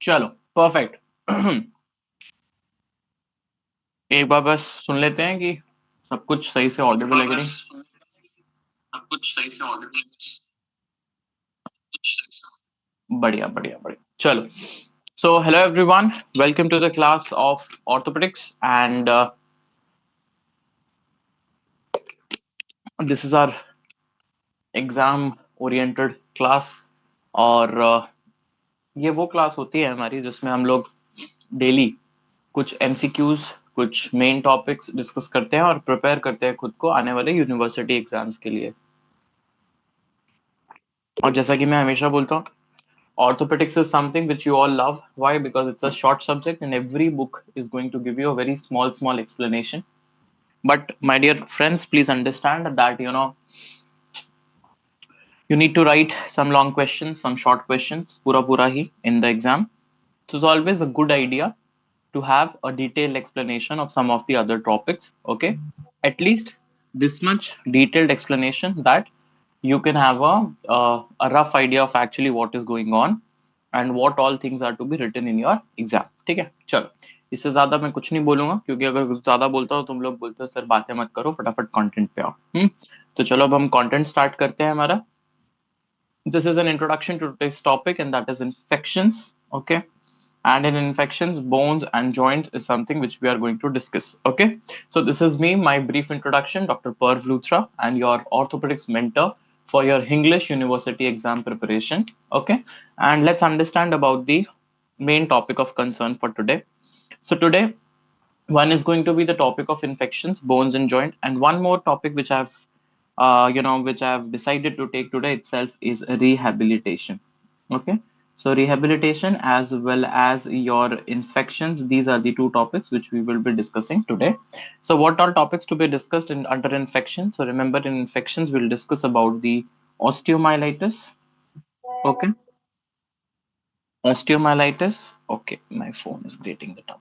चलो परफेक्ट। एक बार बस सुन लेते हैं कि सब कुछ सही से ऑडिबल है कि नहीं। सब कुछ सही से ऑडिबल। बढ़िया बढ़िया बढ़िया, चलो। So hello everyone, welcome to the class of orthopedics, and this is our exam oriented class। और ये वो क्लास होती है हमारी जिसमें हम लोग डेली कुछ एमसीक्यूज, कुछ मेन टॉपिक्स डिस्कस करते हैं और प्रिपेयर करते हैं खुद को आने वाले यूनिवर्सिटी एग्जाम्स के लिए। और जैसा कि मैं हमेशा बोलता हूँ, orthopedics is something which you all love. Why? Because it's a short subject and every book is going to give you a very small explanation. But my dear friends, please understand that you need to write some long questions, some short questions pura hi in the exam. So it's always a good idea to have a detailed explanation of some of the other topics. Okay, at least this much detailed explanation that you can have a rough idea of actually what is going on and what all things are to be written in your exam. ठीक है, चलो। इससे ज्यादा मैं कुछ नहीं बोलूंगा, क्योंकि अगर कुछ ज्यादा बोलता हूँ तुम लोग बोलते हो सर बातें मत करो, फटाफट कंटेंट पे आओ। तो चलो अब हम कंटेंट स्टार्ट करते हैं हमारा। This is an introduction to today's topic, and that is infections. Okay, and in infections, bones and joints is something which we are going to discuss. Okay, so this is me, my brief introduction, Dr. Parv Luthra, and your orthopedics mentor for your Hinglish University exam preparation. Okay, and let's understand about the main topic of concern for today. So today, one is going to be the topic of infections, bones and joint, and one more topic which which I've decided to take today itself is rehabilitation. Okay, so rehabilitation as well as your infections, these are the two topics which we will be discussing today. So what are topics to be discussed in under infection? So remember, in infections we'll discuss about the osteomyelitis. Okay, osteomyelitis. Okay, my phone is grating the towel.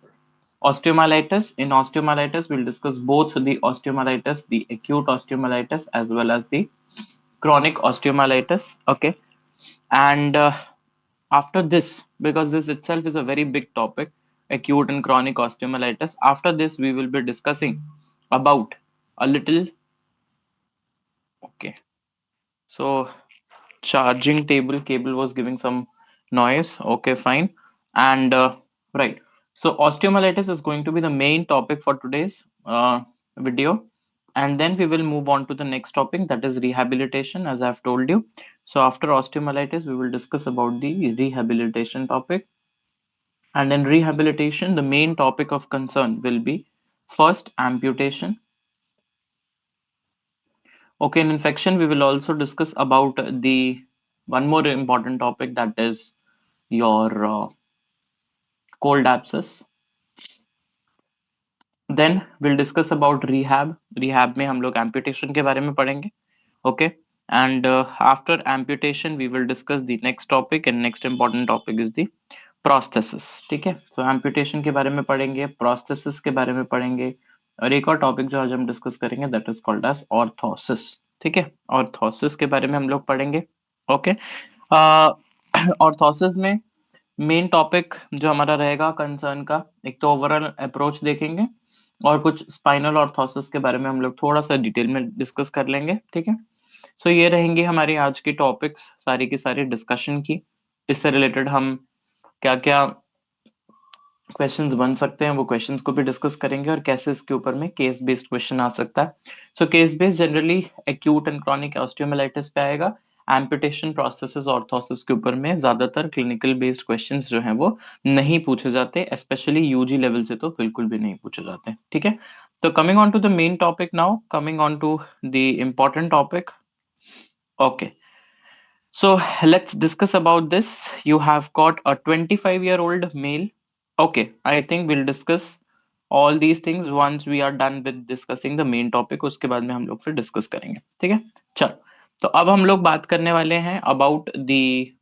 Osteomyelitis. In osteomyelitis, we'll discuss both the osteomyelitis, the acute osteomyelitis, as well as the chronic osteomyelitis. Okay, and after this, because this itself is a very big topic, acute and chronic osteomyelitis, after this we will be discussing about a little. Okay, so charging table cable was giving some noise. Okay, fine. And right, so osteomyelitis is going to be the main topic for today's video, and then we will move on to the next topic, that is rehabilitation, as I've told you. So after osteomyelitis we will discuss about the rehabilitation topic, and in rehabilitation the main topic of concern will be first amputation. Okay, in infection we will also discuss about the one more important topic, that is your cold abscess. Then we'll discuss about rehab. Rehab में हम लोग amputation के बारे में पढ़ेंगे. Okay, and after amputation we will discuss the next topic, and next important topic is the prosthesis. ठीक है, so amputation के बारे में पढ़ेंगे, prosthesis के बारे में पढ़ेंगे, और एक और टॉपिक जो आज हम डिस्कस करेंगे that is called as orthosis. ठीक है, orthosis के बारे में हम लोग पढ़ेंगे. ओके, orthosis में मेन टॉपिक जो हमारा रहेगा कंसर्न का, एक तो ओवरऑल अप्रोच देखेंगे और कुछ स्पाइनल ऑर्थोसिस के बारे में हम लोग थोड़ा सा डिटेल में डिस्कस कर लेंगे. ठीक है, सो ये रहेंगी हमारी आज की टॉपिक्स, सारी की सारी डिस्कशन की. इससे रिलेटेड हम क्या क्या क्वेश्चंस बन सकते हैं वो क्वेश्चंस को भी डिस्कस करेंगे, और कैसे इसके ऊपर में केस बेस्ड क्वेश्चन आ सकता है. So case based generally acute and chronic osteomyelitis पे आएगा. एम्पुटेशन, प्रोस्थेसिस, ऑर्थोसिस के ऊपर में ज्यादातर क्लिनिकल बेस्ड क्वेश्चंस जो हैं वो नहीं पूछे जाते, स्पेशली यूजी लेवल से तो बिल्कुल भी नहीं पूछे जाते. ठीक है, तो coming on to the main topic now, coming on to the important topic. Okay, so let's discuss about this. You have got a 25-year-old male. Okay, I think we'll discuss all these things once we are done with discussing the main topic. उसके बाद में हम लोग फिर discuss करेंगे. ठीक है, चलो. तो अब हम लोग बात करने वाले हैं about the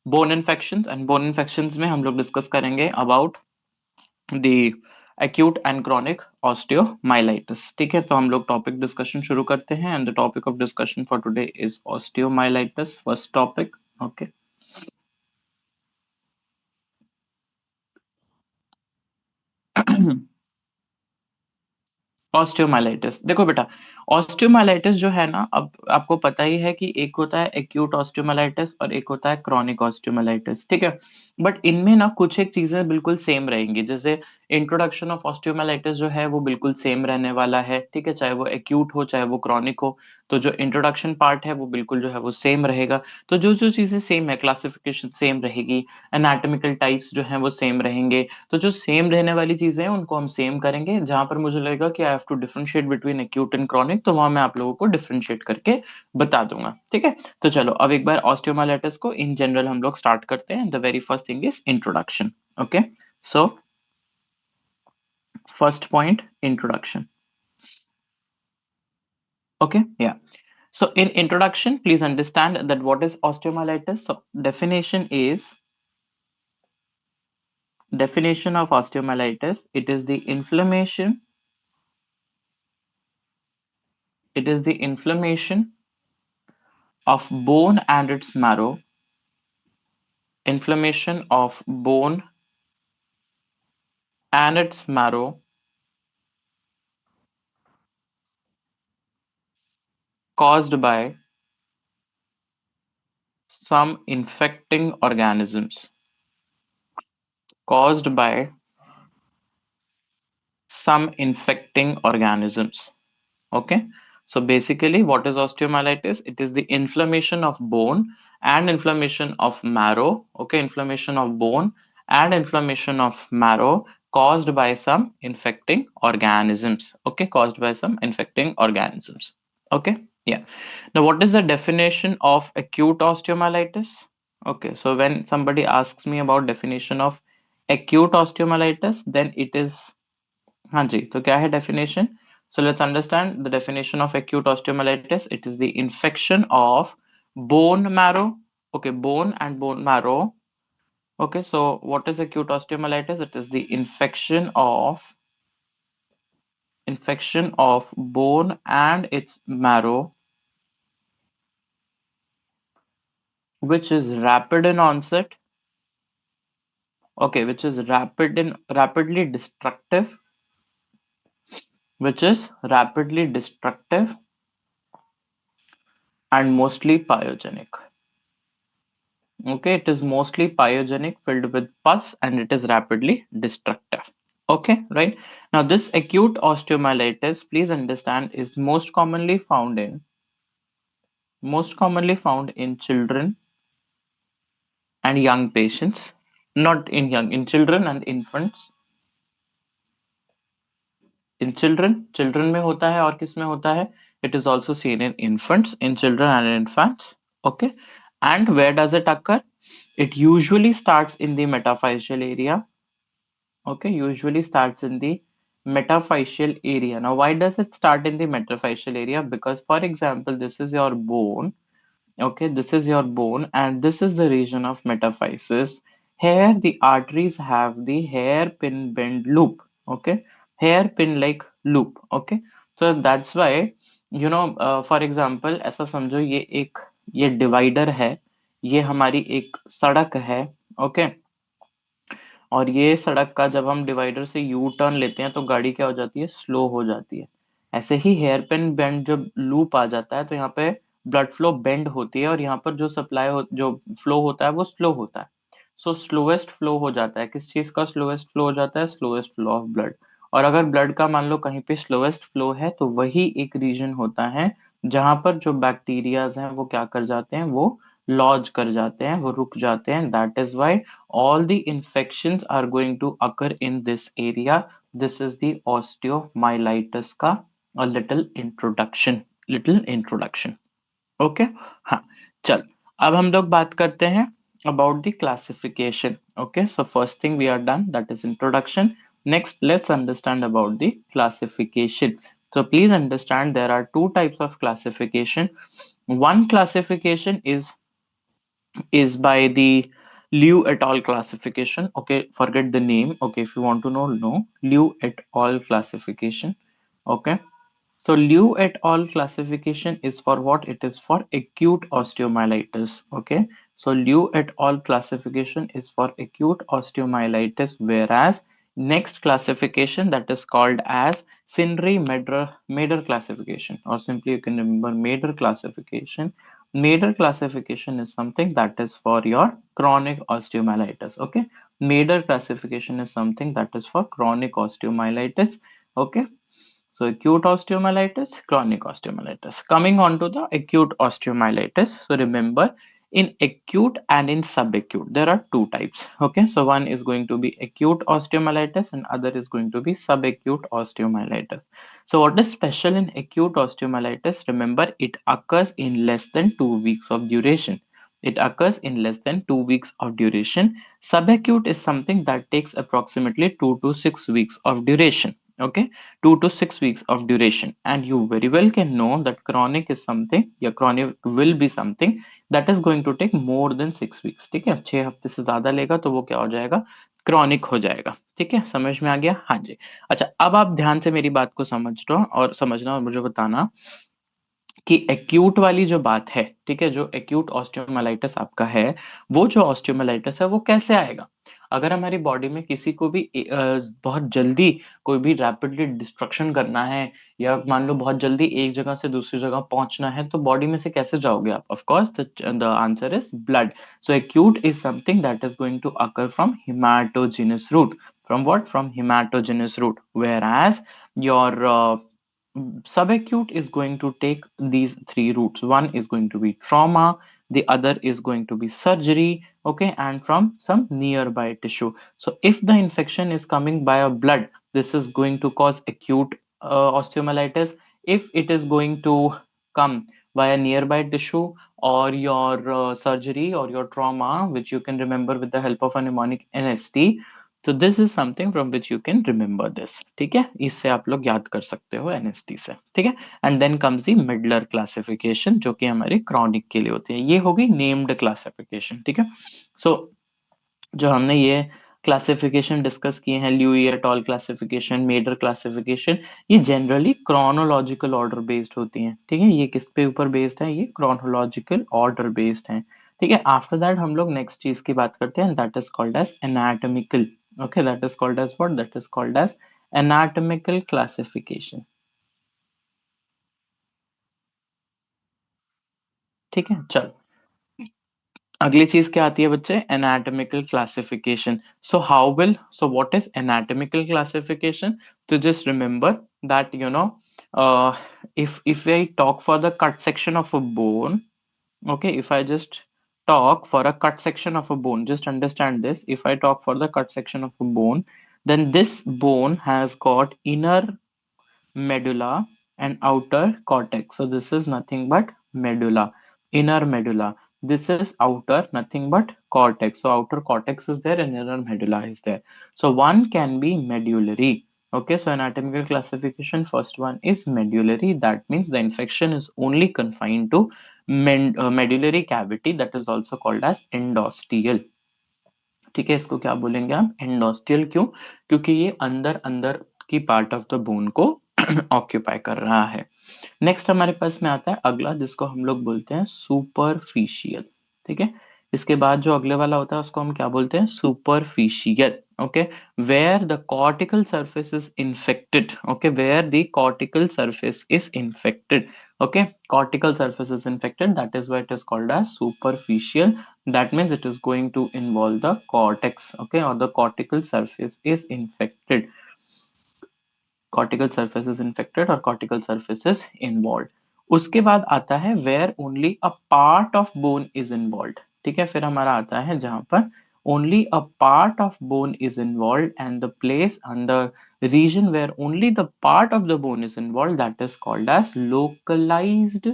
bone infections, and bone infections में हम लोग डिस्कस करेंगे about the acute and chronic osteomyelitis. ठीक है, तो हम लोग टॉपिक डिस्कशन शुरू करते हैं, and the topic of discussion for today is osteomyelitis. First topic. Okay, osteomyelitis, देखो बेटा, ऑस्टियोमाइलाइटिस जो है ना, अब आपको पता ही है कि एक होता है एक्यूट ऑस्टियोमाइलाइटिस और एक होता है क्रॉनिक ऑस्टियोमाइलाइटिस, ठीक है। बट इनमें ना कुछ एक चीजें बिल्कुल सेम रहेंगी, जैसे इंट्रोडक्शन ऑफ ऑस्टियोमाइलाइटिस जो है वो बिल्कुल सेम रहने वाला है, ठीक है, चाहे वो एक्यूट हो चाहे वो क्रॉनिक हो। तो जो इंट्रोडक्शन पार्ट है वो बिल्कुल जो है वो सेम रहेगा। तो जो जो चीजें सेम है, क्लासिफिकेशन सेम रहेगी, एनाटॉमिकल टाइप्स जो है वो सेम रहेंगे। तो जो सेम रहने वाली चीजें हैं उनको हम सेम करेंगे, जहां पर मुझे लगेगा कि I have to differentiate between acute and chronic, तो वहां मैं आप लोगों को डिफरेंशिएट करके बता दूंगा, ठीक है। तो चलो अब एक बार ऑस्टियोमाइलाइटिस को इन जनरल हम लोग स्टार्ट करते हैं। The very first thing is introduction. Okay, so first point, introduction. Okay, yeah. So in introduction, please understand that what is osteomyelitis. So definition of osteomyelitis, it is the inflammation of bone and its marrow, inflammation of bone and its marrow caused by some infecting organisms, caused by some infecting organisms. Okay, so basically what is osteomyelitis? It is the inflammation of bone and inflammation of marrow. Okay, inflammation of bone and inflammation of marrow caused by some infecting organisms. Okay, caused by some infecting organisms. Okay, yeah. Now what is the definition of acute osteomyelitis? Okay, so when somebody asks me about definition of acute osteomyelitis, then it is, हाँ जी, तो क्या है definition? So let's understand the definition of acute osteomyelitis. It is the infection of bone marrow. Okay, bone and bone marrow. Okay, so what is acute osteomyelitis? It is the infection of bone and its marrow, which is rapid in onset. Okay, which is rapidly destructive, which is rapidly destructive and mostly pyogenic. Okay, it is mostly pyogenic, filled with pus, and it is rapidly destructive. Okay, right. Now, this acute osteomyelitis, please understand, is most commonly found in children and young patients, not in young, in children and infants. In children में होता है और किस में होता है? It is also seen in infants, in children and infants. Okay, and where does it occur? It usually starts in the metaphyseal area. Okay, usually starts in the metaphyseal area. Now why does it start in the metaphyseal area? Because for example, this is your bone. Okay, this is your bone and this is the region of metaphysis. Here the arteries have the hairpin bend loop. Okay, hairpin like loop. Okay, so that's why, for example, ऐसा समझो ये divider है, ये हमारी एक सड़क है। Okay, और ये सड़क का जब हम डिवाइडर से यू टर्न लेते हैं तो गाड़ी क्या हो जाती है? स्लो हो जाती है। ऐसे ही हेयर पिन बेंड जब लूप आ जाता है तो यहाँ पे ब्लड फ्लो बेंड होती है और यहाँ पर जो जो फ्लो होता है वो स्लो होता है। सो स्लोएस्ट फ्लो हो जाता है, किस चीज का स्लोएस्ट फ्लो हो जाता है? Slowest flow of blood. और अगर ब्लड का मान लो कहीं पे स्लोएस्ट फ्लो है तो वही एक रीजन होता है जहां पर जो बैक्टीरियाज हैं वो क्या कर जाते हैं? वो लॉज कर जाते हैं, वो रुक जाते हैं। That is why all the infections are going to occur in this area. This is the osteomyelitis का a little introduction. Okay, हाँ, चल अब हम लोग बात करते हैं about the classification. Okay, so first thing we are done, that is introduction. Next, let's understand about the classification. So please understand there are two types of classification. One classification is by the Liu et al. Classification. Okay, forget the name. Okay, if you want to know, no. Liu et al. Classification. Okay. So Liu et al. Classification is for what? It is for acute osteomyelitis. Okay. So Liu et al. Classification is for acute osteomyelitis, whereas Next classification, that is called as Mader classification, or simply you can remember Mader classification. Mader classification is something that is for your chronic osteomyelitis. Okay, Mader classification is something that is for chronic osteomyelitis. Okay, so acute osteomyelitis, chronic osteomyelitis. Coming on to the acute osteomyelitis. So remember, in acute and in subacute, there are two types. Okay, so one is going to be acute osteomyelitis and other is going to be subacute osteomyelitis. So what is special in acute osteomyelitis? Remember, it occurs in less than 2 weeks of duration. It occurs in less than 2 weeks of duration. Subacute is something that takes approximately 2 to 6 weeks of duration. Okay, 2 to 6 weeks of duration, and you very well can know that chronic is something, या chronic will be something that is going to take more than 6 weeks. ठीक है, 6 हफ्ते से ज्यादा लेगा तो वो क्या हो जाएगा, क्रॉनिक हो जाएगा. ठीक है, समझ में आ गया? हाँ जी. अच्छा, अब आप ध्यान से मेरी बात को समझना और मुझे बताना कि एक्यूट वाली जो बात है, ठीक है, जो एक्यूट ऑस्टियोमाइलाइटिस आपका है, वो जो ऑस्टियोमाइलाइटिस है वो कैसे आएगा? अगर हमारी बॉडी में किसी को भी बहुत जल्दी कोई भी रैपिडली डिस्ट्रक्शन करना है, या मान लो बहुत जल्दी एक जगह से दूसरी जगह पहुंचना है, तो बॉडी में से कैसे जाओगे आप? Of course the answer is blood. So acute is something that is going to occur from haematogenous route. From what? From hematogenous route. Whereas your subacute is going to take these three routes. One is going to be trauma, the other is going to be surgery, okay, and from some nearby tissue. So if the infection is coming by a blood, this is going to cause acute osteomyelitis. If it is going to come via nearby tissue or your surgery or your trauma, which you can remember with the help of a mnemonic NST, तो this is something from which you can remember this. ठीक है, इससे आप लोग याद कर सकते हो एनएसटी से. ठीक है, and then comes the Midler classification, जो कि हमारी क्रॉनिक के लिए होती है. ये हो गई नेम्ड क्लासिफिकेशन. ठीक है, सो जो हमने ये क्लासिफिकेशन डिस्कस किए हैं, Lew et al classification, Mader classification, ये जनरली क्रोनोलॉजिकल ऑर्डर बेस्ड होती हैं. ठीक है, ये किस पे ऊपर बेस्ड है? ये क्रोनोलॉजिकल ऑर्डर बेस्ड है. ठीक है, आफ्टर दैट हम लोग नेक्स्ट चीज की बात करते हैं, that is called as anatomical. Okay, that is called as what? That is called as anatomical classification. ठीक है, चलो अगली चीज क्या आती है बच्चे? Anatomical classification. So how will, so what is anatomical classification? तो just remember that if I talk for the cut section of a bone, okay, if I just talk for a cut section of a bone, just understand this. If I talk for the cut section of a bone, then this bone has got inner medulla and outer cortex. So this is nothing but medulla, inner medulla. This is outer, nothing but cortex. So outer cortex is there and inner medulla is there. So one can be medullary. Okay, so anatomical classification, first one is medullary. That means the infection is only confined to medullary cavity, that is also called as endosteal. ठीक है, इसको क्या बोलेंगे आप? एंडोस्टियल. क्यों? क्योंकि ये अंदर अंदर की पार्ट ऑफ द बोन को ऑक्यूपाई कर रहा है. नेक्स्ट हमारे पास में आता है अगला, जिसको हम लोग बोलते हैं सुपरफिशियल. ठीक है, इसके बाद जो अगले वाला होता है उसको हम क्या बोलते हैं? Superficial. Okay, where the cortical surface is infected. Okay, where the cortical surface is infected. Okay, cortical surface is infected, that is why it is called as superficial. That means it is going to involve the cortex. Okay, or the cortical surface is infected. Cortical surface is infected or cortical surface is involved. उसके बाद आता है where only a part of bone is involved. ठीक है, फिर हमारा आता है जहां पर only a part of bone is involved, and the place and the region where only the part of the bone is involved, that is called as localized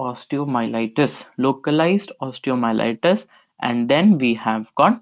osteomyelitis. Localized osteomyelitis. And then we have got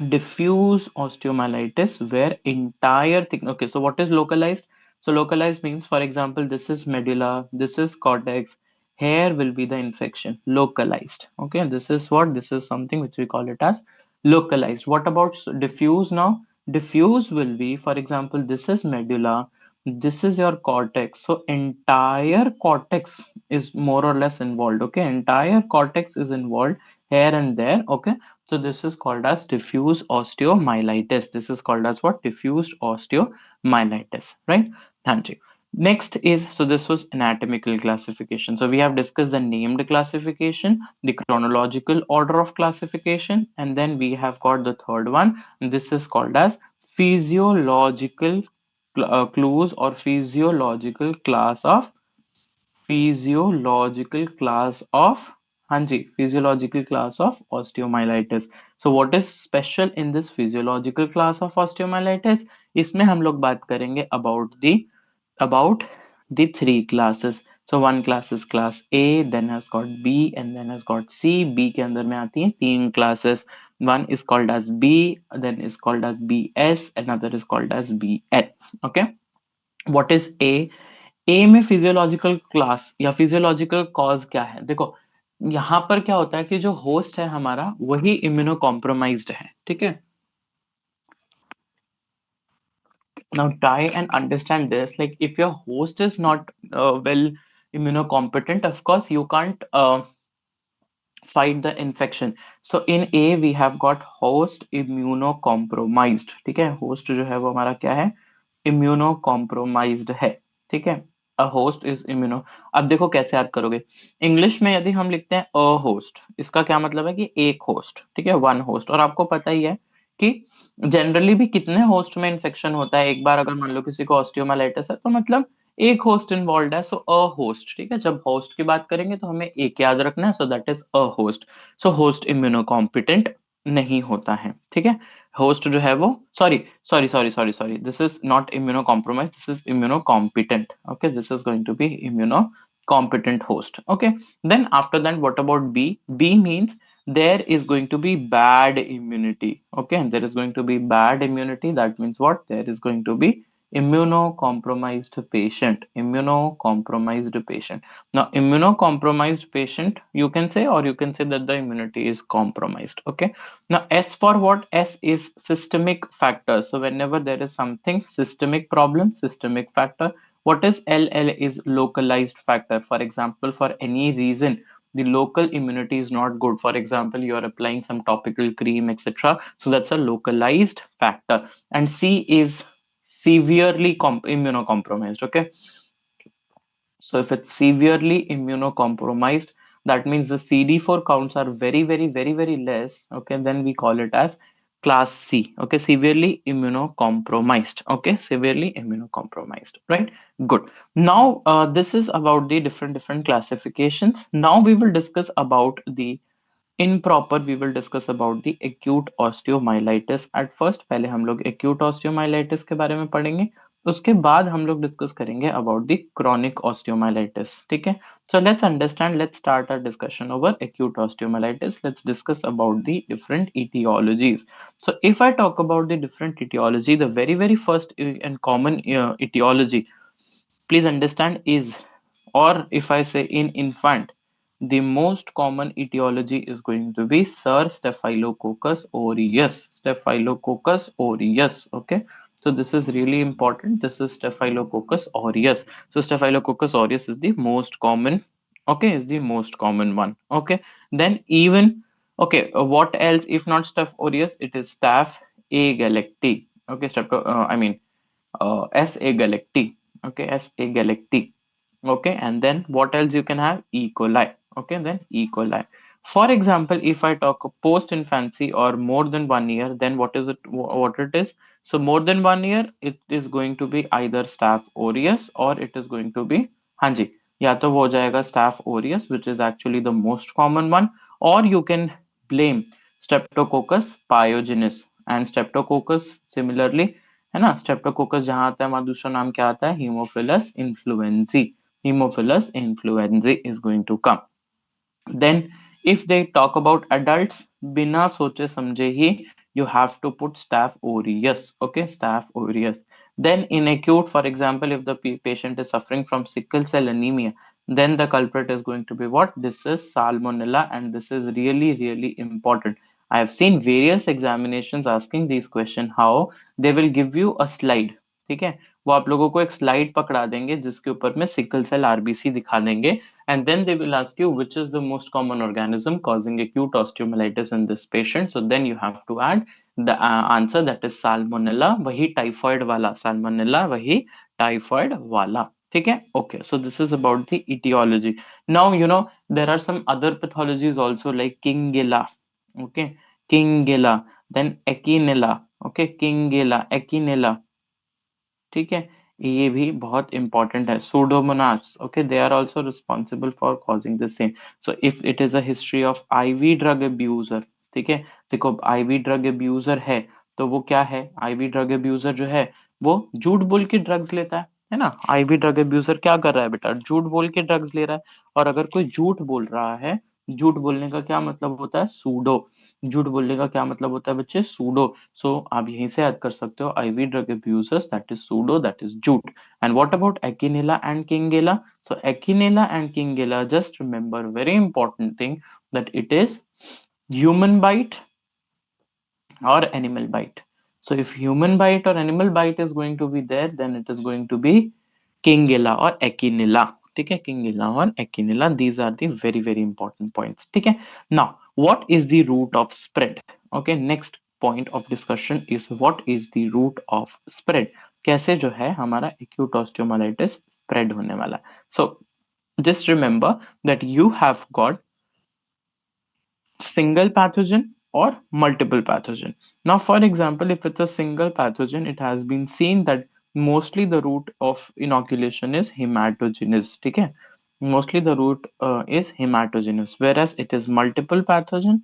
diffuse osteomyelitis, where entire thing. Okay, so what is localized? So localized means, for example, this is medulla, this is cortex, here will be the infection. Localized. Okay, this is what? This is something which we call it as localized. What about diffuse now? Diffuse will be, for example, this is medulla, this is your cortex, so entire cortex is more or less involved. Okay, entire cortex is involved here and there. Okay, So this is called as diffuse osteomyelitis. This is called as what? Diffuse osteomyelitis, right? Hanji. Next is, so this was anatomical classification. So we have discussed the named classification, the chronological order of classification, and then we have got the third one. And this is called as physiological clues or physiological class of हाँ जी physiological class of osteomyelitis. So what is special in this physiological class of osteomyelitis? इसमें हम लोग बात करेंगे about the three classes. So one class is class A, then has got B, and then has got C. B के अंदर में आती हैं तीन classes. One is called as B, then is called as BS, another is called as BL. Okay, what is A? ए में physiological class या physiological cause क्या है? देखो यहाँ पर क्या होता है कि जो होस्ट है हमारा वही इम्यूनो कॉम्प्रोमाइज्ड है, ठीक है. Now try and understand this, like if your host is not well immunocompetent, of course you can't fight the infection. So in A we have got host immunocompromised, ठीक है. Host जो है वो हमारा क्या है? इम्यूनो कॉम्प्रोमाइज्ड है, ठीक है. A host is immuno. अब देखो कैसे याद करोगे. इंग्लिश में यदि हम लिखते हैं अ होस्ट, इसका क्या मतलब है कि एक होस्ट, ठीक है, वन होस्ट. और आपको पता ही है कि जनरली भी कितने होस्ट में इन्फेक्शन होता है. एक बार अगर मान लो किसी को ऑस्टियोमाइलाइटिस है तो मतलब एक होस्ट इन्वॉल्व है, सो अ होस्ट, ठीक है. जब होस्ट की बात करेंगे तो हमें एक याद रखना है, so that is a host. So host immunocompetent नहीं होता है, ठीक है. होस्ट जो है वो sorry, this is not immunocompromise, this is immunocompetent. Okay, this is going to be immuno competent host. Okay, then after that what about B? B means there is going to be bad immunity. Okay, there is going to be bad immunity. That means what? There is going to be immunocompromised patient. Now immunocompromised patient, you can say, or you can say that the immunity is compromised. Okay, now S for what? S is systemic factor. So whenever there is something systemic problem, systemic factor. What is L? L is localized factor. For example, for any reason the local immunity is not good, for example you are applying some topical cream, etc., so that's a localized factor. And C is severely immunocompromised. Okay, so if it's severely immunocompromised, that means the CD4 counts are very less. Okay, then we call it as class C. Okay, severely immunocompromised. Okay, severely immunocompromised. Right. Good. Now this is about the different classifications. Now we will discuss about the improper. We will discuss about the acute osteomyelitis at first. पहले हम लोग acute osteomyelitis के बारे में पढ़ेंगे, उसके बाद हम लोग डिस्कस करेंगे about the chronic osteomyelitis. ठीक है. So let's understand, let's start our discussion over acute osteomyelitis. Let's discuss about the different etiologies. So if I talk about the different etiology, the very first and common etiology, please understand, is, or if I say in infant, the most common etiology is going to be Sir Staphylococcus aureus. Staphylococcus aureus. Okay. So this is really important. This is Staphylococcus aureus. So Staphylococcus aureus is the most common. Okay, is the most common one. Okay. Then even, okay, what else? If not Staph aureus, it is Staph A galacti. Okay, S. A. galacti. Okay, S. A. galacti. Okay, and then what else you can have? E. coli. Okay, then E. coli. For example, if I talk post infancy or more than 1 year, then what is it? What it is? So more than 1 year, it is going to be either Staph aureus or it is going to be Hanji. या तो वो हो जाएगा Staph aureus, which is actually the most common one, or you can blame Streptococcus pyogenes. And Streptococcus similarly, है ना, Streptococcus जहाँ आता है वहाँ दूसरा नाम क्या आता है? Haemophilus influenzae. Haemophilus influenzae is going to come. Then if they talk about adults, बिना सोचे समझे ही you have to put Staph aureus. Okay, Staph aureus. Then in acute, for example, if the patient is suffering from sickle cell anemia, then the culprit is going to be what? This is salmonella, and this is really important. I have seen various examinations asking these question, how they will give you a slide. ठीक है, वो आप लोगों को एक slide पकड़ा देंगे जिसके ऊपर में सिकल सेल आरबीसी दिखा देंगे, And then they will ask you which is the most common organism causing acute osteomyelitis in this patient. So then you have to add the answer, that is salmonella, वही typhoid वाला salmonella, वही typhoid वाला. ठीक है? Okay, so this is about the etiology. Now there are some other pathologies also, like Kingella. Okay, Kingella, then Echinella. Okay, Kingella, Echinella. ठीक है, ये भी बहुत इंपॉर्टेंट है. Pseudomonas, okay, they are also responsible for causing the same. So if it is a history of IV drug abuser, ठीक है, देखो IV drug abuser है तो वो क्या है, IV drug abuser जो है वो झूठ बोल के ड्रग्स लेता है ना. IV drug abuser क्या कर रहा है बेटा, झूठ बोल के ड्रग्स ले रहा है. और अगर कोई झूठ बोल रहा है, झूठ बोलने का क्या मतलब होता है, सूडो. झूठ बोलने का क्या मतलब होता है बच्चे, सूडो. सो आप यहीं से याद कर सकते हो, IV drug abusers, that is pseudo, that is jute. And what about Echinella and Kingella? So Echinella and Kingella, just remember very important thing, that it is human bite or animal bite. So if human bite or animal bite is going to be there, then it is going to be Kingella or Echinella. ठीक है, Kingella or Echinella, these are the very very important points. ठीक है. Now what is the route of spread? Okay, next point of discussion is what is the route of spread. कैसे जो है हमारा acute osteomyelitis spread होने वाला. So just remember that you have got single pathogen or multiple pathogen. Now, for example, if it's a single pathogen, it has been seen that mostly the route of inoculation is hematogenous. Okay, mostly the route is hematogenous, whereas it is multiple pathogen,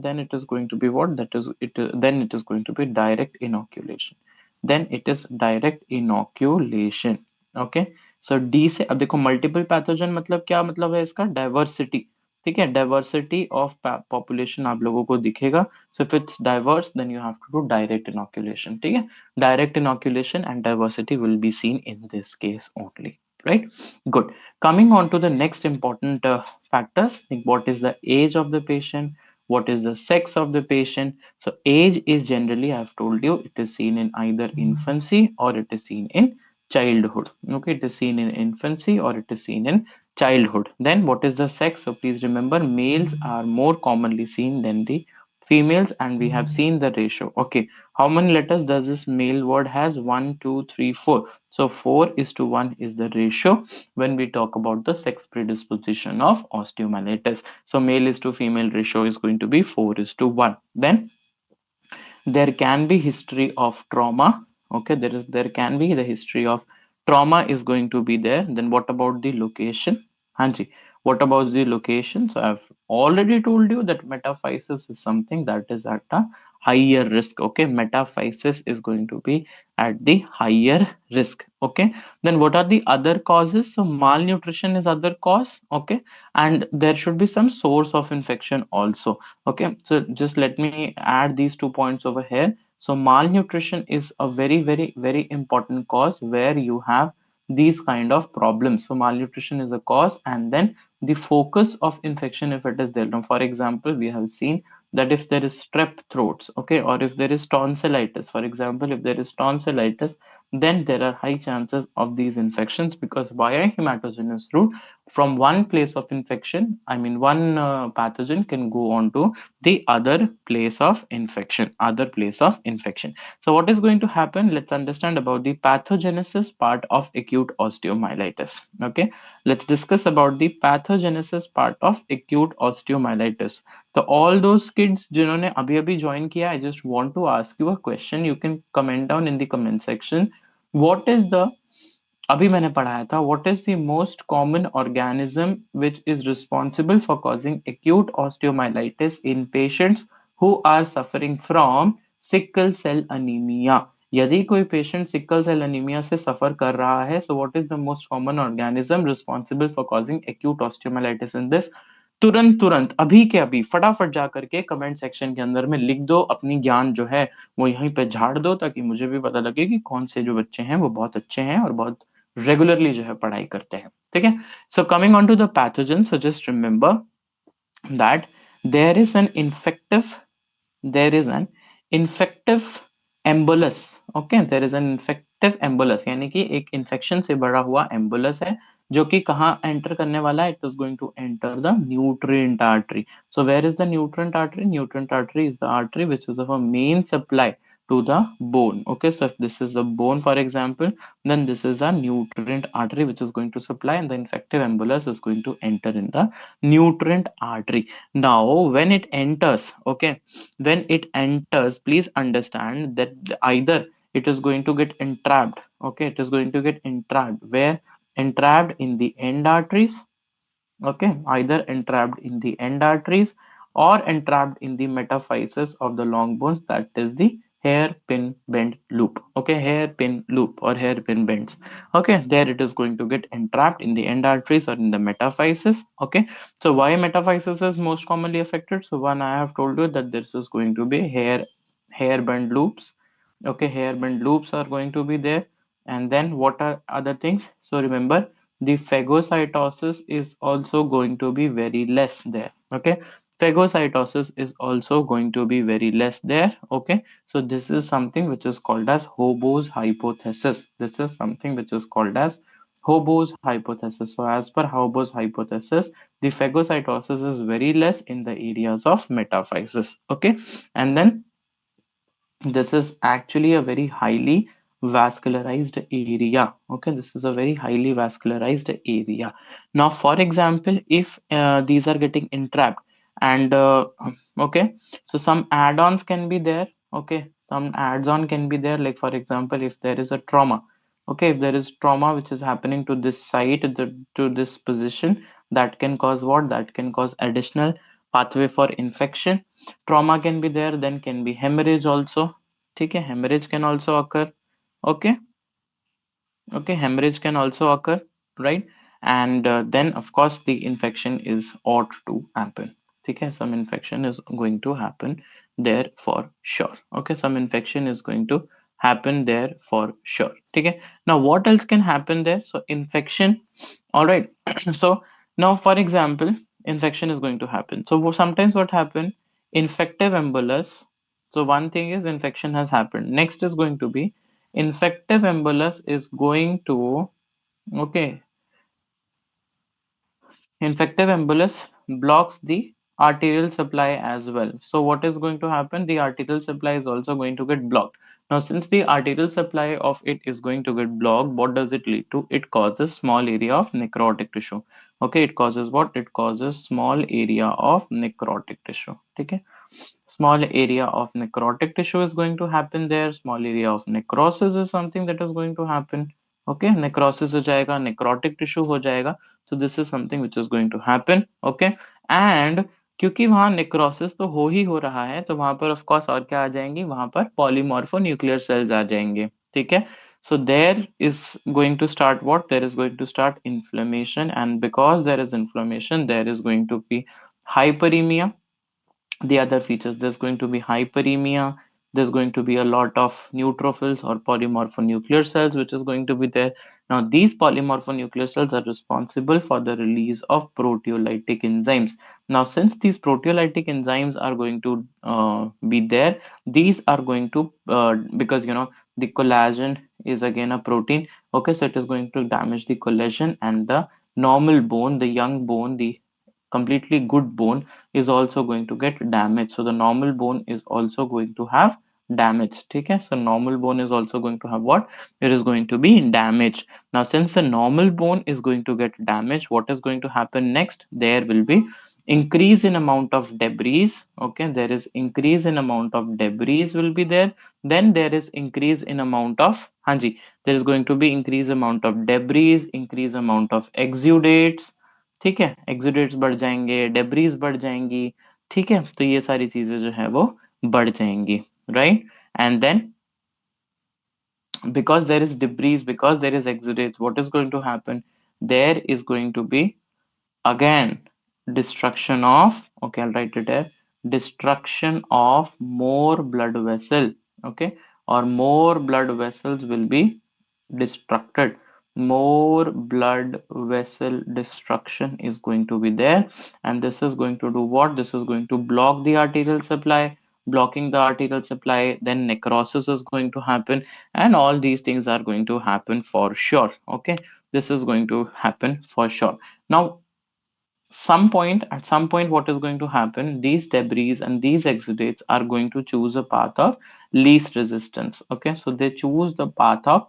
then it is going to be what? That is it. Then it is going to be direct inoculation. Then it is direct inoculation. Okay, so D से अब देखो multiple pathogen मतलब क्या मतलब है इसका, diversity. ठीक है, डाइवर्सिटी ऑफ पॉपुलेशन आप लोगों को दिखेगा. So if it's diverse then you have to do direct inoculation. ठीक है, direct inoculation and diversity will be seen in this case only. Right, good. Coming on to the next important factors, like what is the age of the patient, what is the sex of the patient. So age is generally, I've told you, it is seen in either infancy or it is seen in childhood. Okay, it is seen in infancy or it is seen in childhood. Then what is the sex? So please remember, males are more commonly seen than the females, and we have seen the ratio. Okay, how many letters does this male word has? 1 2 3 4. So 4:1 is the ratio when we talk about the sex predisposition of osteomyelitis. So male is to female ratio is going to be 4:1. Then there can be history of trauma. Okay, there can be the history of trauma is going to be there. Then what about the location? Hanji, what about the location? So I've already told you that metaphysis is something that is at a higher risk. Okay, metaphysis is going to be at the higher risk. Okay, then what are the other causes? So malnutrition is other cause. Okay, and there should be some source of infection also. Okay, so just let me add these 2 points over here. So malnutrition is a very very very important cause where you have these kind of problems. So malnutrition is a cause, and then the focus of infection, if it is there. Now for example, we have seen that if there is strep throats, okay, or if there is tonsillitis, for example, if there is tonsillitis, then there are high chances of these infections, because via hematogenous route from one place of infection, I mean one pathogen can go on to the other place of infection. So what is going to happen, let's understand about the pathogenesis part of acute osteomyelitis. Okay, let's discuss about the pathogenesis part of acute osteomyelitis. So all those kids जिन्होंने अभी अभी join किया, I just want to ask you a question. You can comment down in the comment section. What is the, अभी मैंने पढ़ाया था, what is the most common organism which is responsible for causing acute osteomyelitis in patients who are suffering from sickle cell anemia? यदि कोई patient sickle cell anaemia से सफर कर रहा है, so what is the most common organism responsible for causing acute osteomyelitis in this? तुरंत तुरंत अभी के अभी फटाफट जा करके कमेंट सेक्शन के अंदर में लिख दो, अपनी ज्ञान जो है वो यहीं पे झाड़ दो, ताकि मुझे भी पता लगे कि कौन से जो बच्चे हैं वो बहुत अच्छे हैं और बहुत रेगुलरली जो है पढ़ाई करते हैं. ठीक है, so coming on to the pathogen, so just remember that there is an infective there is an infective embolus. Okay, there is an infective embolus, यानी कि एक इन्फेक्शन से बड़ा हुआ एम्बुलस है, जो कि कहाँ एंटर करने वाला है, it is going to enter the nutrient artery. So where is the nutrient artery? Nutrient artery is the artery which is of a main supply to the bone. Okay, so if this is the bone, for example, then this is a nutrient artery which is going to supply, and the infective embolus is going to enter in the nutrient artery. Now when it enters, okay, when it enters, please understand that either it is going to get entrapped, okay, it is going to get entrapped where? Entrapped in the end arteries, okay, either entrapped in the end arteries or entrapped in the metaphysis of the long bones, that is the hairpin bend loop. Okay, hairpin loop or hairpin bends. Okay, there it is going to get entrapped in the end arteries or in the metaphysis. Okay, so why metaphysis is most commonly affected? So one, I have told you that this is going to be hair bend loops. Okay, hair bend loops are going to be there. And then what are other things? So remember, the phagocytosis is also going to be very less there. Okay, phagocytosis is also going to be very less there. Okay, so this is something which is called as Hobo's hypothesis. This is something which is called as Hobo's hypothesis. So as per Hobo's hypothesis, the phagocytosis is very less in the areas of metaphysis. Okay, and then this is actually a very highly vascularized area. Okay, this is a very highly vascularized area. Now for example, if these are getting entrapped and okay, so some add-ons can be there. Okay, some add-on can be there, like for example, if there is a trauma, okay, if there is trauma which is happening to this site, to this position, that can cause what? That can cause additional pathway for infection. Trauma can be there, then can be hemorrhage also. Okay, hemorrhage can also occur. Okay, okay, hemorrhage can also occur, right? And then of course the infection is ought to happen. Okay, some infection is going to happen there for sure. Okay, some infection is going to happen there for sure. Okay, now what else can happen there? So infection, all right. So now for example, infection is going to happen. So sometimes what happen, infective embolus. So one thing is infection has happened, next is going to be infective embolus is going to, okay, infective embolus blocks the arterial supply as well. So what is going to happen? The arterial supply is also going to get blocked. Now, since the arterial supply of it is going to get blocked, what does it lead to? It causes small area of necrotic tissue. Okay, it causes what? It causes small area of necrotic tissue. Okay, small area of necrotic tissue is going to happen there. Small area of necrosis is something that is going to happen. Okay, necrosis हो जाएगा, necrotic tissue हो जाएगा. So this is something which is going to happen. Okay, and क्योंकि वहाँ necrosis तो हो ही हो रहा है, तो वहाँ पर of course और क्या आ जाएंगी, वहाँ पर polymorphonuclear cells आ जाएंगे. ठीक है, so there is going to start what? There is going to start inflammation, and because there is inflammation, there is going to be hyperemia. The other features, there's going to be hyperemia, there's going to be a lot of neutrophils or polymorphonuclear cells which is going to be there. Now these polymorphonuclear cells are responsible for the release of proteolytic enzymes. Now since these proteolytic enzymes are going to be there, these are going to because you know the collagen is again a protein. Okay, so it is going to damage the collagen, and the normal bone, the young bone, the completely good bone is also going to get damaged. So the normal bone is also going to have damage. Okay, so normal bone is also going to have what? It is going to be damaged. Now since the normal bone is going to get damaged, what is going to happen next? There will be increase in amount of debris. Okay, there is increase in amount of debris will be there. Then there is increase in amount of hanji, there is going to be increase amount of debris, increase amount of exudates. ठीक है, exudates बढ़ जाएंगे, debris बढ़ जाएंगी. ठीक है, तो ये सारी चीजें जो है वो बढ़ जाएंगी, right? And then because there is debris, because there is exudates, what is going to happen? There is going to be again destruction of, okay, I'll write it here, destruction of more blood vessel. Okay, or more blood vessels will be destructed. More blood vessel destruction is going to be there, and this is going to do what? This is going to block the arterial supply. Blocking the arterial supply, then necrosis is going to happen, and all these things are going to happen for sure. Okay, this is going to happen for sure. Now at some point what is going to happen, these debris and these exudates are going to choose a path of least resistance. Okay, so they choose the path of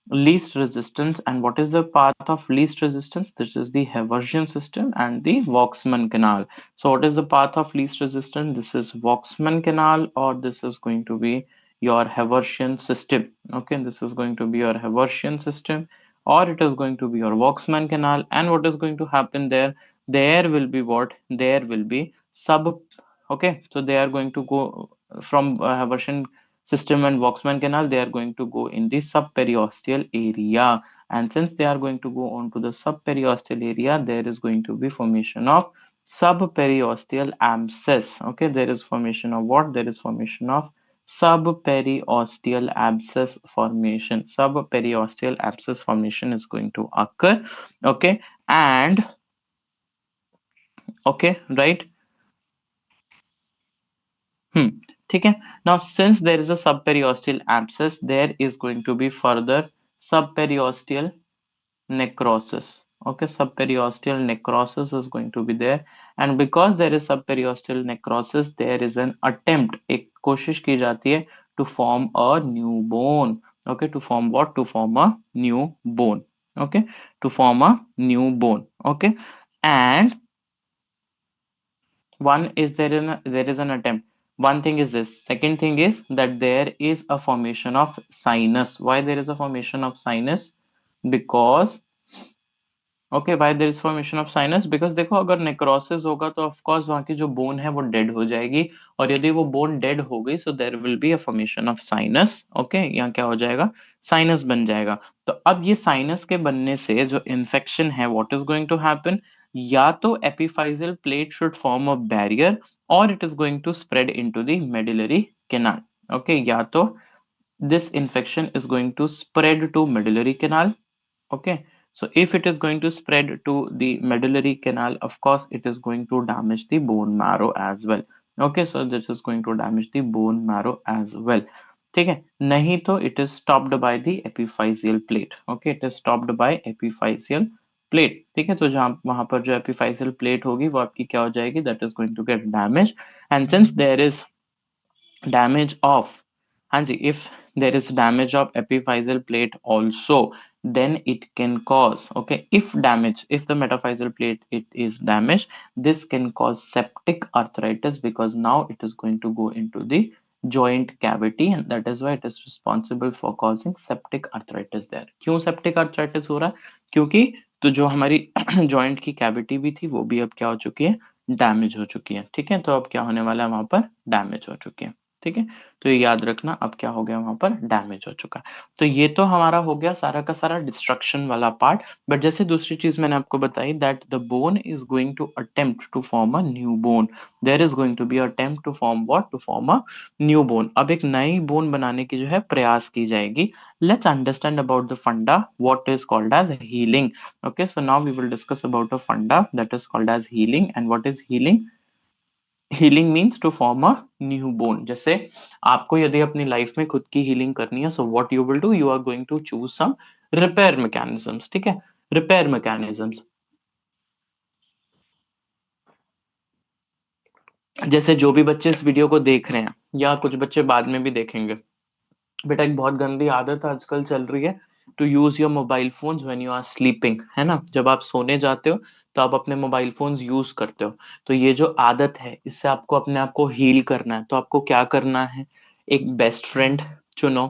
least resistance. And what is the path of least resistance? This is the Haversian system and the Waxman canal. So what is the path of least resistance? This is Waxman canal, or this is going to be your Haversian system. Okay, this is going to be your Haversian system, or it is going to be your Waxman canal. And what is going to happen there? There will be what? There will be sub. Okay, so they are going to go from Haversian system and Waxman canal, they are going to go in the subperiosteal area. And since they are going to go on to the subperiosteal area, there is going to be formation of subperiosteal abscess. Okay, there is formation of what? There is formation of subperiosteal abscess formation. Subperiosteal abscess formation is going to occur. Okay, and okay, right. Hmm. ठीक है. Now, since there is a subperiosteal abscess, there is going to be further subperiosteal necrosis. Okay, subperiosteal necrosis is going to be there, and because there is subperiosteal necrosis, there is an attempt. एक कोशिश की जाती है to form a new bone. Okay, to form what? To form a new bone. Okay, to form a new bone. Okay, and one is there is an attempt. One thing is this. Second thing is that there is a formation of sinus. Why there is a formation of sinus? Because okay, why there is formation of sinus? Because देखो, अगर necrosis होगा तो of course वहां की जो bone है वो dead हो जाएगी, और यदि वो बोन डेड हो गई so there will be a formation of sinus. Okay, यहाँ क्या हो जाएगा? साइनस बन जाएगा। तो अब ये साइनस के बनने से जो इन्फेक्शन है, what is going to happen? या तो epiphyseal plate should form a barrier, और it is going to spread into the medullary canal. Okay, या तो this infection is going to spread to medullary canal. Okay, so if it is going to spread to the medullary canal, of course it is going to damage the bone marrow as well. Okay, so this is going to damage the bone marrow as well. ठीक है, नहीं तो it is stopped by the epiphyseal plate. Okay, it is stopped by epiphyseal plate. ठीक है, तो जहां वहां पर जो epiphyseal plate होगी वो आपकी क्या हो जाएगी? That is going to get damaged, and since there is damage of, Hanji, if there is damage of epiphyseal plate also, then it can cause, okay, if the metaphyseal plate it is damaged, this can cause septic arthritis, because now it is going to go into the joint cavity, and that is why it is responsible for causing septic arthritis there. क्यों septic arthritis हो रहा है? क्योंकि तो जो हमारी joint की cavity भी थी वो भी अब क्या हो चुकी है? डैमेज हो चुकी है। ठीक है, तो अब क्या होने वाला है? वहां पर डैमेज हो चुकी है। ठीक है, तो ये याद रखना, अब क्या हो गया? वहां पर डैमेज हो चुका है। तो ये तो हमारा हो गया सारा का सारा डिस्ट्रक्शन वाला पार्ट। बट जैसे दूसरी चीज मैंने आपको बताई, that the bone is going to attempt to form a new bone. There is going to be attempt to form what? To form a new bone. अब एक नई बोन बनाने की जो है प्रयास की जाएगी। Let's understand about the funda, what is called as healing. Okay, so now we will discuss about a funda that is called as healing. And what is healing? Healing means to form a new bone. जैसे आपको यदि अपनी life में खुद की healing करनी है, so what you will do? You are going to choose some repair mechanisms. ठीक है, रिपेयर मैकेनिज्म्स। जैसे जो भी बच्चे इस वीडियो को देख रहे हैं, या कुछ बच्चे बाद में भी देखेंगे, बेटा एक बहुत गंदी आदत आजकल चल रही है, to use your mobile phones when you are sleeping, है ना? जब आप सोने जाते हो तो आप अपने मोबाइल फोन्स यूज करते हो। तो ये जो आदत है, इससे आपको अपने आप को हील करना है। तो आपको क्या करना है? एक बेस्ट फ्रेंड चुनो,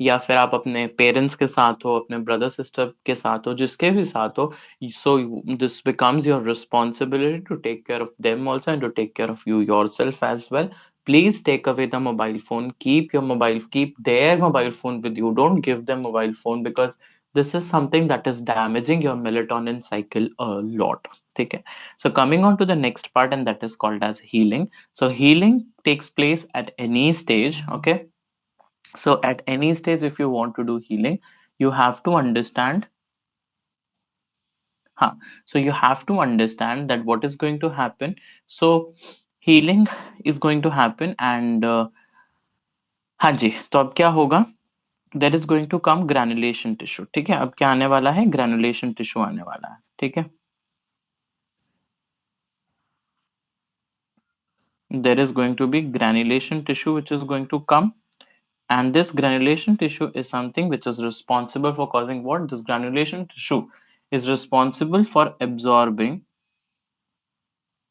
या फिर आप अपने पेरेंट्स के साथ हो, अपने ब्रदर सिस्टर के साथ हो, जिसके भी साथ हो। So this becomes your responsibility to take care of them also, and to take care of you yourself as well. Please take away the mobile phone. Keep their mobile phone with you. Don't give them mobile phone, because this is something that is damaging your melatonin cycle a lot. Okay, so coming on to the next part, and that is called as healing. So healing takes place at any stage. Okay, so at any stage, if you want to do healing, you have to understand. Huh, so you have to understand that what is going to happen. So healing is going to happen, and हाँ जी, तो अब क्या होगा? There is going to come granulation tissue, ठीक है। अब क्या आने वाला है, ग्रैनुलेशन टिश्यू आने वाला है, ठीक है। There is going to be granulation tissue which is going to come, and this granulation tissue is something which is responsible for causing what? This granulation tissue is responsible for absorbing,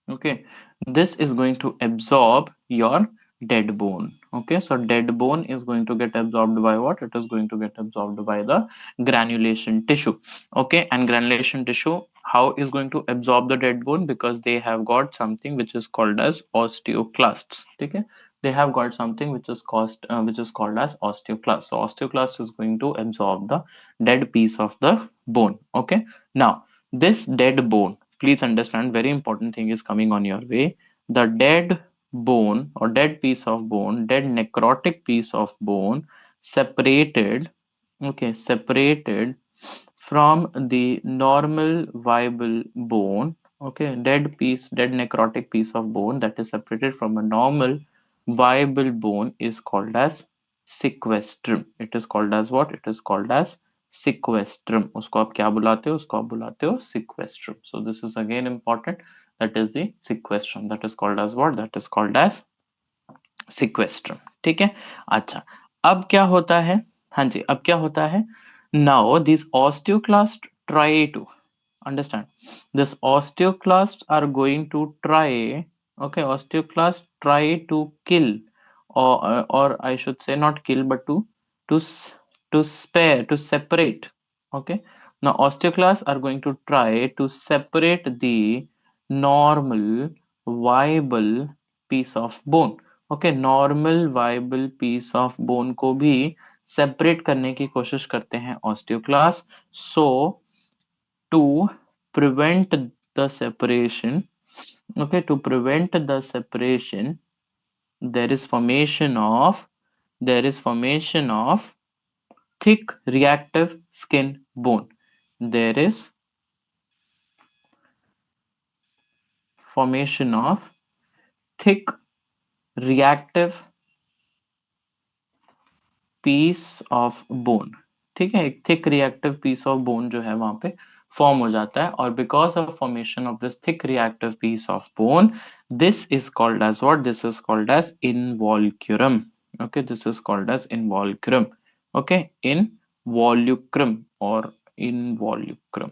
okay, this is going to absorb your dead bone. Okay, so dead bone is going to get absorbed by what? It is going to get absorbed by the granulation tissue. Okay, and granulation tissue, how is going to absorb the dead bone? Because they have got something which is called as osteoclasts. Okay, they have got something which is called as osteoclast. So osteoclast is going to absorb the dead piece of the bone. Okay, now this dead bone, please understand, very important thing is coming on your way. The dead bone or dead piece of bone, dead necrotic piece of bone, separated, okay, separated from the normal viable bone, okay, dead necrotic piece of bone that is separated from a normal viable bone is called as sequestrum. It is called as what? It is called as sequestrum. उसको आप क्या बुलाते हो? उसको आप बुलाते हो sequestrum. So this is again important. That is the sequestrum. That is called as what? That is called as sequestrum. ठीक है, अच्छा, अब क्या होता है? हाँ जी, अब क्या होता है? Now these osteoclasts try to understand. This osteoclasts are going to try, okay, osteoclasts try to kill, or I should say not kill, but to to spare, to separate. Okay, now osteoclasts are going to try to separate the normal viable piece of bone. Okay, normal viable piece of bone को भी separate करने की कोशिश करते हैं osteoclast. So to prevent the separation, okay, to prevent the separation, there is formation of, there is formation of thick reactive skin bone. There is formation of thick reactive piece of bone. ठीक है, एक thick reactive piece of bone जो है वहां पे form हो जाता है, और because of formation of this thick reactive piece of bone, this is called as what? This is called as involucrum. Okay, this is called as involucrum. Okay, involucrum और involucrum.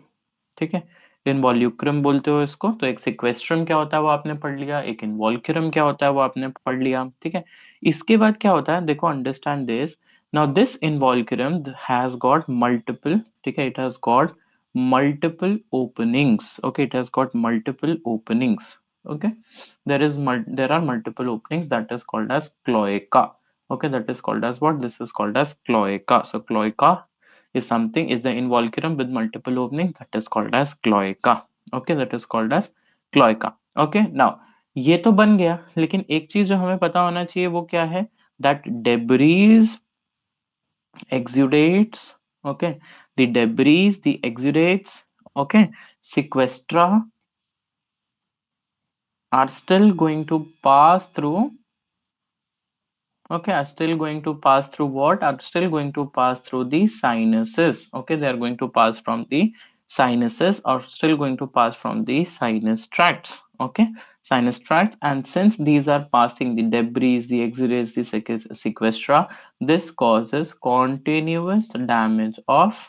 ठीक है, इनवॉल्यूक्रम बोलते हो इसको. तो एक सिक्वेस्ट्रम क्या होता है वो आपने पढ़ लिया, एक इनवॉल्क्यूरम क्या होता है वो आपने पढ़ लिया. ठीक है, इसके बाद क्या होता है, देखो, understand this. Now this involucrum has got multiple, okay, it has got multiple openings. Okay, it has got multiple openings. Okay, there are multiple openings, that is called as cloaca. Okay, that is called as what? This is called as cloaca. So cloaca is something, is the involucrum with multiple openings, that is called as cloaca. Okay, that is called as cloaca. Okay, now ये तो बन गया, लेकिन एक चीज जो हमें पता होना चाहिए वो क्या है? That debris exudates, okay, the debris, the exudates, okay, sequestra are still going to pass through, okay, are still going to pass through what? Are still going to pass through the sinuses. Okay, they are going to pass from the sinuses, or still going to pass from the sinus tracts. Okay, sinus tracts. And since these are passing, the debris, the exudates, the sequestra, this causes continuous damage of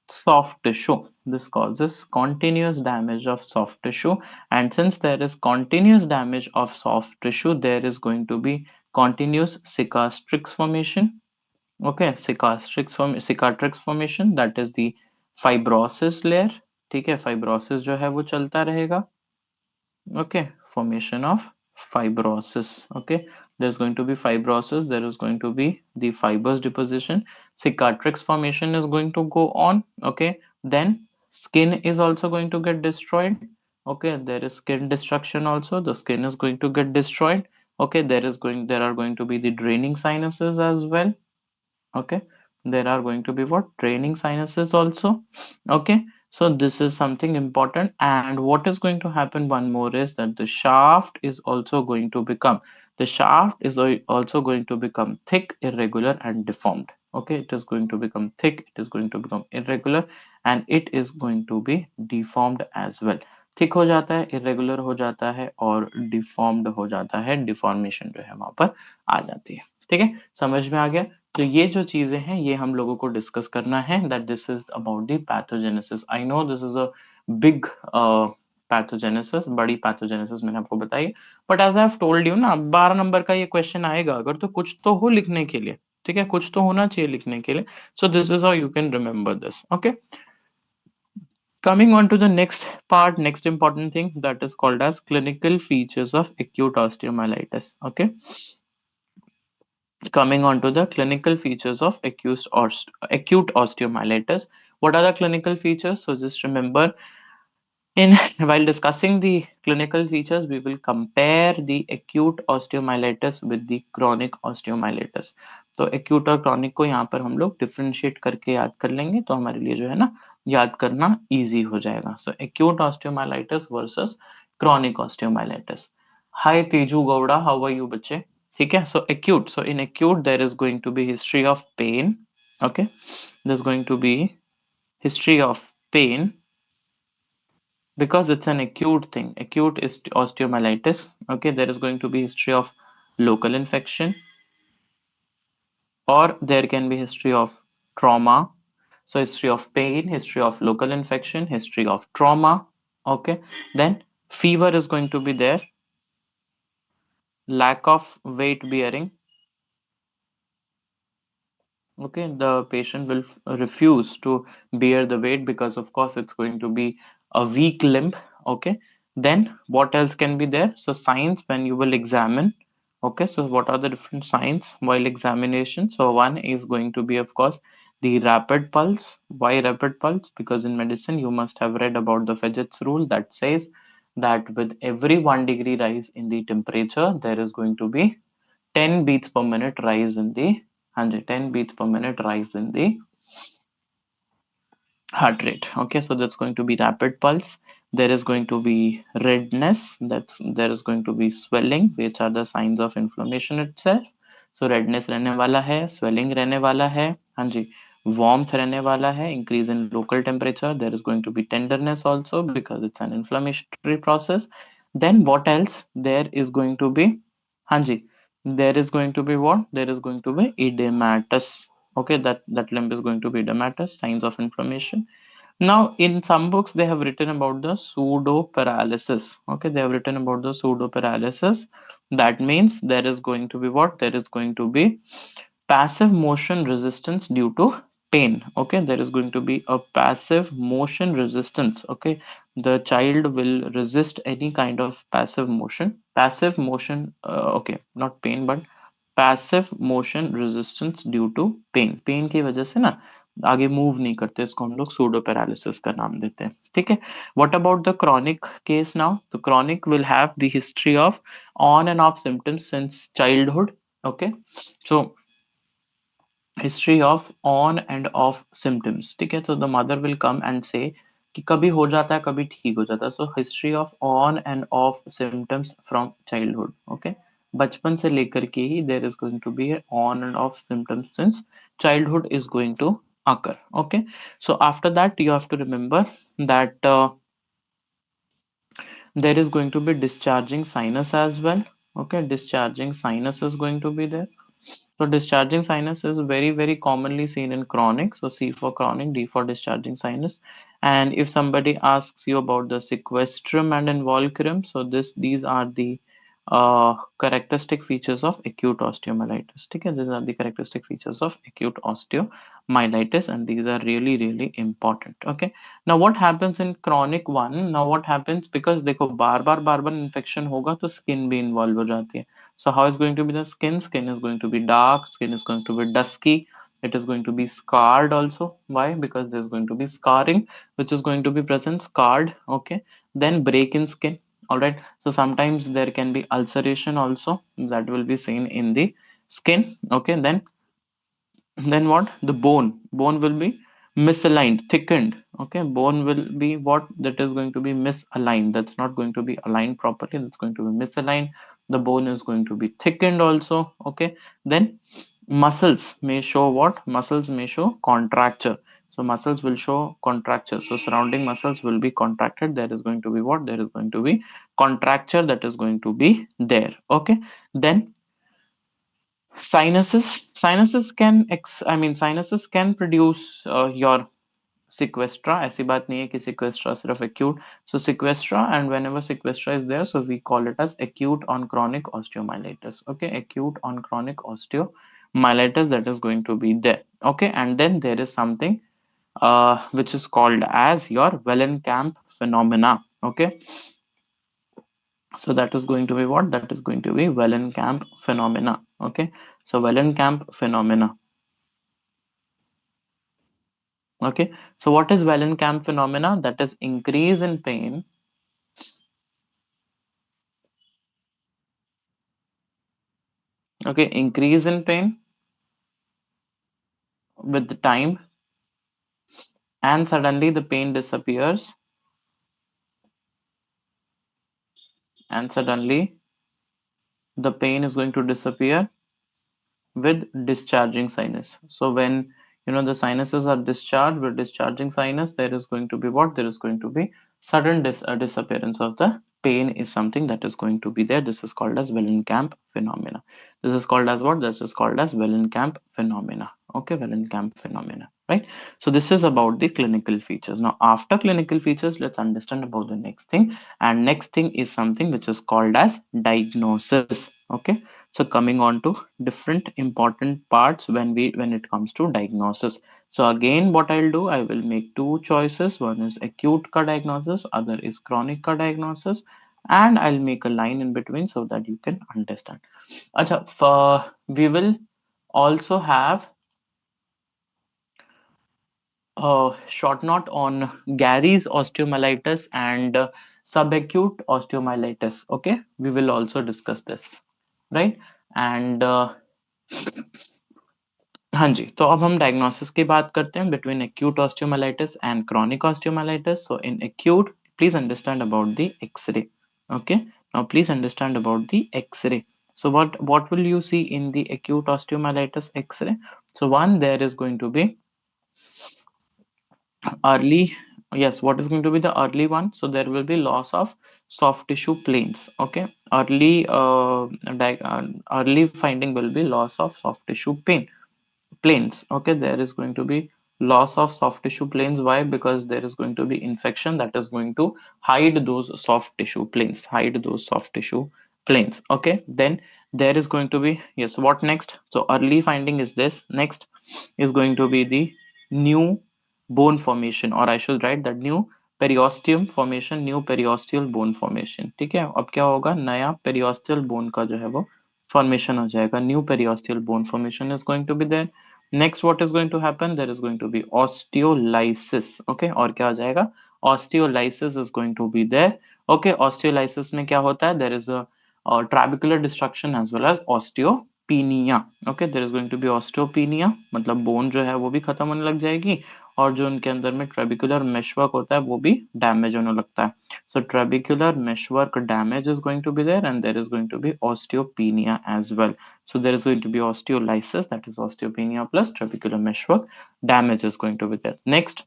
soft tissue. This causes continuous damage of soft tissue, and since there is continuous damage of soft tissue, there is going to be continuous cicatrix formation. Okay, cicatrix formation, that is the fibrosis layer. ठीक है, fibrosis जो है वो चलता रहेगा. Okay, formation of fibrosis. Okay, there's going to be fibrosis, there is going to be the fibers deposition, cicatrix formation is going to go on. Okay, then skin is also going to get destroyed. Okay, there is skin destruction also, the skin is going to get destroyed. Okay, there are going to be the draining sinuses as well. Okay, there are going to be what? Draining sinuses also. Okay, so this is something important. And what is going to happen one more is that the shaft is also going to become, the shaft is also going to become thick, irregular and deformed. Okay, it is going to become thick, it is going to become irregular, and it is going to be deformed as well. Thick हो जाता है, irregular हो जाता है और deformed हो जाता है, deformation जो है वहां पर आ जाती है. ठीक है, समझ में आ गया. तो ये जो चीजें हैं ये हम लोगों को डिस्कस करना है, that this is about the pathogenesis. I know this is a big pathogenesis, बड़ी पैथोजेनेसिस मैंने आपको बताई, but as I have told you ना 12 नंबर का ये क्वेश्चन आएगा अगर, तो कुछ तो हो लिखने के लिए. ठीक है, कुछ तो होना चाहिए लिखने के लिए. सो this is how you can remember this. Okay, coming on to the next part, next important thing, that is called as clinical features of acute osteomyelitis. Okay, coming on to the clinical features of acute osteomyelitis. What are the clinical features? So just remember, in while discussing the clinical features, we will compare the acute osteomyelitis with the chronic osteomyelitis. तो acute और chronic को यहाँ पर हम लोग differentiate करके याद कर लेंगे, तो हमारे लिए जो है ना याद करना easy हो जाएगा. So acute osteomyelitis versus chronic osteomyelitis. Hi Teju Gowda, how are you बच्चे? ठीक है, so acute. So in acute there is going to be history of pain. Okay, there's going to be history of pain because it's an acute thing. Acute is osteomyelitis. Okay, there is going to be history of local infection, or there can be history of trauma. So history of pain, history of local infection, history of trauma. Okay, then fever is going to be there, lack of weight bearing. Okay, the patient will refuse to bear the weight because of course it's going to be a weak limb. Okay, then what else can be there? So signs when you will examine. Okay, so what are the different signs while examination? So one is going to be of course the rapid pulse. Why rapid pulse? Because in medicine you must have read about the Fidget's rule that says that with every 1 degree rise in the temperature there is going to be 10 beats per minute rise in the 10 beats per minute rise in the heart rate. Okay, so that's going to be rapid pulse. There is going to be redness, that's there is going to be swelling, which are the signs of inflammation itself. So redness रहने वाला है, swelling रहने वाला है, हाँ जी, warmth रहने वाला है, increase in local temperature. There is going to be tenderness also because it's an inflammatory process. Then what else there is going to be? हाँ जी, there is going to be what? There is going to be edematous. Okay, that limb is going to be edematous, signs of inflammation. Now, in some books, they have written about the pseudo paralysis. Okay, they have written about the pseudo paralysis. That means there is going to be what? There is going to be passive motion resistance due to pain. Okay, there is going to be a passive motion resistance. Okay, the child will resist any kind of passive motion. Passive motion, okay, not pain, but passive motion resistance due to pain. Pain की वजह से ना आगे move नहीं करते, इसको हम लोग सूडो पैरालिसिस का नाम देते हैं. ठीक है, what about the chronic case now? तो chronic will have the history of on and off symptoms since childhood. Okay, so history of on and off symptoms. ठीक है, तो the mother will come and say कि कभी हो जाता है कभी ठीक हो जाता है. So history of on and off symptoms from childhood. Okay, बचपन से लेकर के ही there is going to be on and off symptoms since childhood is going to occur. Okay, so after that you have to remember that there is going to be discharging sinus as well. Okay, discharging sinus is going to be there. So discharging sinus is very commonly seen in chronic. So C for chronic, D for discharging sinus. And if somebody asks you about the sequestrum and involucrum, so these are the characteristic features of acute osteomyelitis. Okay, these are the characteristic features of acute osteomyelitis, and these are really important. Okay, now what happens in chronic one? Now what happens, because देखो बार बार infection होगा तो skin भी involve हो जाती है. So how is going to be the skin? Skin is going to be dark, skin is going to be dusky, it is going to be scarred also. Why? Because there's going to be scarring which is going to be present, scarred. Okay, then break in skin. All right, so sometimes there can be ulceration also, that will be seen in the skin. Okay, then what? The bone will be misaligned, thickened. Okay, bone will be what? That is going to be misaligned, that's not going to be aligned properly, that's going to be misaligned. The bone is going to be thickened also. Okay, then Muscles may show what? Muscles may show contracture. So muscles will show contracture. So surrounding muscles will be contracted. There is going to be what? There is going to be contracture that is going to be there. Okay. Then sinuses can sinuses can produce your sequestra. ऐसी बात नहीं है कि sequestra सिर्फ acute. So sequestra, and whenever sequestra is there, so we call it as acute on chronic osteomyelitis. Okay, acute on chronic osteomyelitis, that is going to be there. Okay, and then there is something which is called as your Wellenkamp phenomena. Okay, so that is going to be what? That is going to be Wellenkamp phenomena. Okay, so Wellenkamp phenomena. Okay, so what is Wellenkamp phenomena? That is increase in pain. Okay, increase in pain with the time, and suddenly the pain disappears, and suddenly the pain is going to disappear with discharging sinus. So when the sinuses are discharged with discharging sinus, there is going to be what? There is going to be sudden disappearance of the pain is something that is going to be there. This is called as Wellenkamp phenomena. This is called as what? This is called as Wellenkamp phenomena. Okay, Wellenkamp phenomena, right? So this is about the clinical features. Now after clinical features, let's understand about the next thing, and next thing is something which is called as diagnosis. Okay, so coming on to different important parts when it comes to diagnosis. So again, what I'll do, I will make two choices. One is acute ka diagnosis, other is chronic ka diagnosis, and I'll make a line in between so that you can understand. Acha, we will also have a short note on Gary's osteomyelitis and subacute osteomyelitis. Okay, we will also discuss this, right? And हाँ जी, तो अब हम diagnosis की बात करते हैं between acute osteomyelitis and chronic osteomyelitis. So in acute, please understand about the X-ray. Okay, now please understand about the X-ray. So what will you see in the acute osteomyelitis X-ray? So one, there is going to be early, yes, what is going to be the early one? So there will be loss of soft tissue planes. Okay, early finding will be loss of soft tissue pain planes. Okay, there is going to be loss of soft tissue planes. Why? Because there is going to be infection that is going to hide those soft tissue planes, okay, then there is going to be, yes, what next? So early finding is this. Next is going to be the new bone formation, or I should write that new periosteum formation, new periosteal bone formation. ठीक है, अब क्या होगा? नया periosteal bone का जो है वो formation हो जाएगा. New periosteal bone formation is going to be there. Next, what is going to happen? There is going to be osteolysis. Okay, और क्या हो जाएगा? Osteolysis is going to be there. Okay, osteolysis में क्या होता है? There is a trabecular destruction as well as osteopenia. Okay, there is going to be osteopenia, मतलब bone जो है वो भी खत्म होने लग जाएगी, और जो उनके अंदर में trabecular meshwork होता है वो भी damage होने लगता है. So trabecular meshwork damage is going to be there, and there is going to be osteopenia as well. So there is going to be osteolysis, that is osteopenia plus trabecular meshwork damage is going to be there. Next,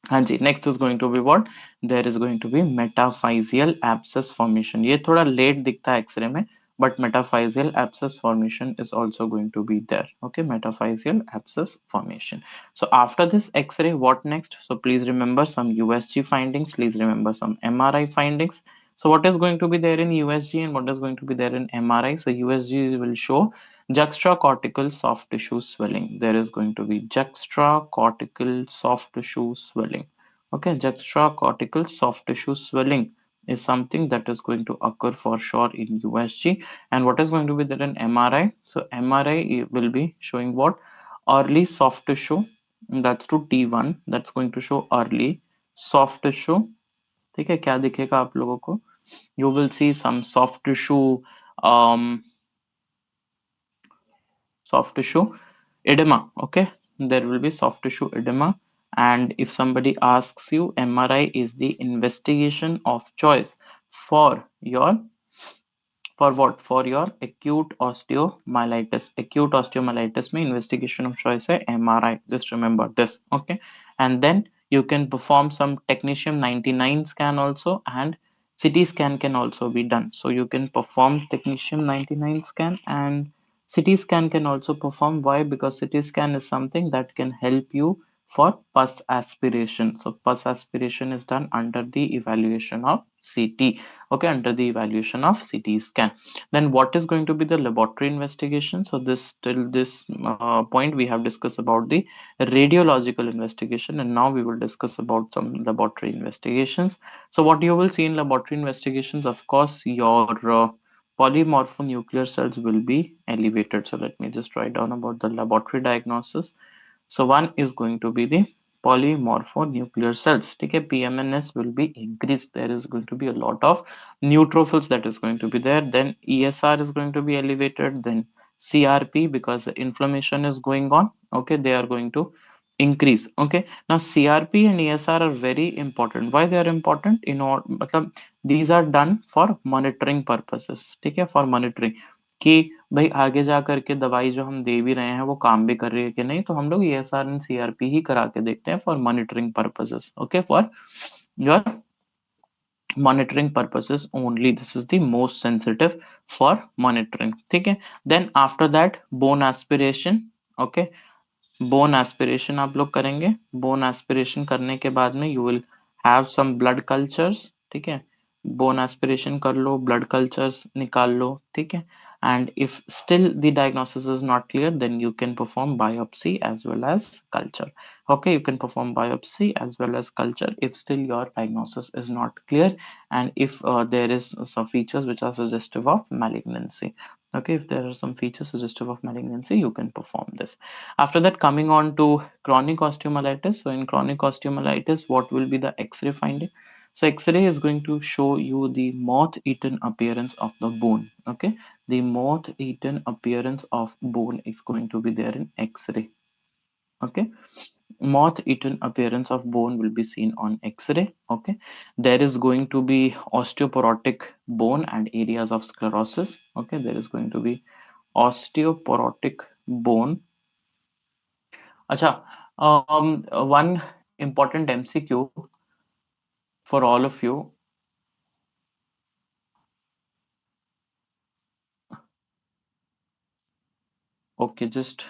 हाँ जी, next is going to be what? There is going to be metaphyseal abscess formation. ये थोड़ा late दिखता है x ray में, but metaphyseal abscess formation is also going to be there. Okay, metaphyseal abscess formation. So after this X-ray, what next? So please remember some USG findings. Please remember some MRI findings. So what is going to be there in USG and what is going to be there in MRI? So USG will show juxtacortical soft tissue swelling. There is going to be juxtacortical soft tissue swelling. Okay, juxtacortical soft tissue swelling is something that is going to occur for sure in USG. And what is going to be there in MRI? So MRI will be showing what? Early soft tissue. That's to T1. That's going to show early soft tissue. ठीक है, क्या दिखेगा आप लोगों को? You will see some soft tissue um, soft tissue edema. Okay, there will be soft tissue edema. And if somebody asks you, MRI is the investigation of choice for your For what? For your acute osteomyelitis. Acute osteomyelitis में investigation of choice है MRI. Just remember this, okay? And then you can perform some technetium 99 scan also, and CT scan can also be done. So you can perform technetium 99 scan, and CT scan can also perform. Why? Because CT scan is something that can help you for pus aspiration. So pus aspiration is done under the evaluation of CT. Okay, under the evaluation of CT scan. Then what is going to be the laboratory investigation? So this till this point we have discussed about the radiological investigation, and now we will discuss about some laboratory investigations. So what you will see in laboratory investigations, of course, your polymorphonuclear cells will be elevated. So let me just write down about the laboratory diagnosis. So one is going to be the polymorphonuclear cells. Okay, PMNS will be increased. There is going to be a lot of neutrophils that is going to be there. Then ESR is going to be elevated. Then CRP, because the inflammation is going on. Okay, they are going to increase. Okay, now CRP and ESR are very important. Why they are important? In order, these are done for monitoring purposes. Okay, for monitoring कि भाई आगे जा करके दवाई जो हम दे भी रहे हैं वो काम भी कर रही है कि नहीं, तो हम लोग ESR एंड CRP ही करा के देखते हैं for monitoring purposes. Okay, for your monitoring purposes only. This is the most sensitive for monitoring. ठीक है. Then after that bone aspiration. Okay, bone aspiration आप लोग करेंगे. बोन एस्पिरेशन करने के बाद में you will have some blood cultures. ठीक है, बोन एस्पिरेशन कर लो, ब्लड कल्चर्स निकाल लो. ठीक है, and if still the diagnosis is not clear, then you can perform biopsy as well as culture. Okay, you can perform biopsy as well as culture if still your diagnosis is not clear, and if there is some features which are suggestive of malignancy. Okay, if there are some features suggestive of malignancy, you can perform this. After that, coming on to chronic osteomyelitis. So in chronic osteomyelitis, what will be the X-ray finding? So X-ray is going to show you the moth-eaten appearance of the bone. Okay, the moth-eaten appearance of bone is going to be there in X-ray. Okay, moth-eaten appearance of bone will be seen on X-ray. Okay, there is going to be osteoporotic bone and areas of sclerosis. Okay, there is going to be osteoporotic bone. Acha, one important MCQ for all of you. Okay, just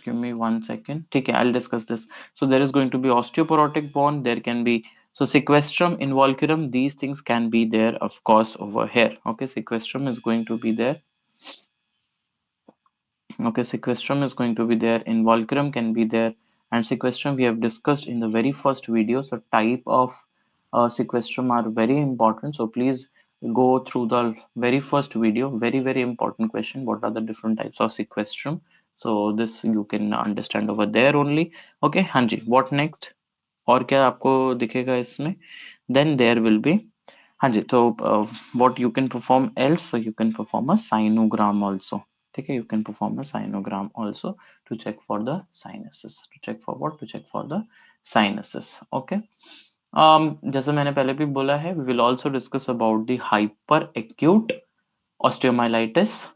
give me 1 second. Okay, I'll discuss this. So there is going to be osteoporotic bone. There can be so sequestrum, involucrum. These things can be there, of course, over here. Okay, sequestrum is going to be there. Okay, sequestrum is going to be there. Involucrum can be there, and sequestrum we have discussed in the very first video. So type of sequestrum are very important. So please go through the very first video. Very important question. What are the different types of sequestrum? So this you can understand over there only. Okay, हाँ जी. What next? और क्या आपको दिखेगा इसमें? Then there will be हाँ जी. तो what you can perform else? So you can perform a sinogram also. ठीक है, you can perform a sinogram also to check for the sinuses. To check for what? To check for the sinuses. Okay. जैसे मैंने पहले भी बोला है, we will also discuss about the hyperacute osteomyelitis.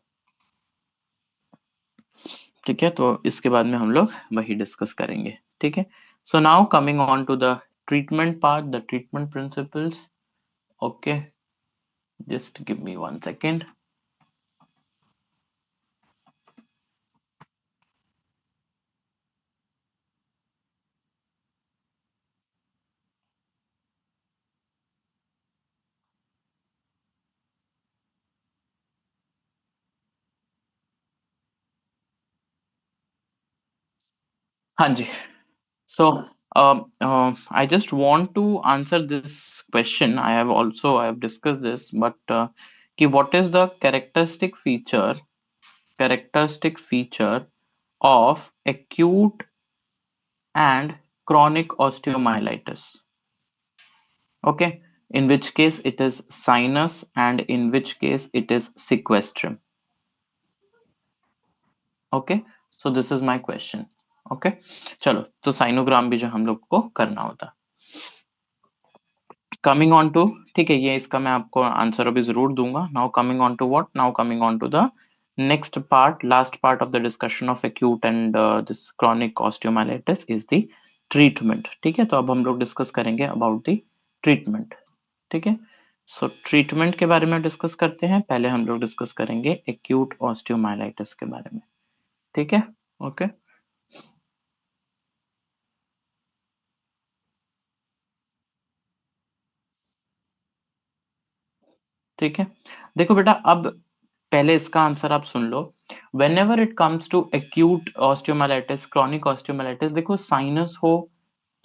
ठीक है, तो इसके बाद में हम लोग वही डिस्कस करेंगे. ठीक है, so now coming on to the treatment part, the treatment principles. Okay, just give me 1 second. हाँ जी. So I just want to answer this question. I have discussed this, but what is the characteristic feature of acute and chronic osteomyelitis? Okay, in which case it is sinus and in which case it is sequestrum. Okay, so this is my question. Okay, चलो तो sinogram भी जो हम लोग को करना होता. Coming on to, ठीक है, ये इसका मैं आपको आंसर अभी जरूर दूंगा. Now coming on to what, now coming on to the next part, last part of the discussion of acute and this chronic osteomyelitis is the treatment. ठीक है, तो अब हम लोग डिस्कस करेंगे अबाउट द ट्रीटमेंट. ठीक है, सो ट्रीटमेंट के बारे में डिस्कस करते हैं. पहले हम लोग डिस्कस करेंगे एक्यूट ऑस्टियोमाइलिटिस के बारे में. ठीक है, ओके. ठीक है, देखो बेटा, अब पहले इसका आंसर आप सुन लो. Whenever it comes to acute osteomyelitis, chronic osteomyelitis, देखो साइनस हो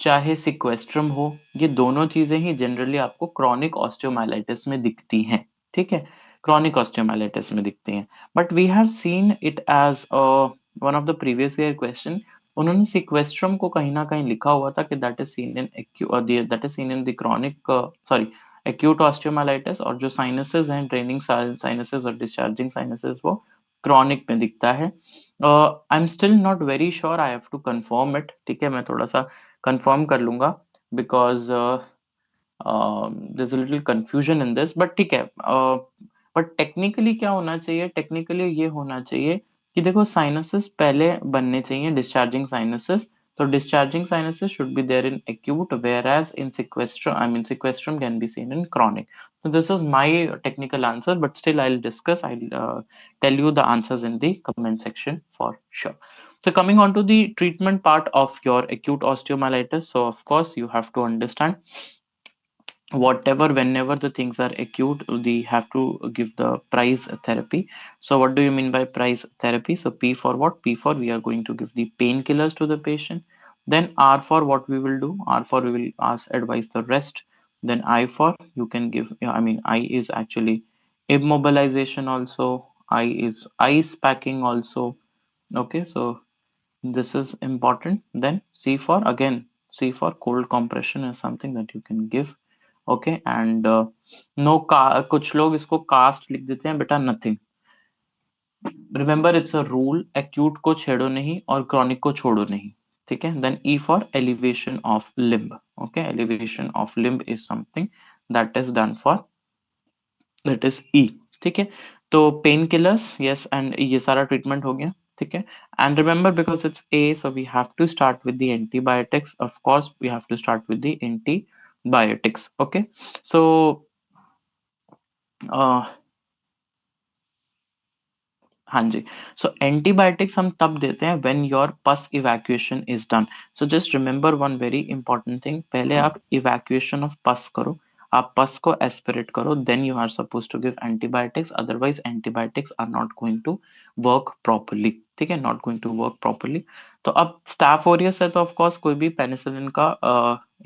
चाहे सिक्वेस्ट्रम हो, ये दोनों चीजें ही जनरली आपको क्रॉनिक ऑस्टियोमाइलिटिस में दिखती हैं. ठीक है, क्रॉनिक ऑस्टियोमाइलिटिस में दिखती हैं. But we have seen it as one of the previous year question. उन्होंने सिक्वेस्ट्रम को कहीं ना कहीं लिखा हुआ था कि that is seen in that is seen in the chronic, sorry, acute osteomyelitis. और जो साइनसेस हैं, ड्रेनिंग साइनसेस और डिस्चार्जिंग साइनसेस, वो क्रॉनिक में दिखता है. I am still not very sure, I have to confirm it. ठीक है, मैं थोड़ा सा कंफर्म कर लूंगा, because there's a little confusion in this, but ठीक है. बट टेक्निकली क्या होना चाहिए, टेक्निकली ये होना चाहिए कि देखो साइनसेस पहले बनने चाहिए, डिस्चार्जिंग साइनसेस. तो discharging sinuses should be there in acute, whereas in sequestrum, I mean sequestrum can be seen in chronic. So this is my technical answer, but still I'll tell you the answers in the comment section for sure. So coming on to the treatment part of your acute osteomyelitis, so of course you have to understand whatever, whenever the things are acute, we have to give the price therapy. So what do you mean by price therapy? So P for what? P for we are going to give the painkillers to the patient. Then R for what we will do? R for we will ask advise the rest. Then I for you can give, I mean I is actually immobilization also. I is ice packing also. Okay, so this is important. Then C for, again, C for cold compression is something that you can give. Okay, and no का, कुछ लोग इसको cast लिख देते हैं बेटा, nothing. Remember it's a rule, acute को छेड़ो नहीं और क्रॉनिक को छोड़ो नहीं. ठीक है, then E for elevation of limb. Okay, elevation of limb is something that is done for, that is E. ठीक है, तो पेन किलर्स, यस, एंड ये सारा ट्रीटमेंट हो गया. ठीक है, and remember because it's a, so we have to start with the antibiotics. Of course we have to start with the antibiotics. Okay, so हाँ जी, सो एंटीबायोटिक्स हम तब देते हैं when your pus evacuation is done. So just remember one very important thing, पहले आप evacuation of पस करो, आप पस को एस्पिरेट करो, then you are suppose to give antibiotics. Otherwise antibiotics are not going to work properly. ठीक है, not going to work properly. तो अब स्टाफ ओरियस है तो ऑफ कोर्स कोई भी पेनिसिलिन का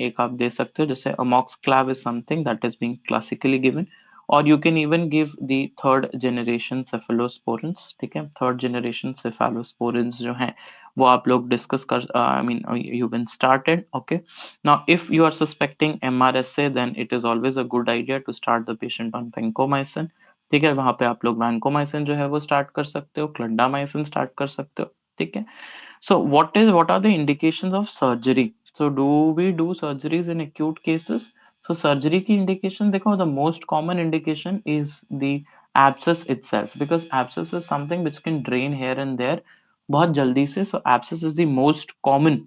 एक आप दे सकते हो, जैसे amoxiclav is something that is being classically given. और you can even give the third generation cephalosporins. ठीक है, थर्ड जनरेशन सेफेलोस्पोरिन्स जो हैं वो आप लोग डिस्कस कर, I mean you can started. Okay, now if you are suspecting MRSA, then it is always a good idea to start the patient on vancomycin. ठीक है, वहां पे आप लोग vancomycin जो है वो स्टार्ट कर सकते हो, क्लंडामाइसिन स्टार्ट कर सकते हो. ठीक है, so what are the indications of surgery? So do we do surgeries in acute cases? So surgery की indication देखो, the most common indication is the abscess itself, because abscess is something which can drain here and there बहुत जल्दी से. So abscess is the most common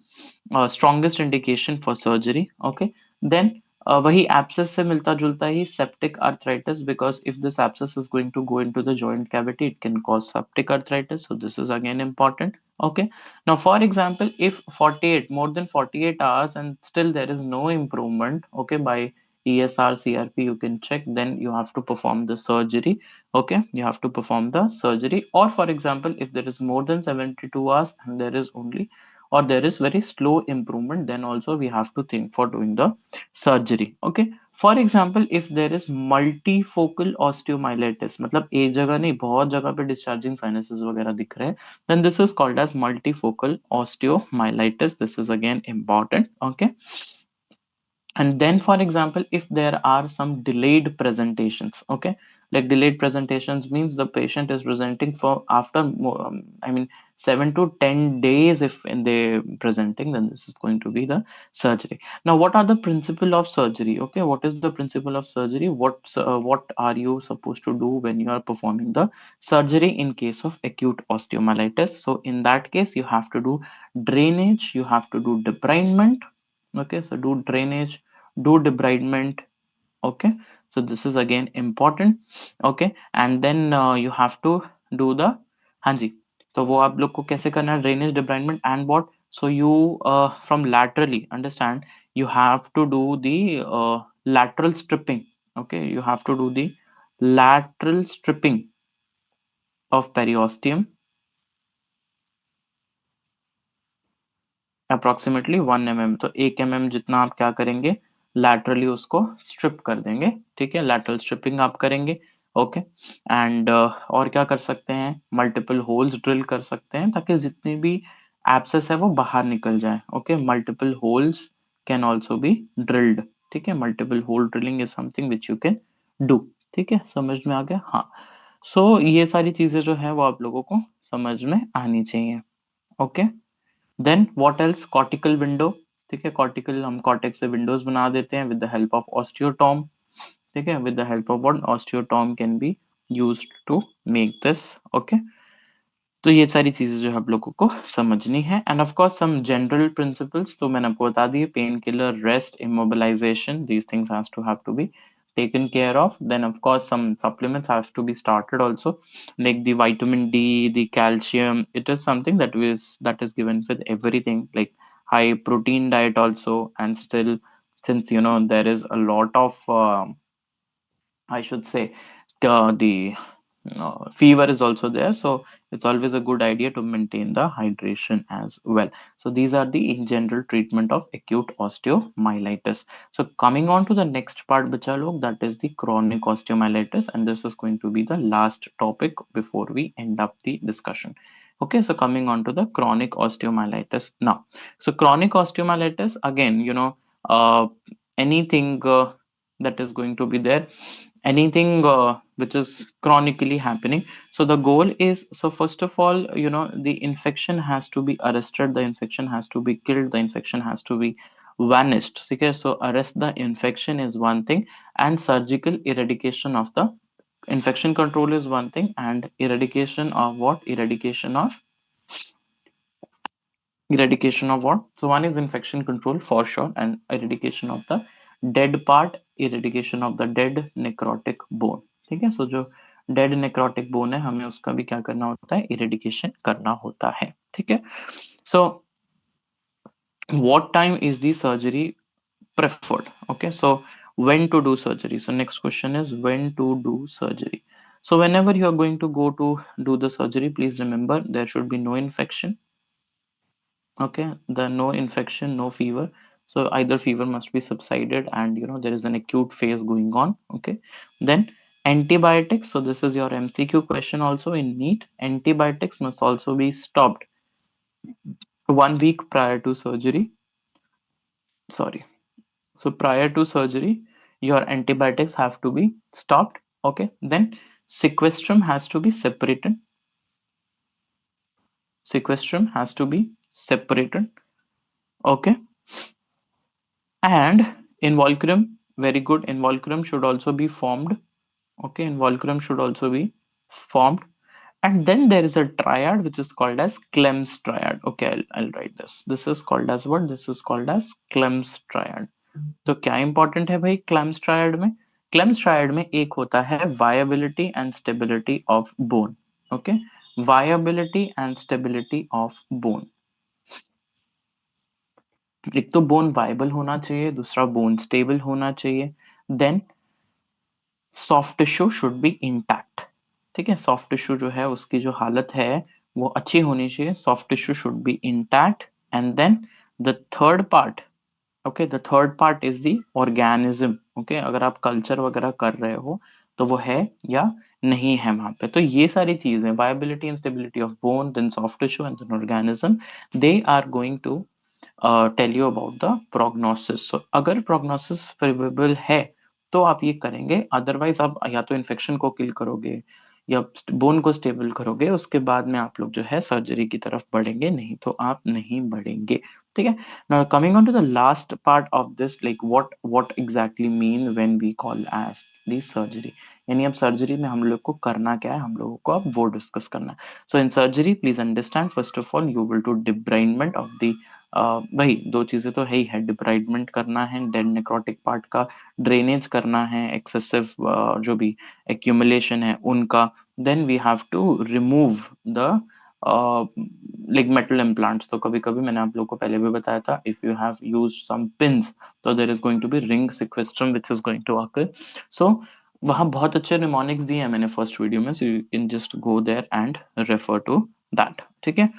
strongest indication for surgery. Okay, then वही abscess से मिलता जुलता ही septic arthritis, because if this abscess is going to go into the joint cavity, it can cause septic arthritis. So this is again important. Okay, now for example, if 48, more than 48 hours and still there is no improvement, okay, by ESR CRP you can check, then you have to perform the surgery. Okay, you have to perform the surgery. Or for example, if there is more than 72 hours and there is only, or there is very slow improvement, then also we have to think for doing the surgery. Okay, for example if there is multifocal osteomyelitis, मतलब एक जगह नहीं बहुत जगह पे discharging sinuses वगैरह दिख रहे हैं, then this is called as multifocal osteomyelitis. This is again important. Okay, and then for example if there are some delayed presentations, okay, Like delayed presentations means the patient is presenting for after I mean 7 to 10 days. If in they presenting, then this is going to be the surgery. Now what are the principle of surgery? Okay, what is the principle of surgery? What are you supposed to do when you are performing the surgery in case of acute osteomyelitis? So in that case you have to do drainage, you have to do debridement. Okay, so do drainage, do debridement. Okay, so this is again important. Okay, and then you have to do the, हाँ जी, तो वो आप लोग को कैसे करना है, drainage debridement and what. So you from laterally, understand, you have to do the lateral stripping. Okay, you have to do the lateral stripping of periosteum, approximately 1 mm. तो 1 mm जितना आप क्या करेंगे, लैटरली उसको स्ट्रिप कर देंगे. ठीक है, लैटरल स्ट्रिपिंग आप करेंगे. ओके, एंड और क्या कर सकते हैं, मल्टीपल होल्स ड्रिल कर सकते हैं ताकि जितनी भी एब्सेस है वो बाहर निकल जाए. Okay, multiple holes can also be drilled. ठीक है, multiple hole drilling is something which you can do. ठीक है, समझ में आ गया. हाँ, सो ये सारी चीजें जो है वो आप लोगों को समझ में आनी चाहिए. Okay, then what else, cortical window. ठीक है, कॉर्टिकल हम कॉर्टेक्स से विंडोज बना देते हैं with the help of osteotome. ठीक है, with the help of what, osteotome can be used to make this. Okay, तो ये सारी चीजें जो है आप लोगों को समझनी है. And of course some general principles तो मैंने आपको बता दिए, pain killer, rest, immobilisation, these things has to be taken care of. Then of course some supplements have to be started also, like the vitamin D, the calcium. It is something that is given with everything, like high protein diet also. And still, since there is a lot of I should say the fever is also there, so it's always a good idea to maintain the hydration as well. So these are the in general treatment of acute osteomyelitis. So coming on to the next part, bacha log, that is the chronic osteomyelitis, and this is going to be the last topic before we end up the discussion. Okay, so coming on to the chronic osteomyelitis now. So chronic osteomyelitis, again, anything that is going to be there, anything which is chronically happening. So the goal is, so first of all, the infection has to be arrested, the infection has to be killed, the infection has to be vanished. Okay, so arrest the infection is one thing, and surgical eradication of the infection control is one thing, and eradication of what, eradication of what? So one is infection control for sure, and eradication of the dead part, eradication of the dead necrotic bone. ठीक है, so जो dead necrotic bone है, हमें उसका भी क्या करना होता है, eradication करना होता है. ठीक है, so what time is the surgery preferred? Okay, so when to do surgery? So next question is when to do surgery. So whenever you are going to go to do the surgery, please remember there should be no infection. Okay, the no infection, no fever. So either fever must be subsided and there is an acute phase going on. Okay, then antibiotics. So this is your MCQ question also in NEET. Antibiotics must also be stopped 1 week prior to surgery. Sorry, so prior to surgery your antibiotics have to be stopped. Okay, then sequestrum has to be separated. Sequestrum has to be separated. Okay, and involucrum, very good, involucrum should also be formed. Okay, involucrum should also be formed. And then there is a triad which is called as Clem's triad. Okay, I'll write this is called as what, this is called as Clem's triad. तो क्या important है भाई claims triad में? Claims triad में एक होता है viability and stability of bone. Okay, viability and stability of bone. एक तो बोन वायबल होना चाहिए, दूसरा बोन स्टेबल होना चाहिए. Then soft tissue should be intact. ठीक है, सॉफ्ट टिश्यू जो है उसकी जो हालत है वो अच्छी होनी चाहिए. Soft tissue should be intact. And then the third part, okay, the third part is the organism. Okay, अगर आप कल्चर वगैरह कर रहे हो तो वो है या नहीं है वहां पे. तो ये सारी चीजें, viability and stability of bone, then soft tissue and then organism, they are going to tell you about the prognosis. So अगर प्रोग्नोसिस फेवरेबल है तो आप ये करेंगे, अदरवाइज आप या तो इन्फेक्शन को किल करोगे या बोन को स्टेबल करोगे, उसके बाद में आप लोग जो है सर्जरी की तरफ बढ़ेंगे, नहीं तो आप नहीं बढ़ेंगे। ठीक है, now coming on to the last part of this, like what exactly mean when we call as the surgery, यानी अब सर्जरी में हम लोग को करना क्या है, हम लोगों को अब वो डिस्कस करना है। So in surgery please understand, first of all you will do debridement of the भाई दो चीजें तो है ही है, डिब्राइडमेंट करना है डेड नेक्रोटिक पार्ट का, ड्रेनेज करना है एक्सेसिव जो भी एक्यूमुलेशन है उनका, then we have to remove the like metal implants. तो कभी कभी मैंने आप लोगों को पहले भी बताया था, if you have use some pins, तो there is going to be ring sequestrum which is going to occur. So वहाँ बहुत अच्छे निमोनिक्स दिए हैं मैंने फर्स्ट वीडियो में, so you can just go there and refer to that. ठीक है,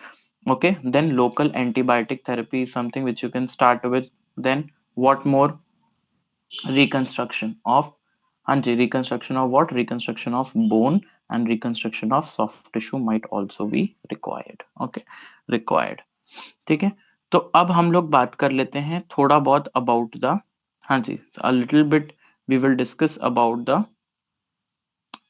okay, then local antibiotic therapy is something which you can start with. Then what more? Reconstruction of, हाँ जी, reconstruction of what? Reconstruction of bone and reconstruction of soft tissue might also be required. Okay, required. ठीक है, तो अब हम लोग बात कर लेते हैं थोड़ा बहुत about the, हाँ जी, a little bit we will discuss about the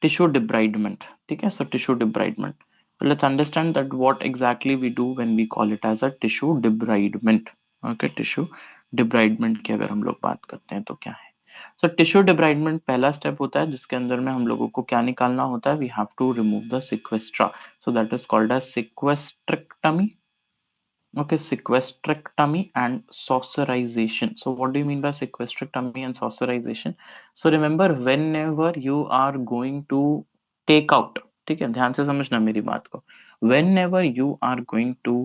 tissue debridement. ठीक है, so tissue debridement, so let's understand that what exactly we do when we call it as a tissue debridement. Okay, tissue debridement की अगर हम लोग बात करते हैं तो क्या है? So tissue debridement पहला स्टेप होता है जिसके अंदर में हम लोगों को क्या निकालना होता है, we have to remove the sequestra, so that is called as sequestrectomy. Okay, sequestrectomy and saucerization. So what do you mean by sequestrectomy and saucerization? So remember, whenever you are going to take out, ठीक है, ध्यान से समझना मेरी बात को, whenever you are going to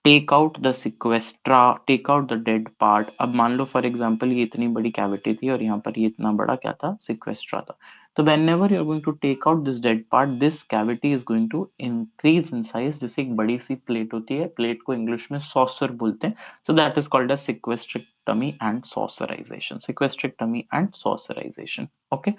take out the sequestra, take out the dead part, अब मान लो फॉर एग्जांपल ये इतनी बड़ी कैविटी थी और यहाँ पर ये इतना बड़ा क्या था, sequestra था, तो whenever you are going to take out this dead part, this cavity is going to increase in size। जैसे एक बड़ी सी प्लेट होती है, प्लेट को इंग्लिश में सॉसर बोलते हैं, so that is called as sequestrectomy and saucerization, sequestrectomy and saucerization। Okay,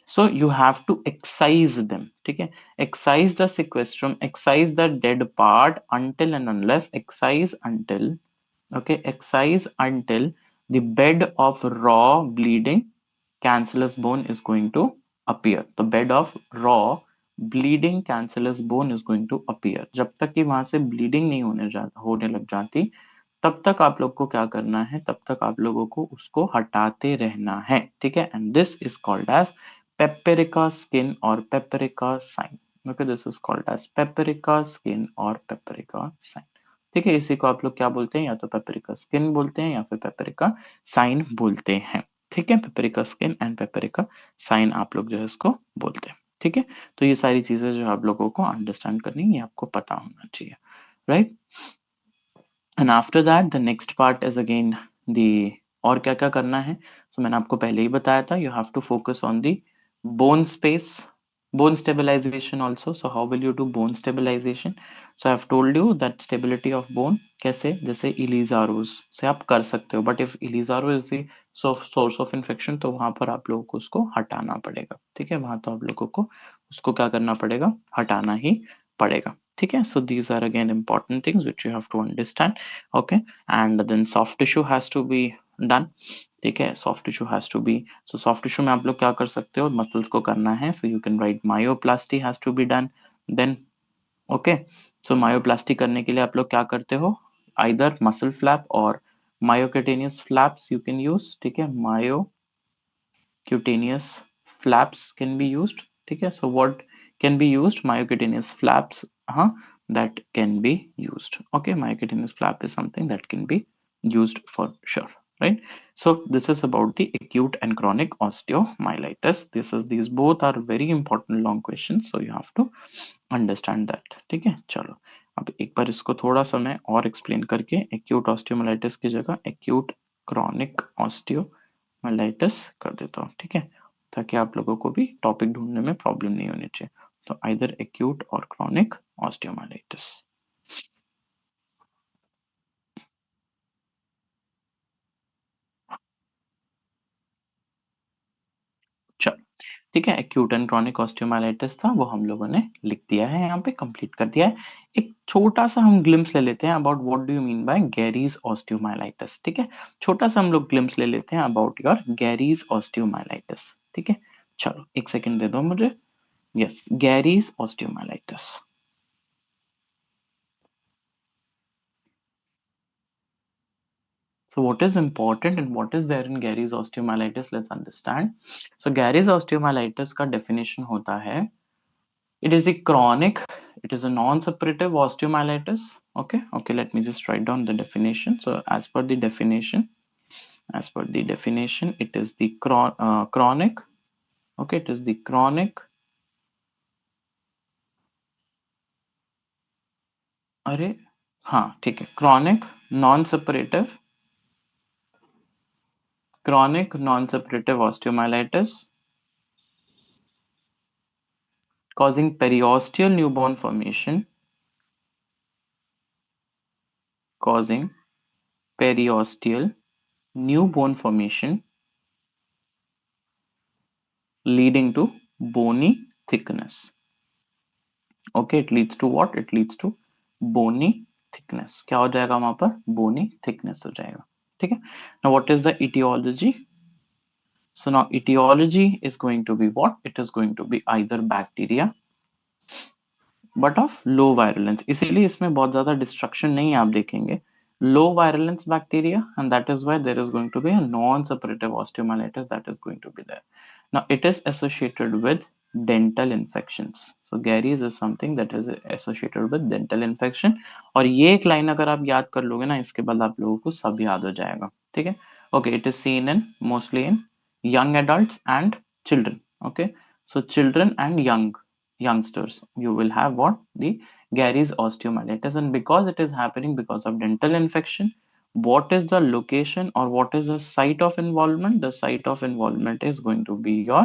so you have to excise them, ठीक है, excise the sequestrum, excise the dead part until and unless, excise until, okay, excise until the bed of raw bleeding cancellous bone is going to appear, the bed of raw bleeding cancellous bone is going to appear। जब तक कि वहां से bleeding नहीं होने लग जाती, तब तक आप लोग को क्या करना है, तब तक आप लोगों को उसको हटाते रहना है। ठीक है, and this is called as paprika skin और paprika sign. Okay, this is called as paprika skin और पेपरिका साइन। ठीक है, इसी को आप लोग क्या बोलते हैं, या तो पेपरिका स्किन बोलते हैं या फिर पेपरिका साइन बोलते हैं। ठीक है, paprika skin and paprika sign आप लोग जो है इसको बोलते हैं। ठीक है, तो ये सारी चीजें जो आप लोगों को अंडरस्टैंड करनी, ये आपको पता होना चाहिए, right. And after that the next part is again the, और क्या क्या करना है, सो मैंने आपको पहले ही बताया था, you have to focus on the bone space, bone stabilization also। So how will you do bone stabilization? So I have told you that stability of bone कैसे, जैसे इलिजारोज से आप कर सकते हो, but if Ilizarov is the source of infection, तो वहां पर आप लोगों को उसको हटाना पड़ेगा। ठीक है, वहां तो आप लोगों को उसको क्या करना पड़ेगा, हटाना ही पड़ेगा। ठीक है, so these are again important things which you have to understand। okay, and then soft tissue has to be done। ठीक है, soft tissue has to be, so soft tissue में आप लोग क्या कर सकते हो, मसल्स को करना है, so you can write myoplasty has to be done. Then okay, so myoplasty करने के लिए आप लोग क्या करते हो, आइदर मसल फ्लैप और myocutaneous flaps you can use. ठीक है, myocutaneous flaps can be used. ठीक है, so what can be used, myocutaneous flaps, हाँ, that can be used। okay, myocutaneous flap is something that can be used for sure, right? So this is about the acute and chronic osteomyelitis। These both are very important long questions, so you have to understand that। ठीक है, चलो अब एक बार इसको थोड़ा सा मैं और एक्सप्लेन करके एक्यूट ऑस्टियोमाइलाइटिस की जगह एक्यूट क्रॉनिक ऑस्टियोमाइलाइटिस कर देता हूँ। ठीक है, ताकि आप लोगों को भी टॉपिक ढूंढने में प्रॉब्लम नहीं होनी चाहिए। तो आइदर एक्यूट और क्रॉनिक ऑस्टियोमाइलाइटिस। चलो, ठीक है, एक्यूट एंड क्रॉनिक ऑस्टियोमाइलाइटिस था, वो हम लोगों ने लिख दिया है, यहाँ पे कंप्लीट कर दिया है। एक छोटा सा हम ग्लिम्स ले लेते हैं about what do you mean by Gary's osteomyelitis. ठीक है, छोटा सा हम लोग ग्लिम्स ले लेते हैं अबाउट योर गैरीज ऑस्टियोमाइलाइटिस। ठीक है, चलो एक सेकंड दे दो मुझे। Yes, Gary's osteomyelitis. So what is important and what is there in Gary's osteomyelitis? Let's understand. So Gary's osteomyelitis का definition होता है, it is a chronic, it is a non-suppurative osteomyelitis. Okay, let me just write down the definition. So as per the definition, it is the chronic. Okay, it is the chronic. अरे हाँ ठीक है, chronic non-suppurative osteomyelitis causing periosteal newborn formation, causing periosteal new bone formation leading to bony thickness. Okay, it leads to what? It leads to bony thickness. क्या हो जाएगा वहां पर? Bony thickness हो जाएगा. ठीक है. Now what is the etiology? So now etiology is going to be what? It is going to be either bacteria but of low virulence, इसीलिए इसमें बहुत ज्यादा डिस्ट्रक्शन नहीं आप देखेंगे. Low virulence bacteria and that is why there is going to be a non suppurative osteomyelitis that is going to be there. Now it is associated with dental infections. So caries is something that is associated with dental infection. और ये एक line अगर आप याद कर लोगे ना, इसके बाद आप लोगों को सब याद हो जाएगा. ठीक है. Okay, it is seen in mostly in young adults and children. Okay, so children and youngsters, you will have what? The Gary's osteomyelitis. And because it is happening because of dental infection, what is the location or what is the site of involvement? The site of involvement is going to be your,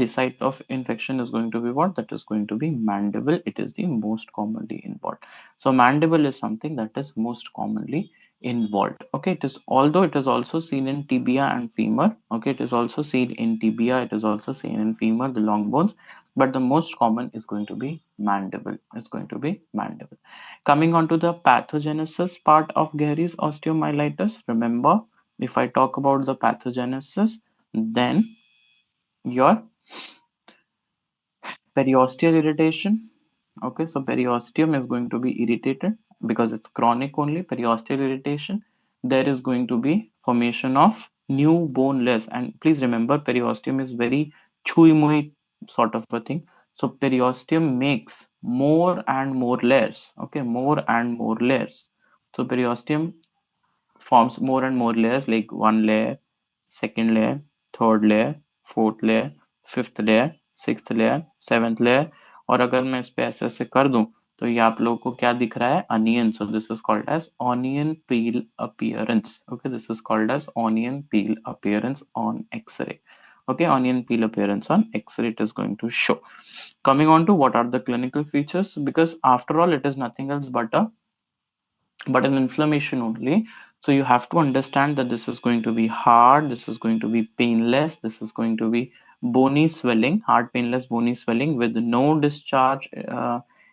the site of infection is going to be what? That is going to be mandible. It is the most commonly involved. So mandible is something that is most commonly involved. Okay, it is, although it is also seen in tibia and femur. Okay, it is also seen in tibia, it is also seen in femur, the long bones, but the most common is going to be mandible. It's going to be mandible. Coming on to the pathogenesis part of Gary's osteomyelitis, remember, if I talk about the pathogenesis, then your periosteal irritation. Okay, so periosteum is going to be irritated because it's chronic only. Periosteal irritation, there is going to be formation of new bone layers. And please remember, periosteum is very chui mui sort of a thing. So periosteum makes more and more layers. Okay, more and more layers. So periosteum forms more and more layers, like one layer, second layer, third layer, fourth layer, fifth layer, sixth layer, seventh layer. और अगर मैं इस पे ऐसे ऐसे कर दूं तो ये आप लोगों को क्या दिख रहा है? Onion. So this is called as onion peel appearance. Okay, this is called as onion peel appearance on X ray. Okay, onion peel appearance on x-ray, it is going to show. Coming on to what are the clinical features, because after all it is nothing else but an inflammation only. So you have to understand that this is going to be hard, this is going to be painless, this is going to be bony swelling, hard painless bony swelling with no discharge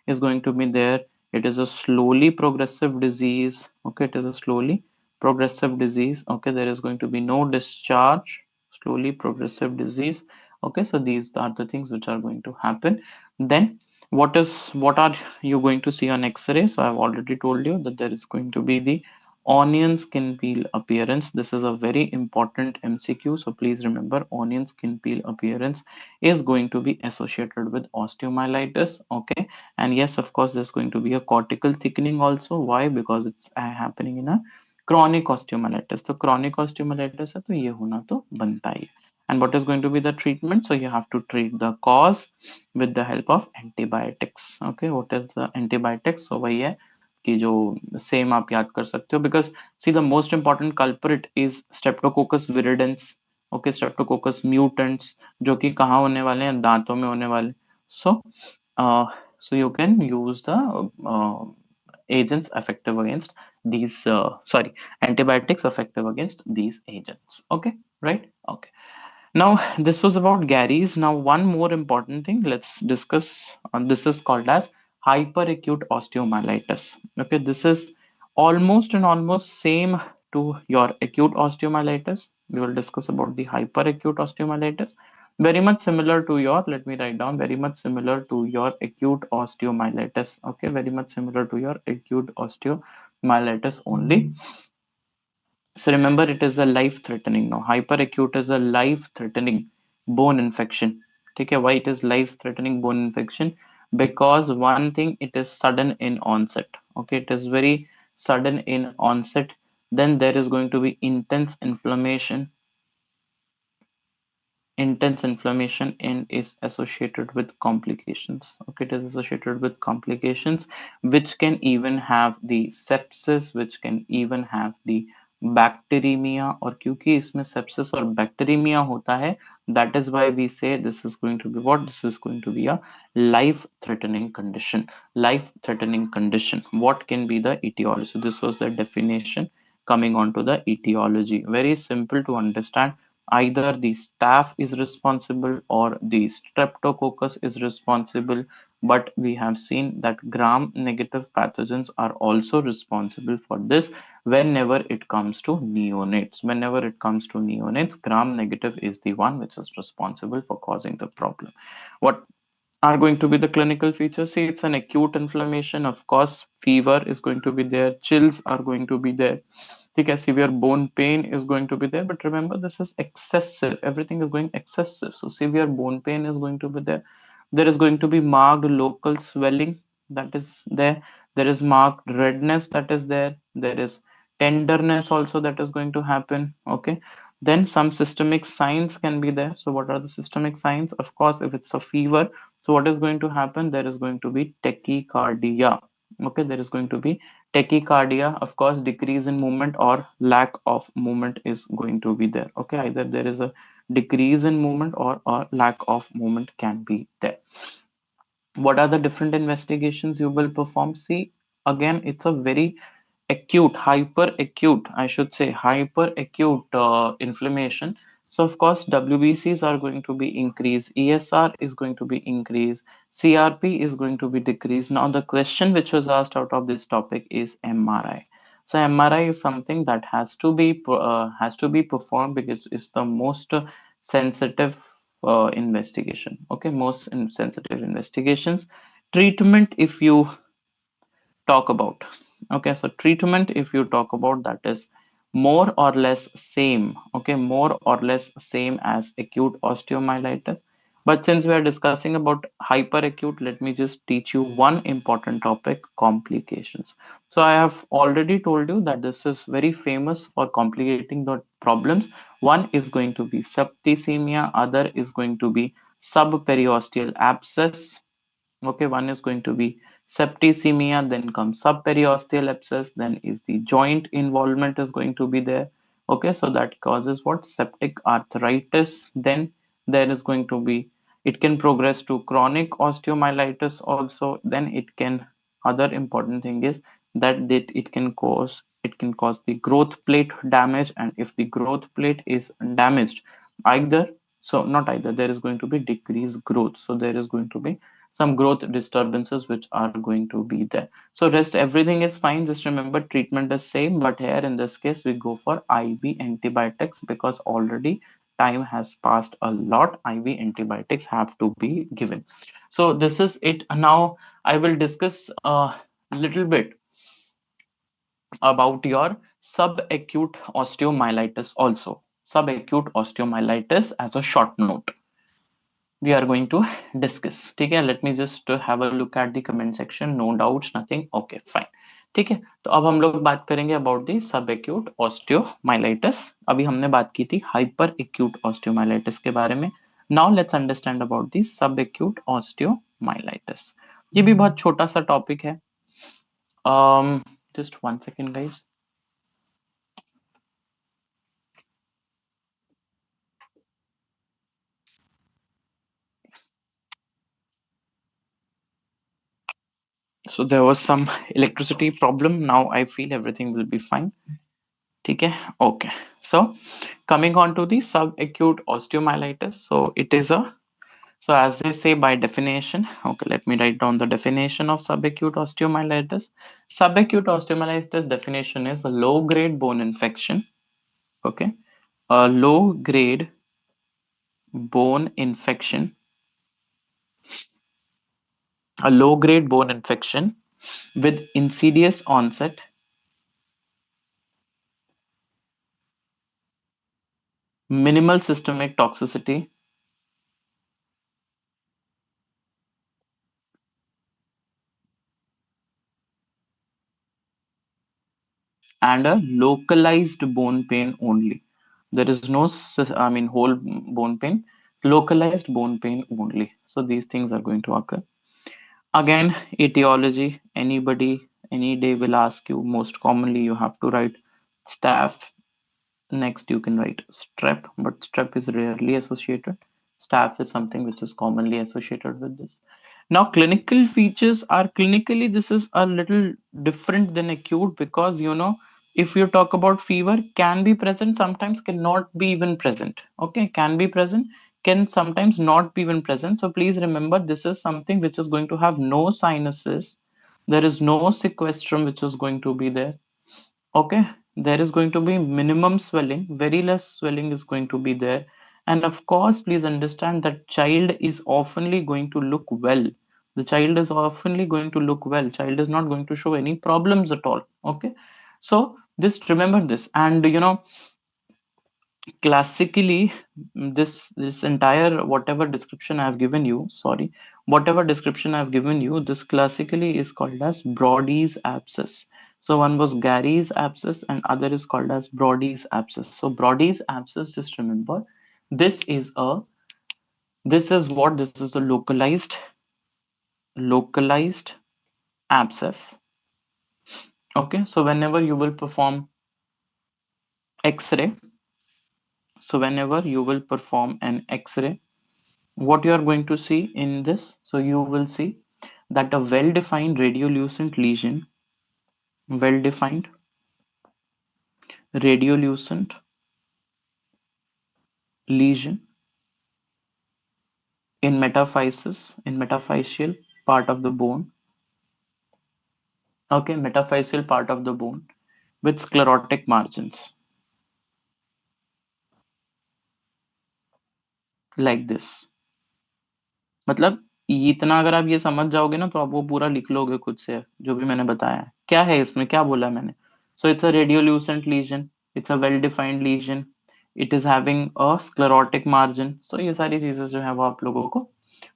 is going to be there. It is a slowly progressive disease. Okay, it is a slowly progressive disease. Okay, there is going to be no discharge, slowly progressive disease. Okay, so these are the things which are going to happen. Then what are you going to see on x-ray? So I've already told you that there is going to be the onion skin peel appearance. This is a very important MCQ, so please remember, onion skin peel appearance is going to be associated with osteomyelitis. Okay, and yes, of course, there's going to be a cortical thickening also. Why? Because it's happening in a chronic osteomyelitis. तो chronic osteomyelitis है तो ये होना तो बनता ही है. And what is going to be the treatment? So you have to treat the cause with the help of antibiotics. Okay, what is the antibiotics? So वही है कि जो सेम आप याद कर सकते हो, because see the most important culprit is Streptococcus viridans. Okay, Streptococcus mutants, जो कि कहाँ होने वाले हैं? दांतों में होने वाले. So so you can use the agents effective against these sorry, antibiotics effective against these agents. Okay, right? Okay. Now, this was about Gary's. Now, one more important thing let's discuss. This is called as hyperacute osteomyelitis. Okay, this is almost same to your acute osteomyelitis. We will discuss about the hyperacute osteomyelitis. Very much similar to your, let me write down, very much similar to your acute osteomyelitis. Okay, very much similar to your acute osteomyelitis only. So remember, it is a life-threatening now. Hyperacute is a life-threatening bone infection. Okay, why it is life-threatening bone infection? Because one thing, it is sudden in onset. Okay, it is very sudden in onset. Then there is going to be intense inflammation and is associated with complications. Okay, it is associated with complications which can even have the sepsis, which can even have the bacteremia. और क्योंकि इसमें sepsis और bacteremia होता है, that is why we say this is going to be what? This is going to be a life threatening condition. Life threatening condition. What can be the etiology? So this was the definition. Coming on to the etiology, very simple to understand. Either the staph is responsible or the streptococcus is responsible, but we have seen that gram negative pathogens are also responsible for this. Whenever it comes to neonates, gram negative is the one which is responsible for causing the problem. What are going to be the clinical features? See, it's an acute inflammation. Of course, fever is going to be there, chills are going to be there. Okay, severe bone pain is going to be there. But remember, this is excessive. Everything is going excessive. So severe bone pain is going to be there. There is going to be marked local swelling that is there. There is marked redness that is there. There is tenderness also that is going to happen. Okay. Then some systemic signs can be there. So what are the systemic signs? Of course, if it's a fever, so what is going to happen? There is going to be tachycardia. Okay, there is going to be tachycardia. Of course, decrease in movement or lack of movement is going to be there. Okay, either there is a decrease in movement or lack of movement can be there. What are the different investigations you will perform? See, again, it's a very acute, hyper acute, I should say, hyper acute inflammation. So of course, WBCs are going to be increased, ESR is going to be increased, CRP is going to be decreased. Now the question which was asked out of this topic is MRI. So MRI is something that has to be performed because it's the most sensitive investigation. Okay, sensitive investigations. Treatment, if you talk about, okay, so treatment, if you talk about, that is more or less same. Okay, more or less same as acute osteomyelitis. But since we are discussing about hyperacute, let me just teach you one important topic: complications. So I have already told you that this is very famous for complicating the problems. One is going to be septicemia, other is going to be subperiosteal abscess. Okay, one is going to be septicemia, then comes subperiosteal abscess, then is the joint involvement is going to be there. Okay, so that causes what? Septic arthritis. Then there is going to be, it can progress to chronic osteomyelitis also. Then it can, other important thing is that it can cause the growth plate damage. And if the growth plate is damaged, either, so not either, there is going to be decreased growth, so there is going to be some growth disturbances which are going to be there. So rest everything is fine. Just remember, treatment is same, but here in this case we go for IV antibiotics because already time has passed a lot. IV antibiotics have to be given. So this is it. Now I will discuss a little bit about your subacute osteomyelitis also. Subacute osteomyelitis as a short note we are going to discuss. ठीक है, let me just have a look at the comment section. No doubts, nothing. Okay, fine. ठीक है, तो अब हम लोग बात करेंगे about the subacute osteomyelitis. अभी हमने बात की थी hyperacute osteomyelitis के बारे में. Now let's understand about the subacute osteomyelitis. ये भी बहुत छोटा सा टॉपिक है. Just one second, guys. So there was some electricity problem. Now I feel everything will be fine. ठीक है, okay. So coming on to the subacute osteomyelitis, so it is a, so as they say by definition, okay, let me write down the definition of subacute osteomyelitis. Subacute osteomyelitis definition is a low grade bone infection, okay, a low grade bone infection, a low grade bone infection with insidious onset, minimal systemic toxicity, and a localized bone pain only. There is no, I mean, whole bone pain, localized bone pain only. So these things are going to occur. Again, etiology, anybody, any day will ask you, most commonly you have to write staph. Next, you can write strep, but strep is rarely associated. Staph is something which is commonly associated with this. Now, clinical features are clinically, this is a little different than acute because, if you talk about fever, can be present, sometimes cannot be even present. Okay, can be present, can sometimes not be even present. So please remember, this is something which is going to have no sinuses. There is no sequestrum which is going to be there. Okay, there is going to be minimum swelling, very less swelling is going to be there. And of course, please understand that child is oftenly going to look well. The child is oftenly going to look well. Child is not going to show any problems at all. Okay, so just remember this. And classically, this entire whatever description I've given you, sorry, whatever description I've given you, this classically is called as Brody's abscess. So one was Gary's abscess and other is called as Brody's abscess. So Brody's abscess, just remember, this is a, this is what, this is a localized abscess. Okay, so whenever you will perform x-ray, so whenever you will perform an x-ray, what you are going to see in this, so you will see that a well-defined radiolucent lesion, well-defined radiolucent lesion in metaphysis, in metaphyseal part of the bone, okay, metaphyseal part of the bone with sclerotic margins like this. मतलब इतना अगर आप ये समझ जाओगे ना तो आप वो पूरा लिख लोगे खुद से, जो भी मैंने बताया है क्या है इसमें, क्या बोला मैंने. So it's a radiolucent lesion, it's a well defined lesion, it is having a sclerotic margin. So ये सारी चीजें जो है वो आप लोगों को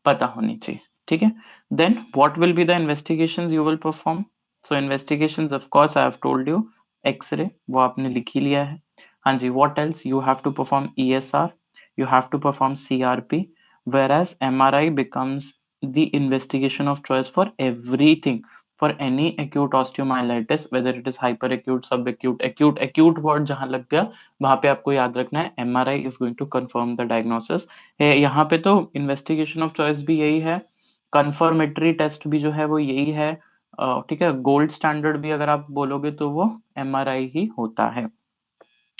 पता होनी चाहिए. ठीक है, then what will be the investigations you will perform. So investigations of course I have told you, X-ray वो आपने लिख ही लिया है. हाँ जी, what else, you have to perform ESR, you have to perform CRP, whereas MRI becomes the investigation of choice for everything, for any acute osteomyelitis, whether it is hyperacute, subacute, acute. Acute word जहां लग गया वहां पे आपको याद रखना है MRI is going to confirm the diagnosis. यहाँ पे तो investigation of choice भी यही है, confirmatory test भी जो है वो यही है. ठीक है, गोल्ड स्टैंडर्ड भी अगर आप बोलोगे तो वो MRI ही होता है.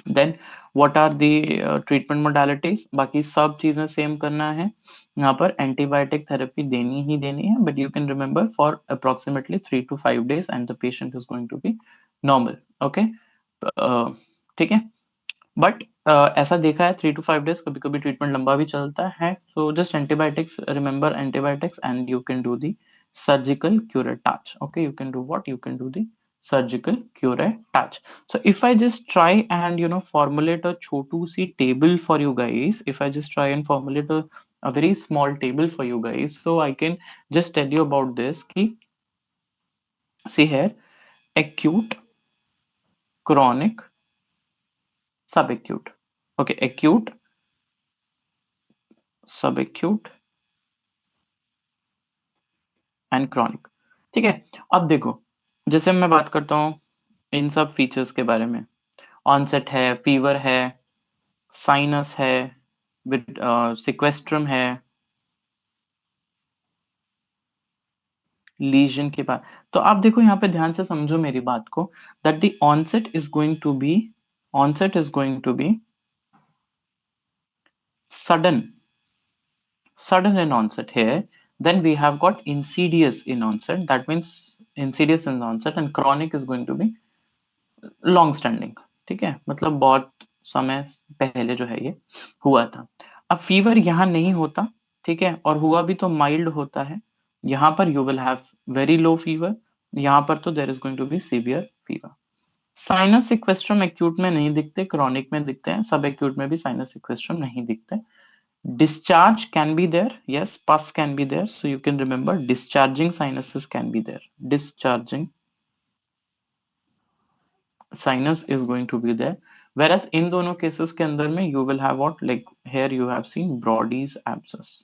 Then what are the treatment modalities, बाकी सब चीजें सेम करना है. यहाँ पर एंटीबायोटिक थेरेपी देनी ही देनी है, but you can remember for approximately 3 to 5 days and the patient is going to be normal. Okay, ठीक है, बट ऐसा देखा है 3 to 5 days, कभी कभी ट्रीटमेंट लंबा भी चलता है. So just antibiotics, remember antibiotics, and you can do the surgical curettage. Okay, you can do what, you can do the surgical curettage. So if I just try and formulate a chotu si table for you guys, if I just try and formulate a very small table for you guys, so I can just tell you about this ki, see here, acute, chronic, subacute. Okay, acute, subacute and chronic. ठीक है, अब देखो, जैसे मैं बात करता हूँ इन सब फीचर्स के बारे में, ऑनसेट है, फीवर है, साइनस है, विद सिक्वेस्ट्रम है, लीजन के बाद. तो आप देखो यहाँ पे ध्यान से समझो मेरी बात को, that the onset is going to be onset is going to be sudden in onset here. Then we have got insidious in onset, that means insidious in onset, and chronic is going to be long standing. ठीक है, मतलब बहुत समय पहले जो है ये हुआ था। अब फीवर यहाँ नहीं होता, ठीक है, और हुआ भी तो माइल्ड होता है। यहाँ पर you will have very low fever, यहाँ पर तो there is going to be severe fever. Sinus sequestrum acute में नहीं दिखते, क्रॉनिक में दिखते हैं, सब एक्यूट में भी साइनस सिक्वेस्ट्रम नहीं दिखते। Discharge can be there, yes, pus can be there, so you can remember discharging sinuses can be there. Discharging sinus is going to be there, whereas in दोनों cases के अंदर में you will have what, like here you have seen Brody's abscess,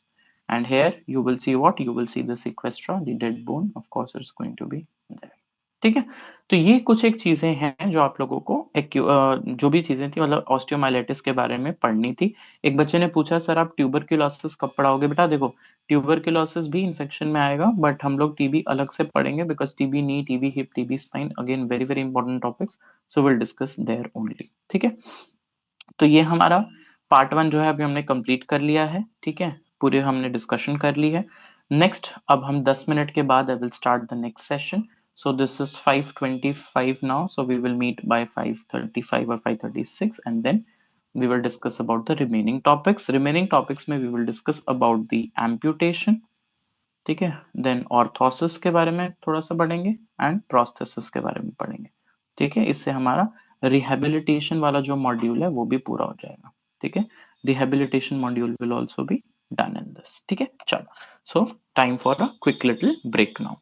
and here you will see what, you will see the sequestra, the dead bone, of course it's going to be there। ठीक है, तो ये कुछ एक चीजें हैं जो आप लोगों को जो भी चीजें थी, मतलब ऑस्टियोमाइलिटिस के बारे में पढ़नी थी। एक बच्चे ने पूछा सर आप ट्यूबरक्यूलोसिस कब पढ़ाओगे? बेटा देखो, ट्यूबरक्यूलोसिस भी इन्फेक्शन में आएगा, बट हम लोग टीबी अलग से पढ़ेंगे, because TB knee, TB hip, TB spine, again very very important topics, so will discuss there only. ठीक है, तो ये हमारा पार्ट 1 जो है अभी हमने कंप्लीट कर लिया है। ठीक है, पूरे हमने डिस्कशन कर ली है। नेक्स्ट अब हम 10 मिनट के बाद I will start the next session. So this is 5:25 now, so we will meet by 5:35 or 5:36, and then we will discuss about the remaining topics। remaining topics में we will discuss about the amputation, ठीक है, then orthosis के बारे में थोड़ा सा पढ़ेंगे, and prosthesis के बारे में पढ़ेंगे। ठीक है, इससे हमारा रिहेबिलिटेशन वाला जो मॉड्यूल है वो भी पूरा हो जाएगा। ठीक है, rehabilitation module will also be done in this. ठीक है, चलो, so time for a quick little break now.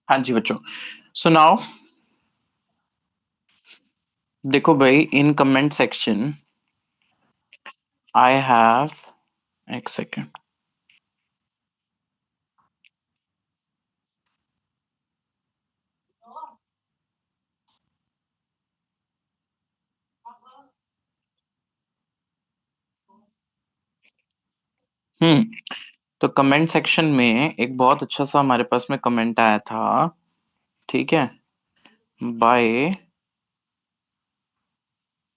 हाँ जी बच्चों, सो नाउ देखो भाई, in comment section I have, एक सेकेंड, हम्म तो कमेंट सेक्शन में एक बहुत अच्छा सा हमारे पास में कमेंट आया था, ठीक है, बाय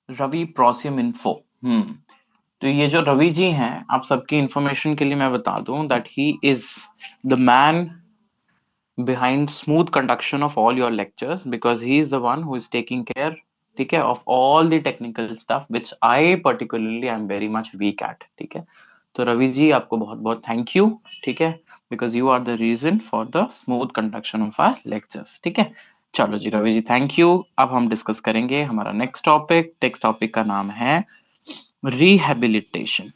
रवि प्रोसियम इन्फो। तो ये जो रवि जी हैं, आप सबकी इंफॉर्मेशन के लिए मैं बता दूं that he is the man behind smooth conduction of all your lectures, because he is the one who is taking care, ठीक है, of all the technical stuff which I particularly am very much weak at, ठीक है। तो रवि जी आपको बहुत बहुत thank you, ठीक है, because you are the reason for the smooth conduction of our lectures, ठीक है। चलो जी रवि जी, थैंक यू। अब हम डिस्कस करेंगे हमारा नेक्स्ट टॉपिक का नाम है rehabilitation.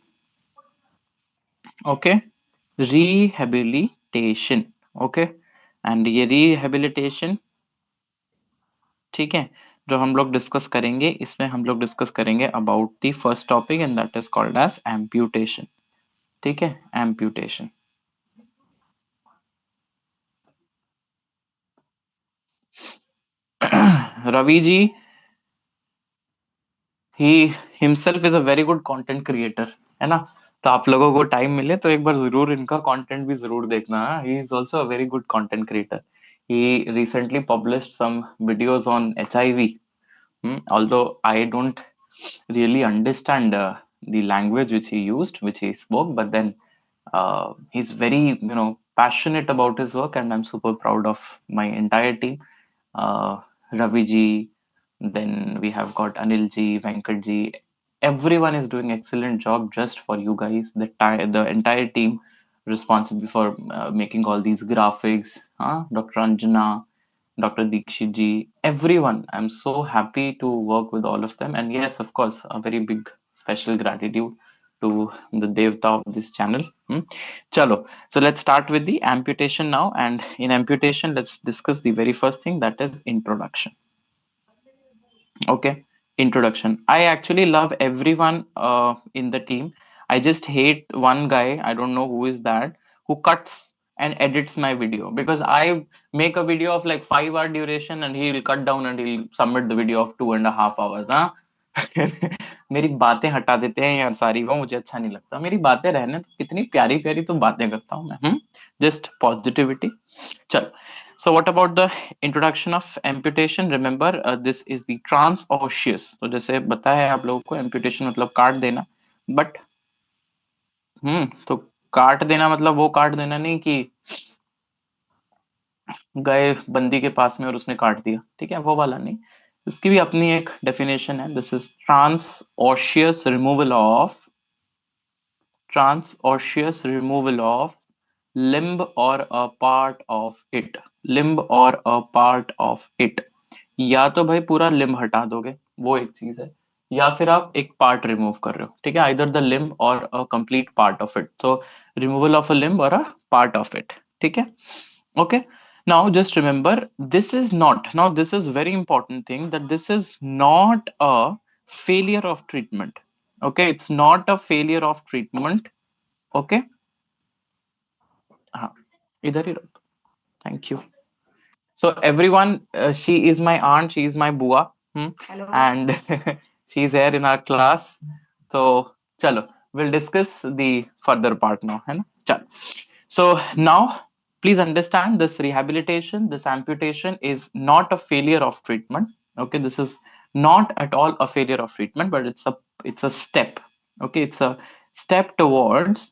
Okay, rehabilitation. Okay, and ये रिहेबिलिटेशन, ठीक है, जो हम लोग डिस्कस करेंगे, इसमें हम लोग डिस्कस करेंगे about the first topic and that is called as amputation, ठीक है, amputation. Ravi ji, he himself is a very good content creator, है ना। तो आप लोगों को टाइम मिले तो एक बार जरूर इनका कंटेंट भी जरूर देखना। He is also a very good content creator. He recently published some videos on HIV. Although I don't really understand the language which he used, which he spoke, but then he's very, passionate about his work, and I'm super proud of my entire team. Ravi ji, then we have got Anil ji, Venkat ji. Everyone is doing excellent job just for you guys. The entire team responsible for making all these graphics. Dr. Anjana, Dr. Dikshit ji, everyone. I'm so happy to work with all of them. And yes, of course, a very big special gratitude to the Devta of this channel. Chalo. So let's start with the amputation now. And in amputation, let's discuss the very first thing, that is introduction. Okay, introduction. I actually love everyone in the team. I just hate one guy. I don't know who is that, who cuts and edits my video, because I make a video of like 5 hour duration and he'll cut down and he'll submit the video of 2.5 hours. हाँ। मेरी बातें हटा देते हैं यार सारी, वो मुझे अच्छा नहीं लगता। मेरी बातें रहने तो, कितनी प्यारी प्यारी तो बातें करता हूँ मैं। Just positivity. चलो, so what about the introduction of amputation? Remember, this is the transosseous. तो जैसे बताया है आप लोगों को, amputation मतलब काट देना, but तो काट देना मतलब वो काट देना नहीं कि गए बंदी के पास में और उसने काट दिया, ठीक है, वो वाला नहीं। इसकी भी अपनी एक डेफिनेशन है। This is transosseous removal of limb or a part of it, या तो भाई पूरा लिम्ब हटा दोगे, वो एक चीज है, या फिर आप एक पार्ट रिमूव कर रहे हो, ठीक है, आइदर द लिम्ब और a complete part of it. So removal of a limb or a part of it, ठीक है। Okay, now just remember, this is very important thing, that this is not a failure of treatment. Okay, it's not a failure of treatment. Okay, हाँ, इधर ही रहो, thank you. So everyone, she is my aunt, she is my bua, Hello. and she is here in our class. So chalo, we'll discuss the further part now, है ना? Chalo. So now, please understand, this rehabilitation, this amputation is not a failure of treatment. Okay, this is not at all a failure of treatment, but it's a step. Okay, it's a step towards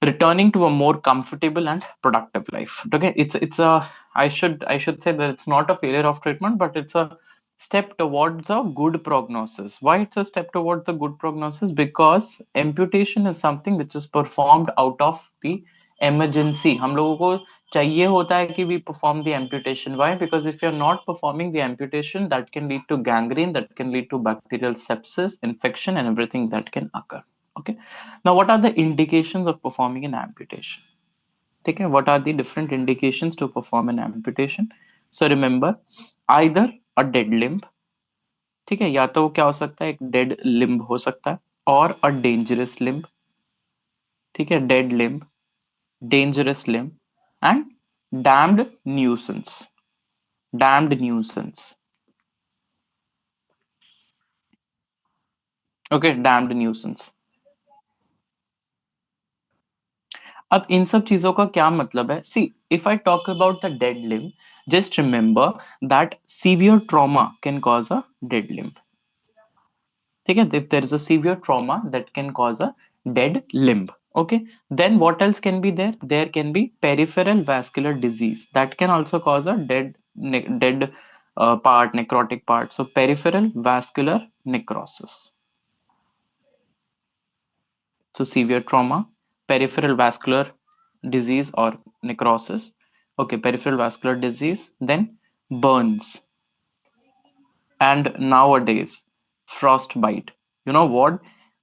returning to a more comfortable and productive life. Okay, it's a, I should say that it's not a failure of treatment, but it's a step towards a good prognosis. Why it's a step towards the good prognosis? Because amputation is something which is performed out of the emergency. हम लोगों को चाहिए होता है कि we perform the amputation. Why? Because if you're not performing the amputation, that can lead to gangrene, that can lead to bacterial sepsis, infection, and everything that can occur. Okay, now what are the indications of performing an amputation? ठीक है, what are the different indications to perform an amputation? So remember, either a dead limb, ठीक है, या तो वो क्या हो सकता है, एक डेड लिम्ब हो सकता है, और अ डेंजरस लिम्ब, ठीक है, dead limb, dangerous limb, and damned nuisance, damned nuisance, okay, damned nuisance. अब इन सब चीजों का क्या मतलब है? See, if I talk about the dead limb, just remember that severe trauma can cause a dead limb, ठीक है, if there is a severe trauma that can cause a dead limb, okay, then what else can be there? There can be peripheral vascular disease that can also cause a dead part, necrotic part. So peripheral vascular necrosis, so severe trauma, peripheral vascular disease or necrosis, okay, peripheral vascular disease, then burns, and nowadays frostbite. You know what,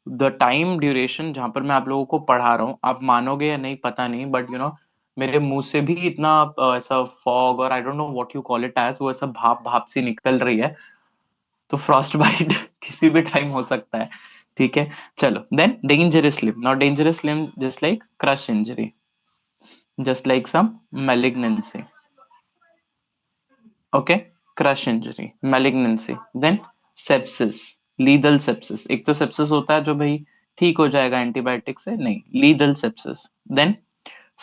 the time duration जहां पर मैं आप लोगों को पढ़ा रहा हूँ, आप मानोगे या नहीं पता नहीं, बट मेरे मुंह से भी इतना ऐसा फॉग, और I don't know what you call it as, वो ऐसा भाप भाप सी निकल रही है, तो फ्रॉस्ट बाइट किसी भी टाइम हो सकता है, ठीक है। चलो, then dangerous limb, not dangerous limb just like crush injury, just like some malignancy, okay, crush injury, malignancy, then sepsis, lethal sepsis, एक तो सेप्सिस होता है जो भाई ठीक हो जाएगा एंटीबायोटिक से, नहीं, lethal sepsis, then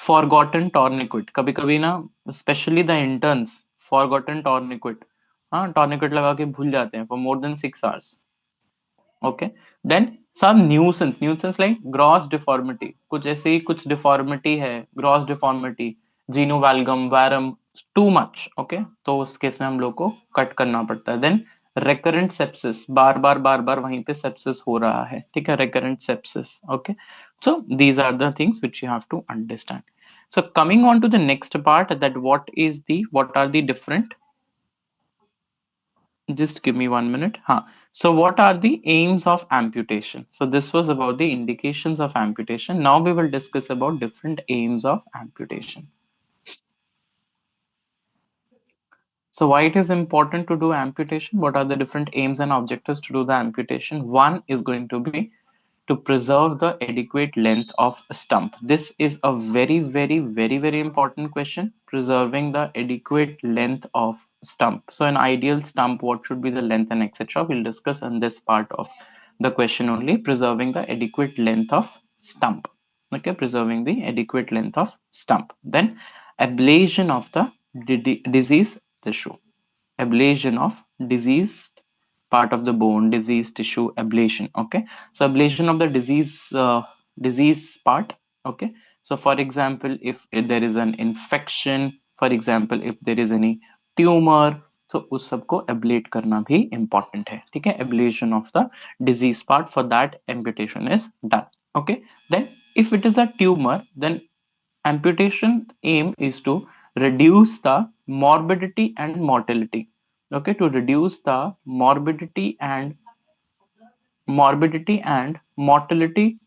forgotten tourniquet, कभी कभी ना specially the interns forgotten tourniquet, हाँ, टॉर्निक्विट लगा के भूल जाते हैं for more than 6 hours, okay, then some nuisance, nuisance like gross deformity, कुछ ऐसे ही कुछ डिफॉर्मिटी है, gross deformity, genu valgum varum, too much, okay, तो उस केस में हम लोग को कट करना पड़ता है। देन recurrent sepsis, बार बार वहीं पे sepsis हो रहा है, ठीक है, recurrent sepsis, okay, so these are the things which you have to understand. So coming on to the next part, that what are the different, just give me 1 minute. Huh. So what are the aims of amputation? So this was about the indications of amputation. Now we will discuss about different aims of amputation. So why it is important to do amputation? What are the different aims and objectives to do the amputation? One is going to be to preserve the adequate length of a stump. This is a very important question. Preserving the adequate length of stump. So an ideal stump, what should be the length and etc. We'll discuss in this part of the question only. Preserving the adequate length of stump. Okay, preserving the adequate length of stump. Then ablation of the disease tissue. Ablation of diseased part of the bone, disease tissue ablation, okay, so ablation of the disease part, okay, so for example, if there is an infection, for example if there is any tumor, so उस सबको ablate करना भी important है, ठीक है, ablation of the disease part, for that amputation is done, okay, then if it is a tumor, then amputation aim is to reduce the morbidity and mortality, okay, to reduce the morbidity and mortality,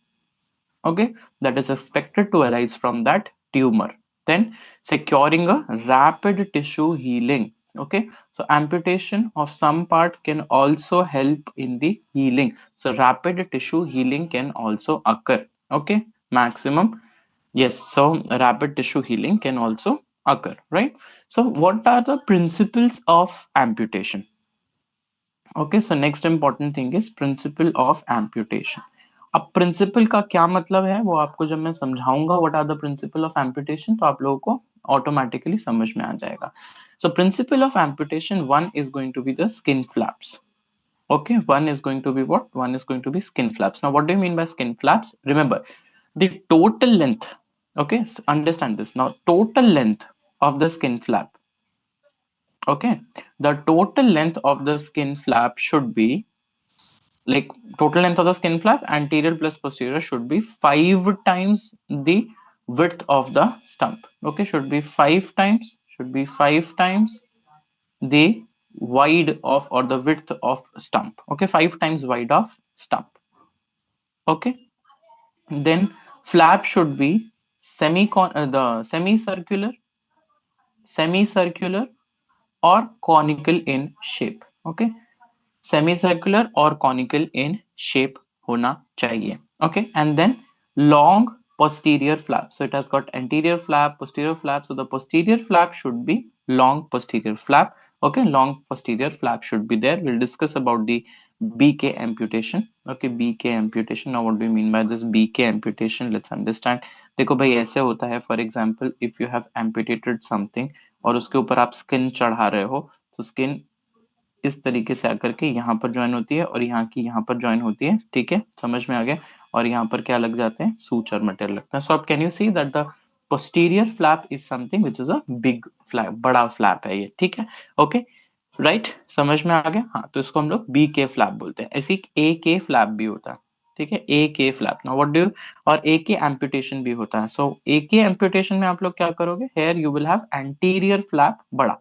okay, that is expected to arise from that tumor. Then securing a rapid tissue healing, okay, so amputation of some part can also help in the healing, so rapid tissue healing can also occur, okay, maximum, yes, so rapid tissue healing can also occur, right? So what are the principles of amputation? Okay, so next important thing is principle of amputation. अब principle का क्या मतलब है वो आपको जब मैं समझाऊंगा what are the principle of amputation, तो आप लोगों को automatically समझ में आ जाएगा. So principle of amputation, one is going to be the skin flaps. Okay, one is going to be what? One is going to be skin flaps. Now, what do you mean by skin flaps? Remember, the total length. Okay, so understand this. Now, total length of the skin flap. Okay, the total length of the skin flap should be, like, total length of the skin flap anterior plus posterior should be 5 times the width of the stump. Okay, should be five times the wide of, or the width of stump. Okay, 5 times wide of stump. Okay, then flap should be the semicircular or conical in shape. Okay, semicircular or conical in shape होना चाहिए. Okay, and then long posterior flap. So it has got anterior flap, posterior flap. So the posterior flap should be long posterior flap. Okay, long posterior flap should be there. We'll discuss about the BK amputation. Okay, BK amputation. Now what do you mean by this BK amputation? Let's understand. देखो भाई ऐसे होता है, for example, if you have amputated something और उसके ऊपर आप skin चढ़ा रहे हो, तो skin इस तरीके से आकर के यहाँ पर ज्वाइन होती है और यहाँ की यहाँ पर ज्वाइन होती है. ठीक है, समझ में आ गया. और यहाँ पर क्या लग जाते हैं, सूचर मटेरियल लगता है. सो आप can you see that the posterior flap is something which is a big flap, बड़ा फ्लैप है ये. ठीक है, ओके, राइट, समझ में आ गया. हाँ, तो इसको हम लोग बी के फ्लैप बोलते हैं. ऐसे ए के फ्लैप भी होता है. ठीक है, ए के फ्लैप. नाउ व्हाट डू, और ए के एम्पुटेशन भी होता है. सो ए के एम्पुटेशन में आप लोग क्या करोगे, here you will have anterior flap बड़ा.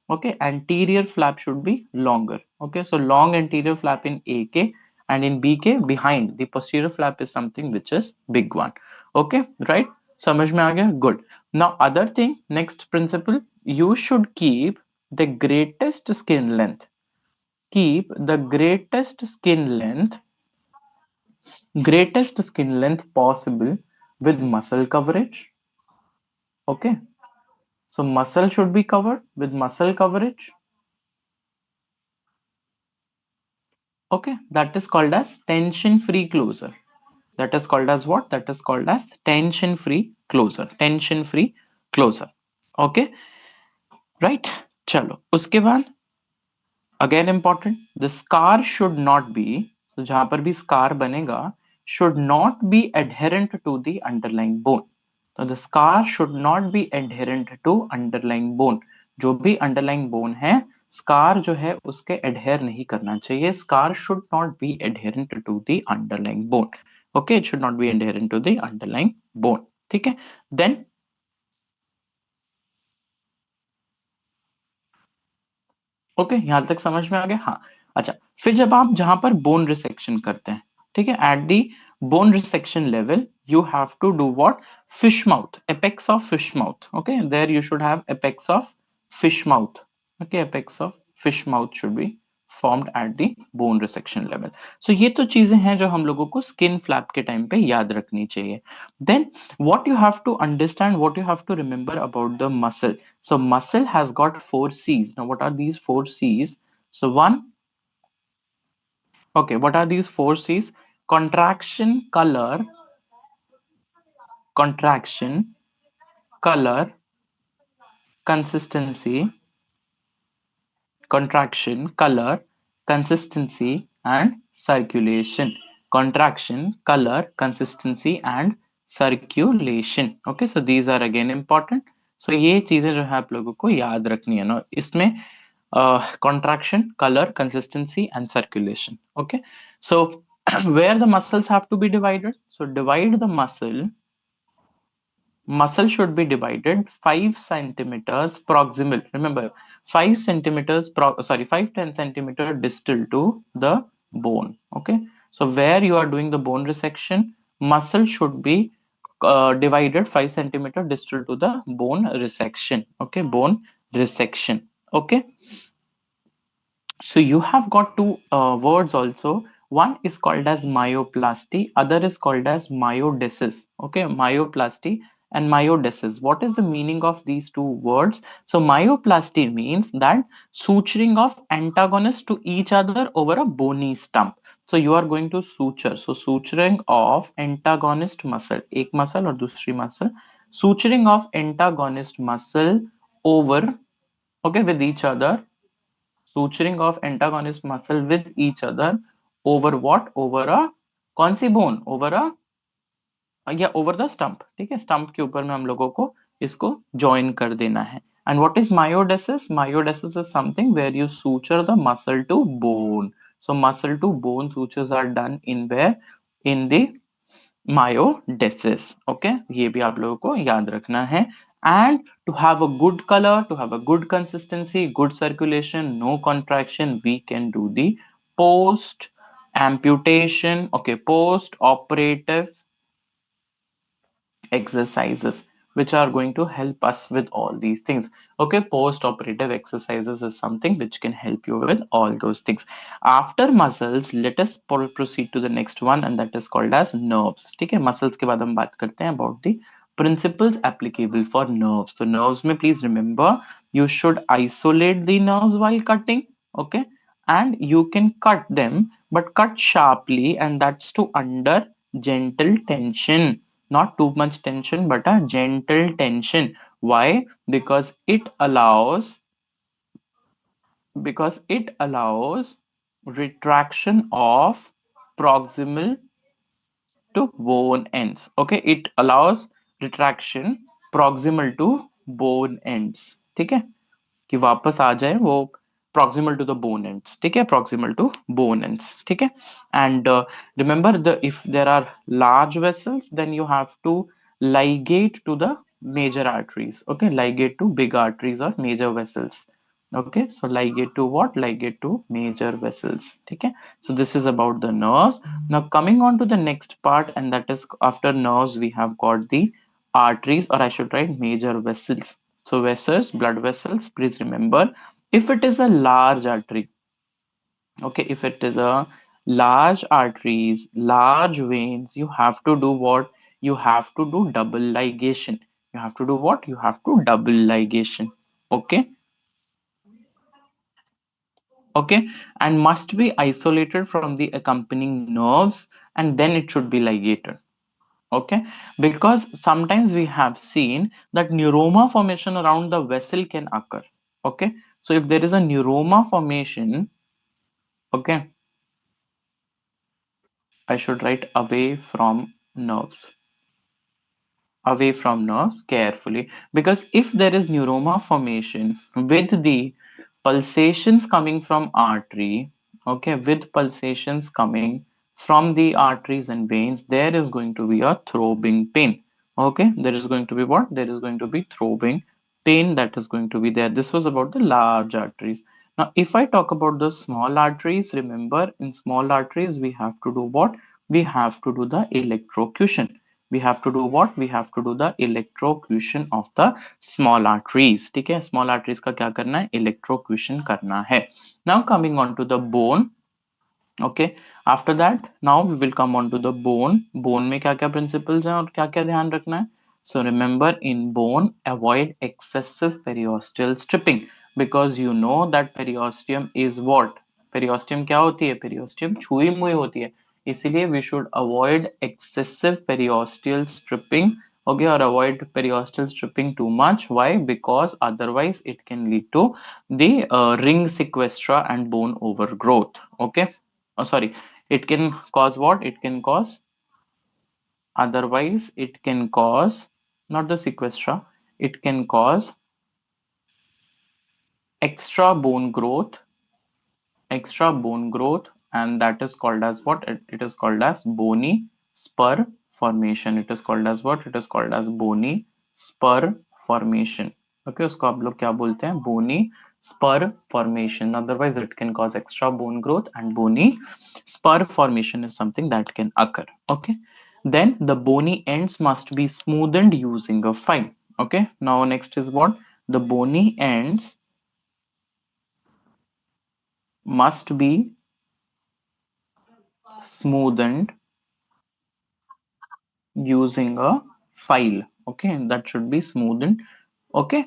Okay, anterior flap should be longer. Okay, so long anterior flap in AK, and in BK behind the posterior flap is something which is big one. Okay, right, समझ में आ गया. Good. Now other thing, next principle, you should keep the greatest skin length, keep the greatest skin length possible with muscle coverage. Okay, so muscle should be covered with muscle coverage. Okay, that is called as tension free closure. That is called as what? That is called as tension free closure. Tension free closure. Okay, right. चलो उसके बाद again important, the scar should not be, तो जहां पर भी scar बनेगा should not be adherent to the underlying bone. तो the scar should not be adherent to underlying bone. जो भी underlying bone है, scar जो है उसके adhere नहीं करना चाहिए. Scar should not be adherent to the underlying bone. Okay, it should not be adherent to the underlying bone. ठीक है, then ओके, यहां तक समझ में आ गया. हाँ, अच्छा, फिर जब आप जहां पर बोन रिसेक्शन करते हैं, ठीक है, at the bone resection level you have to do what, fish mouth, apex of fish mouth. Okay, there you should have apex of fish mouth. Okay, apex of fish mouth should be formed at the bone resection level. So ये तो चीजें हैं जो हम लोगों को skin flap के time पे याद रखनी चाहिए. Then what you have to understand, what you have to remember about the muscle. So muscle has got 4 C's. Now what are these 4 C's? So one, okay, what are these 4 C's? Contraction, color, consistency, contraction, color, consistency, and circulation. Contraction, color, consistency, and circulation. Okay, so these are again important. So ये चीजें जो है आप लोगों को याद रखनी है ना, इसमें contraction, color, consistency, and circulation. Okay, so where the muscles have to be divided? So divide the muscle should be divided 5 centimeters proximal. Remember, 5 centimeters, 5-10 centimeter distal to the bone. Okay, so where you are doing the bone resection, muscle should be divided 5 centimeter distal to the bone resection. Okay, bone resection. Okay, so you have got two words also. One is called as myoplasty, other is called as myodesis. Okay, myoplasty and myodesis. What is the meaning of these two words? So myoplasty means that suturing of antagonists to each other over a bony stump. So you are going to suture. So suturing of antagonist muscle, एक muscle और दूसरी muscle. Suturing of antagonist muscle over, okay, with each other, suturing of antagonist muscle with each other over what, over a कौन सी bone, over a या over the stump. ठीक है, stump के ऊपर में हम लोगों को इसको join कर देना है. And what is myodesis? Myodesis is something where you suture the muscle to bone. So muscle to bone sutures are done in where, in the myodesis. Okay, ये भी आप लोगों को याद रखना है. And to have a good color, to have a good consistency, good circulation, no contraction, we can do the post amputation, okay, post operative exercises which are going to help us with all these things. Okay, post operative exercises is something which can help you with all those things. After muscles, let us proceed to the next one, and that is called as nerves. ठीक है, muscles के बाद हम बात करते हैं about the principles applicable for nerves. So nerves में please remember, you should isolate the nerves while cutting. Okay, and you can cut them, but cut sharply, and that's to under gentle tension. Not too much tension, but a gentle tension. Why? Because it allows retraction of proximal to bone ends. Okay, it allows retraction proximal to bone ends. ठीक है, कि वापस आ जाए वो proximal to the bone ends. ठीक है, proximal to bone ends. ठीक है, and remember, the if there are large vessels, then you have to ligate to the major arteries. Okay, ligate to big arteries or major vessels. Okay, so ligate to what? Ligate to major vessels. ठीक है, so this is about the nerves. Now coming on to the next part, and that is, after nerves we have got the arteries, or I should write major vessels. So vessels, blood vessels, please remember, if it is a large artery, okay, if it is a large arteries, large veins, you have to do what? You have to do double ligation. You have to do what? You have to double ligation. Okay, okay, and must be isolated from the accompanying nerves, and then it should be ligated. Okay, because sometimes we have seen that neuroma formation around the vessel can occur. Okay, so if there is a neuroma formation, okay, I should write away from nerves carefully, because if there is neuroma formation with the pulsations coming from artery, okay, with pulsations coming from the arteries and veins, there is going to be a throbbing pain. Okay, there is going to be what? There is going to be throbbing pain that is going to be there. This was about the large arteries. Now if I talk about the small arteries, remember, in small arteries we have to do what? We have to do the electrocution. We have to do what? We have to do the electrocution of the small arteries. ठीक है, small arteries का क्या करना है? Electrocution करना है. Now coming on to the bone. Okay, after that, now we will come on to the bone में क्या क्या principles हैं और क्या क्या ध्यान रखना है? So remember, in bone, avoid excessive periosteal stripping, because you know that periosteum is what? Periosteum क्या होती है? Periosteum छुई मुई होती है, इसीलिए we should avoid excessive periosteal stripping. Okay, or avoid periosteal stripping too much. Why? Because otherwise it can lead to the ring sequestra and bone overgrowth. Okay, oh sorry, it can cause what? It can cause, otherwise it can cause, not the sequestra, it can cause extra bone growth, and that is called as what? It is called as bony spur formation. It is called as what? It is called as bony spur formation. Okay, उसको आप लोग क्या बोलते हैं? Bony spur formation. Otherwise it can cause extra bone growth, and bony spur formation is something that can occur. Okay, then the bony ends must be smoothened using a file. Okay, now next is what? The bony ends must be smoothened using a file. Okay, that should be smoothened. Okay,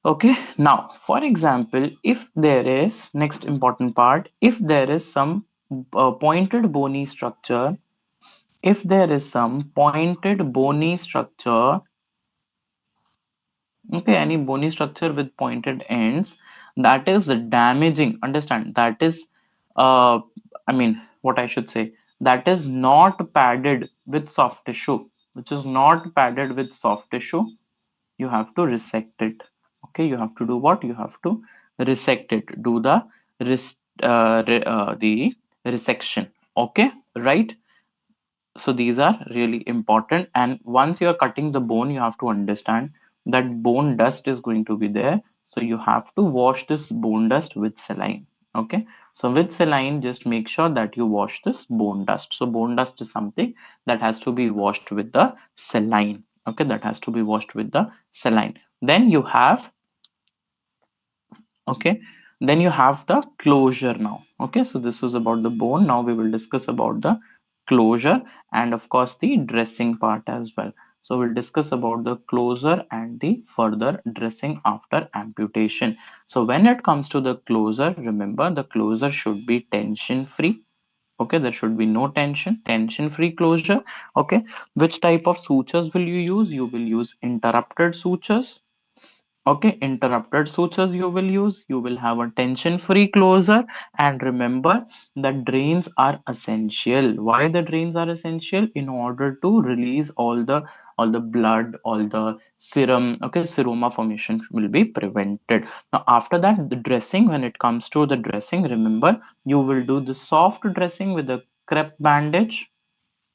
okay, now for example, if there is, next important part, if there is some pointed bony structure, if there is some pointed bony structure, okay, any bony structure with pointed ends, that is damaging, understand, that is uh I mean, what I should say, that is not padded with soft tissue, which is not padded with soft tissue, you have to resect it. Okay, you have to do what? You have to resect it, do the the resection. Okay, right, so these are really important, and once you are cutting the bone, you have to understand that bone dust is going to be there, so you have to wash this bone dust with saline. Okay, so with saline, just make sure that you wash this bone dust. So bone dust is something that has to be washed with the saline. Okay, that has to be washed with the saline. Then you have, okay, then you have the closure now. Okay, so this was about the bone. Now we will discuss about the closure and of course the dressing part as well. So we'll discuss about the closure and the further dressing after amputation. So when it comes to the closure, remember the closure should be tension free. Okay, there should be no tension free closure. Okay, which type of sutures will you use? You will use interrupted sutures. Okay, interrupted sutures you will use. You will have a tension-free closure. And remember that drains are essential. Why the drains are essential? In order to release all the blood, all the serum. Okay, seroma formation will be prevented. Now after that, the dressing, when it comes to the dressing, remember you will do the soft dressing with a crepe bandage.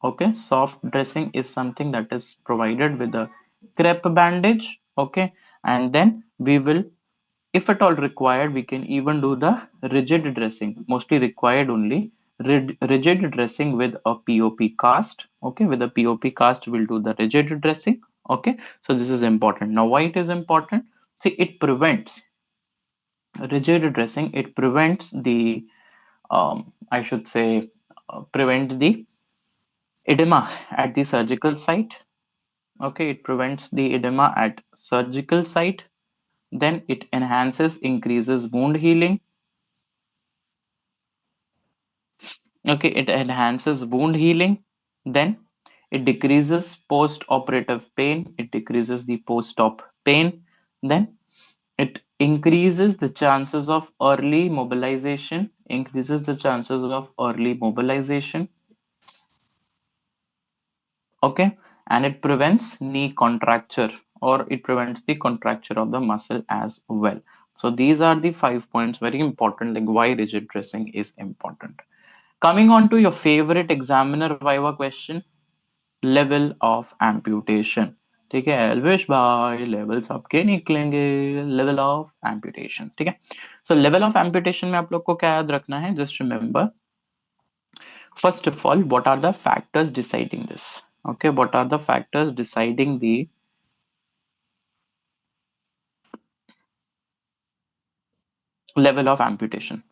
Okay, soft dressing is something that is provided with a crepe bandage. Okay, and then we will, if at all required, we can even do the rigid dressing, mostly required only rigid dressing with a pop cast. Okay, with a pop cast we'll do the rigid dressing. Okay, so this is important. Now why it is important? See, it prevents rigid dressing, it prevents the I should say prevent the edema at the surgical site. Okay, it prevents the edema at surgical site. Then it increases wound healing. Okay, it enhances wound healing. Then it decreases post-operative pain. It decreases the post-op pain. Then it increases the chances of early mobilization. Increases the chances of early mobilization. Okay, and it prevents knee contracture, or it prevents the contracture of the muscle as well. So these are the 5 points, very important, like why rigid dressing is important. Coming on to your favorite examiner viva question, level of amputation. ठीक है एल्विश भाई, level सबके निकलेंगे, level of amputation. ठीक है, सो level of amputation में आप लोग को क्या याद रखना है? Just remember, first of all, what are the factors deciding this? Okay, what are the factors deciding the level of amputation?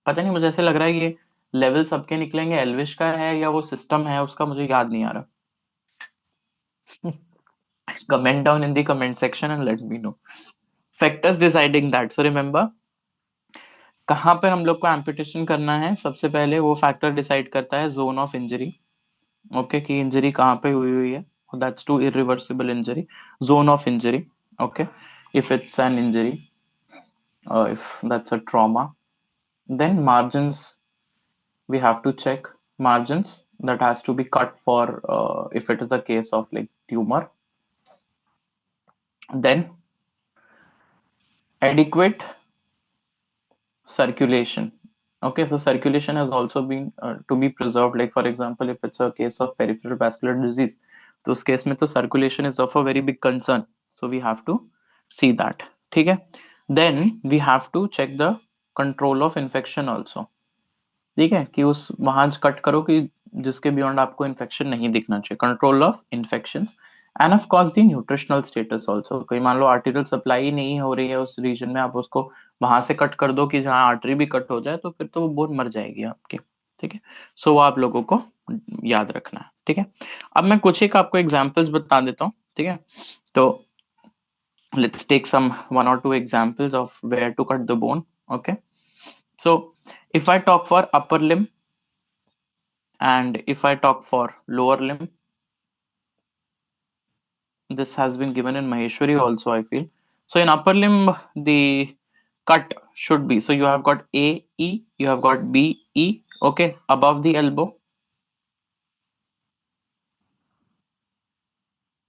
पता नहीं, मुझे ऐसे लग रहा है ये लेवल सबके निकलेंगे एल्विश का है या वो सिस्टम है उसका, मुझे याद नहीं आ रहा. Comment down in the comment section and let me know. Factors deciding that. So remember, कहाँ पर हम लोग को amputation करना है? सबसे पहले वो factor decide करता है zone of injury. Okay, कि injury कहाँ पे हुई है? That's to irreversible injury. Zone of injury. Okay, if it's an injury, if that's a trauma, then margins, we have to check margins that has to be cut for if it is a case of like tumor. Then adequate circulation. Okay, so circulation has also been to be preserved. Like for example, if it's a case of peripheral vascular disease, तो उस case में तो circulation is of a very big concern. So we have to see that. ठीक है. Then we have to check the control of infection also. ठीक है, कि उस वहां कट करो कि जिसके बियॉन्ड आपको इन्फेक्शन नहीं दिखना चाहिए. Control of infection and of course the nutritional status also. कोई मान लो आर्टेरियल सप्लाई नहीं हो रही है उस रीजन में, आप उसको वहां से कट कर दो कि जहाँ आर्टरी भी कट हो जाए, तो फिर तो वो बोन मर जाएगी आपकी. ठीक है, सो वो आप लोगों को याद रखना है. ठीक है, अब मैं कुछ एक आपको एग्जाम्पल्स बता देता हूँ. ठीक है, तो let's take some 1 or 2 examples of where to cut the bone. Okay, so if I talk for upper limb and if I talk for lower limb, this has been given in Maheshwari also, I feel. So in upper limb, the cut should be, so you have got A, E, you have got B, E, okay, above the elbow,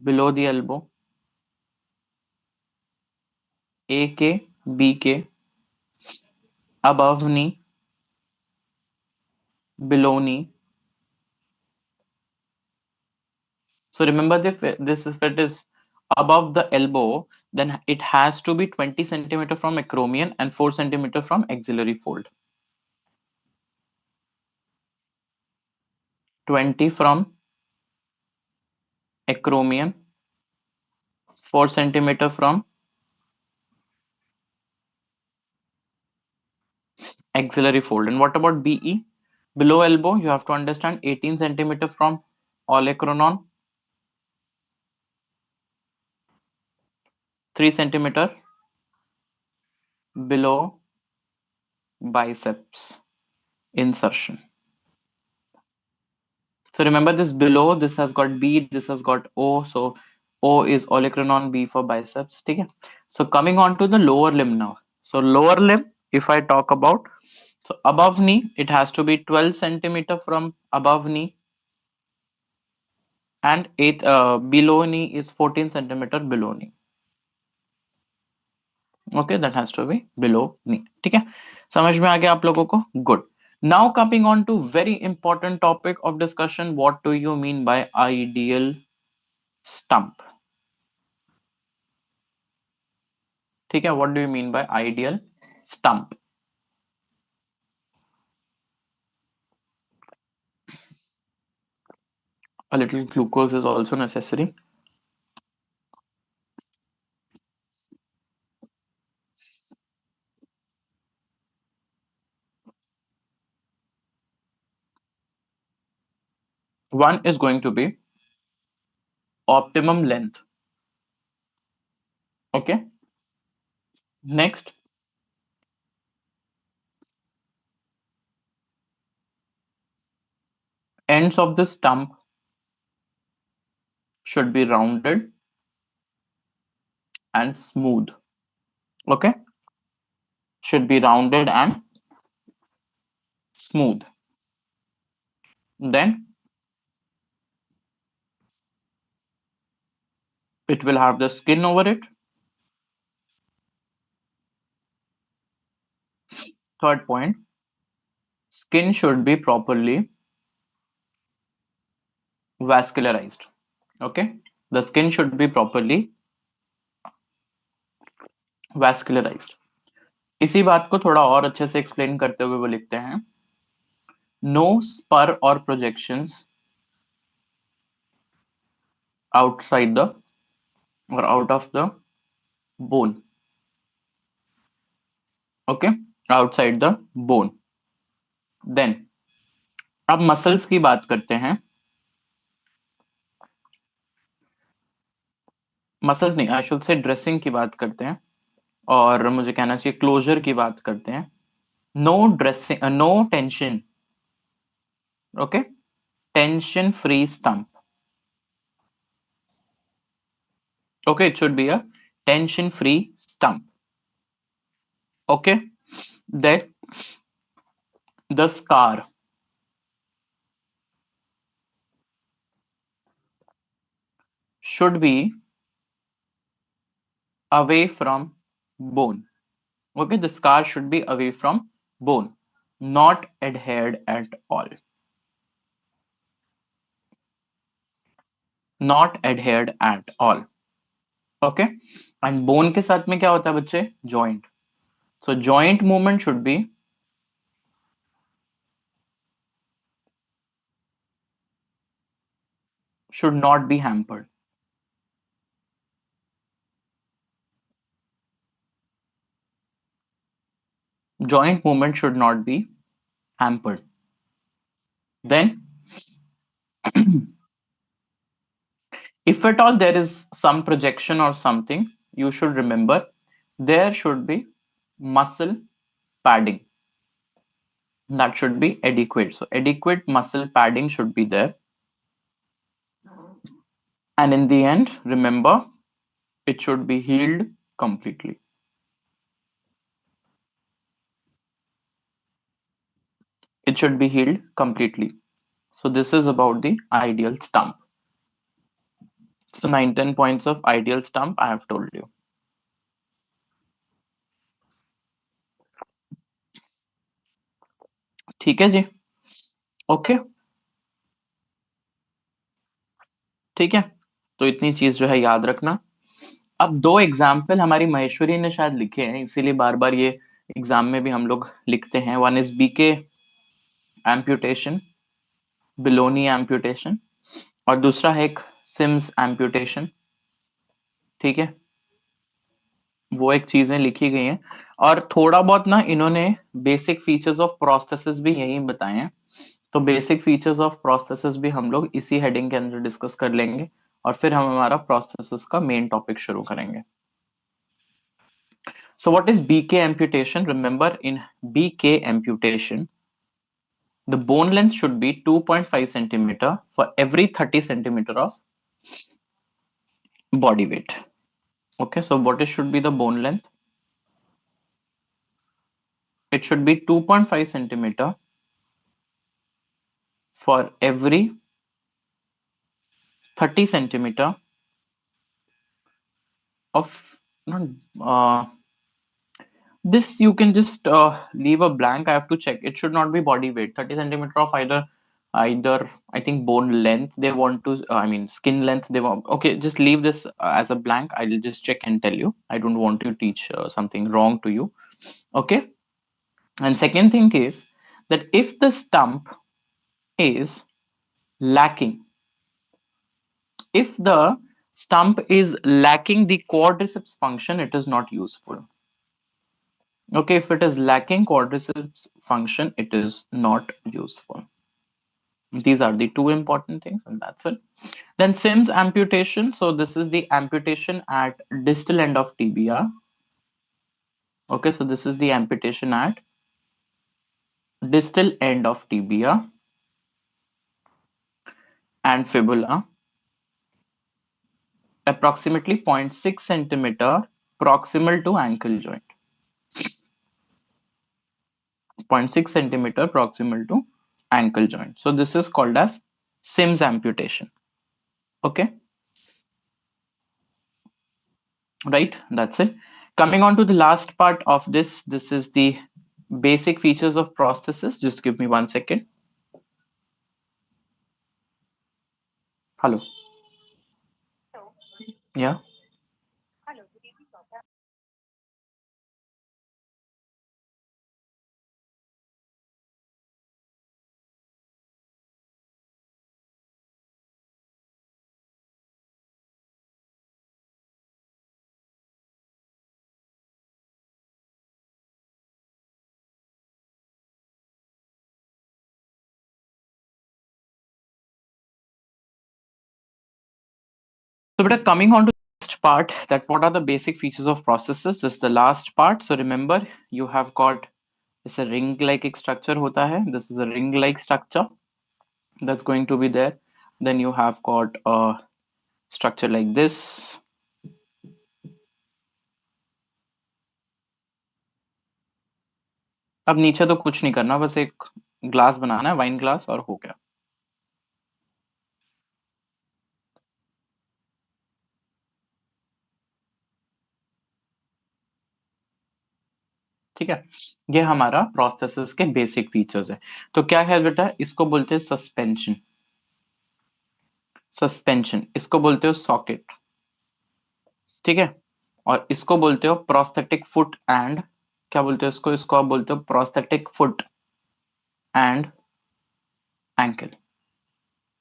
below the elbow, A K, B K, above knee, below knee. So remember, if this, if it is above the elbow, then it has to be 20 centimeter from acromion and 4 centimeter from axillary fold. 20 from acromion, 4 centimeter from axillary fold. And what about BE? Below elbow, you have to understand 18 centimeter from olecranon, 3 centimeter below biceps insertion. So remember this below, this has got B, this has got O. So O is olecranon, B for biceps. Okay. So coming on to the lower limb now. So lower limb, if I talk about, so above knee, it has to be 12 centimeter from above knee, and below knee is 14 centimeter below knee. Okay, that has to be below knee. ठीक है, समझ में आ गया आप लोगों को? Good. Now coming on to very important topic of discussion, what do you mean by ideal stump? ठीक है, what do you mean by ideal stump? A little glucose is also necessary. One is going to be optimum length. Okay. Next, ends of the stump should be rounded and smooth. Okay, should be rounded and smooth. Then it will have the skin over it. Third point, skin should be properly vascularized. Okay, the skin should be properly vascularized. इसी बात को थोड़ा और अच्छे से explain करते हुए वो लिखते हैं, no spur or projections outside the or out of the bone. Okay, outside the bone. Then अब मसल्स की बात करते हैं, मसल्स नहीं, आई शुड से ड्रेसिंग की बात करते हैं, और मुझे कहना चाहिए क्लोजर की बात करते हैं. No dressing, no tension. Okay, tension free stump. Okay, it should be a tension free stump. Okay, that the scar should be away from bone. Okay, the scar should be away from bone, not adhered at all. Not adhered at all. Okay, and bone के साथ में क्या होता है बच्चे? Joint. So joint movement should not be hampered. Joint movement should not be hampered. Then if at all there is some projection or something, you should remember there should be muscle padding. That should be adequate. So adequate muscle padding should be there. And in the end, remember, it should be healed completely. It should be healed completely. So this is about the ideal stump. So 9-10 points of ideal stump I have told you. ठीक है जी? Okay, ठीक है, तो इतनी चीज जो है याद रखना. अब दो एग्जाम्पल हमारी महेश्वरी ने शायद लिखे हैं, इसीलिए बार बार ये एग्जाम में भी हम लोग लिखते हैं. One is BK amputation, below knee amputation, और दूसरा है एक सिम्स एम्प्यूटेशन. ठीक है, वो एक चीजें लिखी गई हैं. और थोड़ा बहुत ना इन्होंने बेसिक फीचर्स ऑफ प्रोस्थेसिस भी यही बताए हैं. तो बेसिक फीचर्स ऑफ प्रोस्थेसिस भी हम लोग इसी हेडिंग के अंदर डिस्कस कर लेंगे, और फिर हम हमारा प्रोस्थेसिस का मेन टॉपिक शुरू करेंगे. So what is BK amputation? Remember, in BK amputation, the bone length should be 2.5 centimeter for every 30 centimeter of body weight. Okay, so what is should be the bone length? It should be 2.5 centimeter for every 30 centimeter of uh, this. You can just leave a blank. I have to check. It should not be body weight. 30 centimeter of either I think bone length they want to, I mean skin length they want. Okay, just leave this as a blank. I'll just check and tell you. I don't want to teach something wrong to you. Okay. And second thing is that if the stump is lacking, if the stump is lacking the quadriceps function, it is not useful. Okay, if it is lacking quadriceps function, it is not useful. These are the two important things, and that's it. Then Sims amputation. So this is the amputation at distal end of tibia. Okay, so this is the amputation at distal end of tibia and fibula, approximately 0.6 centimeter proximal to ankle joint. 0.6 centimeter proximal to ankle joint. So this is called as Sims amputation. Okay, right, that's it. Coming on to the last part of this is the basic features of prosthesis. Just give me 1 second. Hello. Yeah. So, but coming on to the last part, that what are the basic features of prosthesis? This is the last part. So remember, you have got this a ring-like structure hota hai. This is a ring-like structure that's going to be there. Then you have got a structure like this. अब नीचे तो कुछ नहीं करना, बस एक glass बनाना है, wine glass, और हो गया. ठीक है, ये हमारा प्रोस्थेसिस के बेसिक फीचर्स है. तो क्या है बेटा, इसको बोलते हैं सस्पेंशन. सस्पेंशन इसको बोलते हो सॉकेट. ठीक है, और इसको बोलते हो प्रोस्थेटिक फुट एंड, क्या बोलते हो इसको, इसको आप बोलते हो प्रोस्थेटिक फुट एंड एंकल.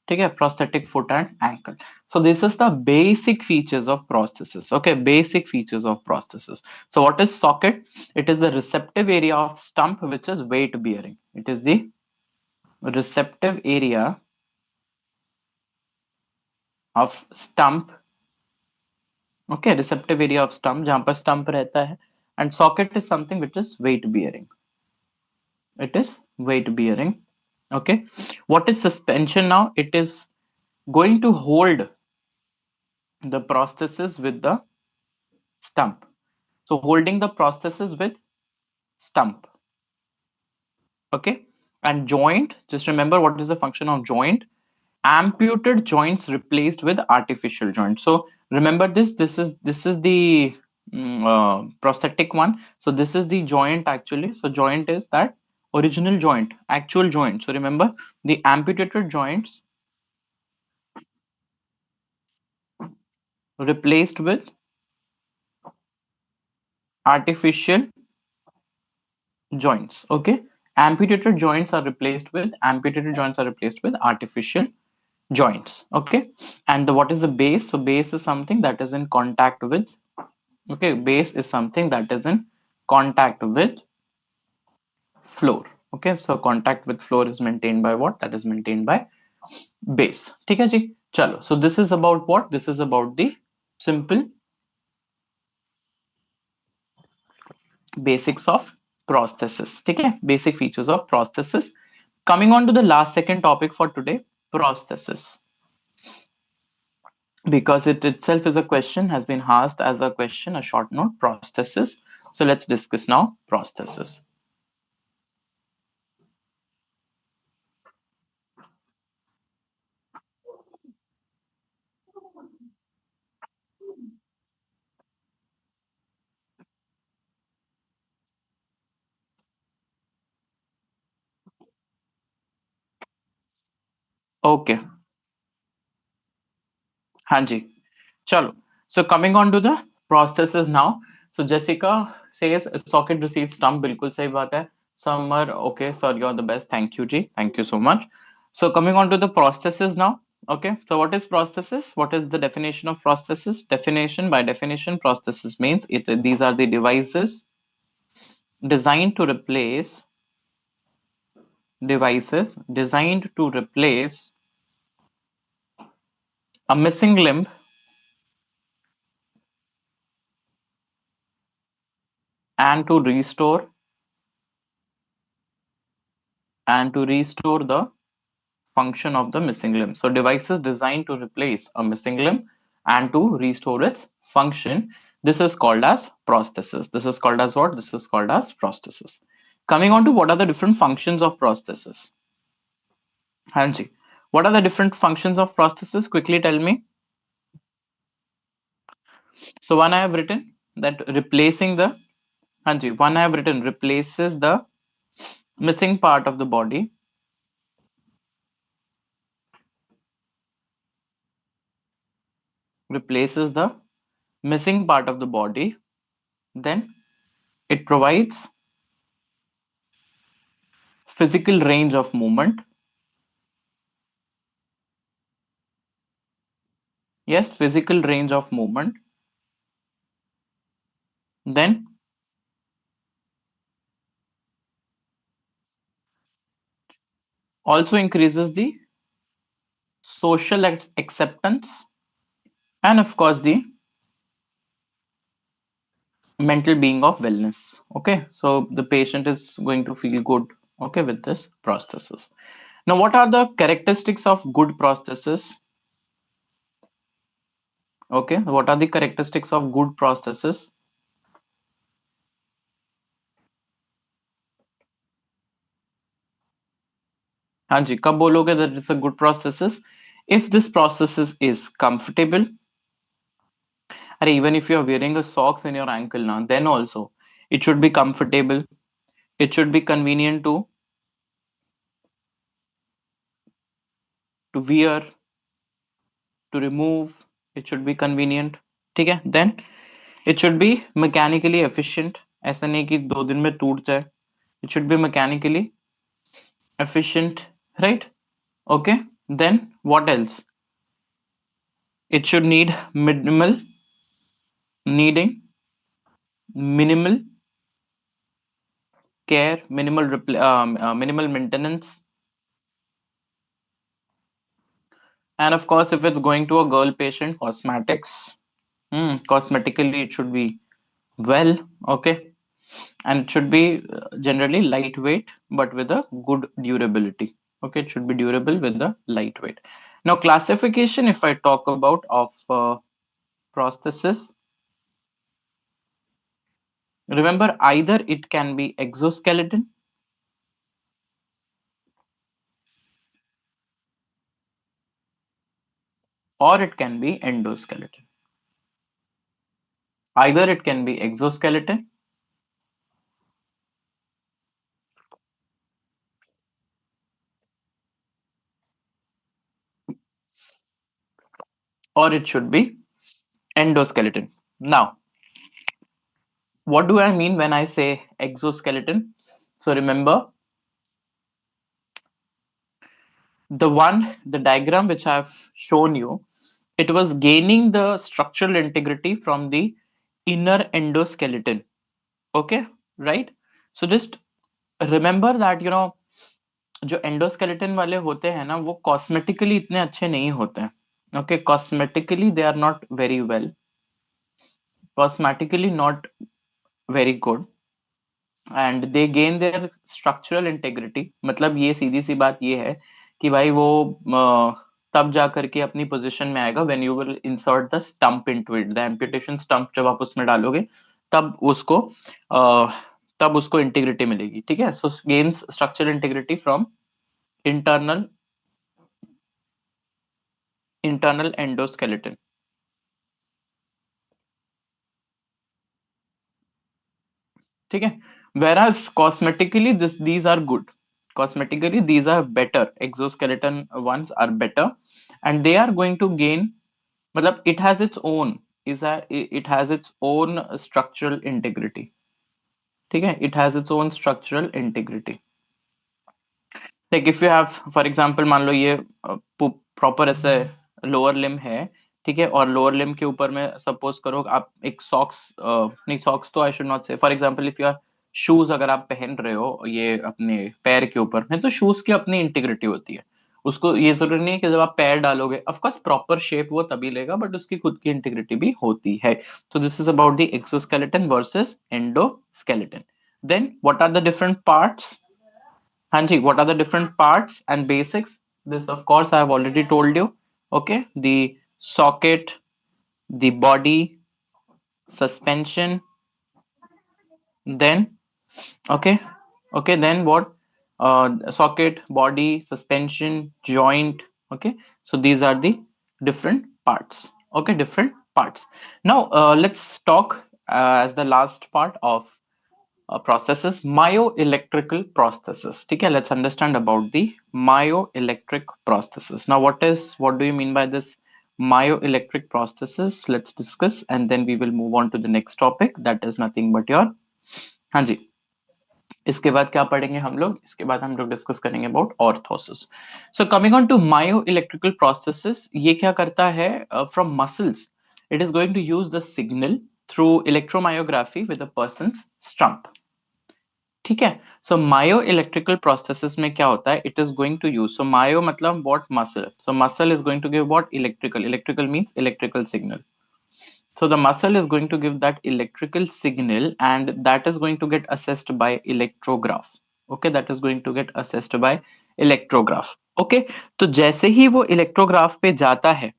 ठीक है, prosthetic foot and ankle. So this is the basic features of prosthesis. Okay, basic features of prosthesis. So what is socket? It is the receptive area of stump which is weight bearing. It is the receptive area of stump. Okay, receptive area of stump जहां पर stump रहता है. And socket is something which is weight bearing. It is weight bearing. Okay, what is suspension now? It is going to hold the prosthesis with the stump. So holding the prosthesis with stump. Okay, and joint, just remember what is the function of joint. Amputed joints replaced with artificial joints. So remember this is the prosthetic one. So this is the joint actually. So joint is that original joint, actual joint. So remember, the amputated joints replaced with artificial joints. Okay, amputated joints are replaced with artificial joints. Okay, and what is the base? So base is something that is in contact with. Okay, base is something that is in contact with floor. Okay, so contact with floor is maintained by what? That is maintained by base. ठीक है जी, चलो. So this is about what? This is about the simple basics of prosthesis. ठीक है, basic features of prosthesis. Coming on to the last second topic for today, prosthesis, because it itself is a question, has been asked as a question, a short note, prosthesis. So let's discuss now prosthesis. Okay, हाँ जी, chalo. So coming on to the processes now. So Jessica says socket receives stump. बिल्कुल सही बात है. Summer, okay, sir, you're the best. Thank you, Ji. Thank you so much. So coming on to the prosthesis now. Okay, so what is prosthesis? What is the definition of prosthesis? Definition, by definition, prosthesis means these are the devices designed to replace a missing limb and to restore the function of the missing limb. So devices designed to replace a missing limb and to restore its function. This is called as prosthesis. This is called as what? This is called as prosthesis. Coming on to what are the different functions of prosthesis? Hanji, what are the different functions of prosthesis? Quickly tell me. So one I have written that replacing the Hanji, one I have written replaces the missing part of the body. Replaces the missing part of the body. Then it provides physical range of movement. Yes, physical range of movement. Then also increases the social acceptance, and of course the mental being of wellness. Okay, so the patient is going to feel good, okay, with this prosthesis. Now what are the characteristics of good prosthesis? Okay, what are the characteristics of good prosthesis? हाँ जी, कब बोलोगे that it's a good prosthesis? If this prosthesis is comfortable, and even if you're wearing a socks in your ankle now, then also it should be comfortable. It should be convenient to wear, to remove. It should be convenient. ठीक है? Then it should be mechanically efficient. ऐसा नहीं कि 2 दिन में टूट जाए. It should be mechanically efficient, right? Okay. Then what else? It should need needing minimal care, minimal maintenance, and of course, if it's going to a girl patient, cosmetics. Cosmetically, it should be well, okay, and it should be generally lightweight but with a good durability. Okay, it should be durable with the lightweight. Now classification, if I talk about of prosthesis, remember either it can be exoskeleton or it can be endoskeleton. Either it can be exoskeleton or it should be endoskeleton. Now What do I mean when I say exoskeleton? So remember, the diagram which I've shown you, it was gaining the structural integrity from the inner endoskeleton. Okay, right? So just remember that, जो endoskeleton वाले होते हैं ना, वो cosmetically इतने अच्छे नहीं होते हैं. Okay, cosmetically they are not very well, cosmetically not very good, and they gain their structural integrity. मतलब ये सीधी सी बात ये है कि भाई वो तब जा करके अपनी पोजीशन में आएगा when you will insert the stump into it. The amputation stump जब आप उसमें डालोगे, तब उसको uh, तब उसको इंटीग्रिटी मिलेगी. ठीक है, so gains structural integrity from internal internal endoskeleton. ठीक है, whereas cosmetically these are good, cosmetically these are better, exoskeleton ones are better, and they are going to gain, मतलब it has its own, it has its own structural integrity. ठीक है, it has its own structural integrity. Like if you have for example, मान लो ये proper ऐसे lower limb है, ठीक है, और लोअर लिम के ऊपर में सपोज करो आप एक सॉक्स, नहीं सॉक्स तो I should not say, for example if you are shoes अगर आप पहन रहे हो ये अपने पैर के ऊपर में, तो शूज की अपनी इंटीग्रिटी होती है. उसको ये जरूरी नहीं है कि जब आप पैर डालोगे, ऑफ कोर्स प्रॉपर शेप वो तभी लेगा, बट उसकी खुद की इंटीग्रिटी भी होती है. So this is about the exoskeleton versus endoskeleton. Then what are the different parts? Hanji, what are the different parts and basics? This, of course, I have already told you. Okay, the socket, the body, suspension, then, okay, then what? Socket, body, suspension, joint. Okay, so these are the different parts. Okay, different parts. Now, let's talk as the last part of processes, myoelectrical processes. Okay, let's understand about the myoelectric processes. Now what do you mean by this myoelectric processes? Let's discuss, and then we will move on to the next topic, that is nothing but your, हाँ जी, इसके बाद क्या पढ़ेंगे हम लोग? इसके बाद हम लोग डिस्कस करेंगे about orthosis. So coming on to myoelectrical processes, ये क्या करता है? From muscles it is going to use the signal through electromyography with a person's stump. ठीक है, सो मायो इलेक्ट्रिकल प्रोसेसेस में क्या होता है? It is going to use, so myo मतलब what? Muscle. So muscle is going to give what? Electrical. Electrical means electrical signal. So the muscle is going to give that electrical signal, and that is going to get assessed by electrograph. Okay, that is going to get assessed by electrograph. Okay, तो जैसे ही वो electrograph पे जाता है,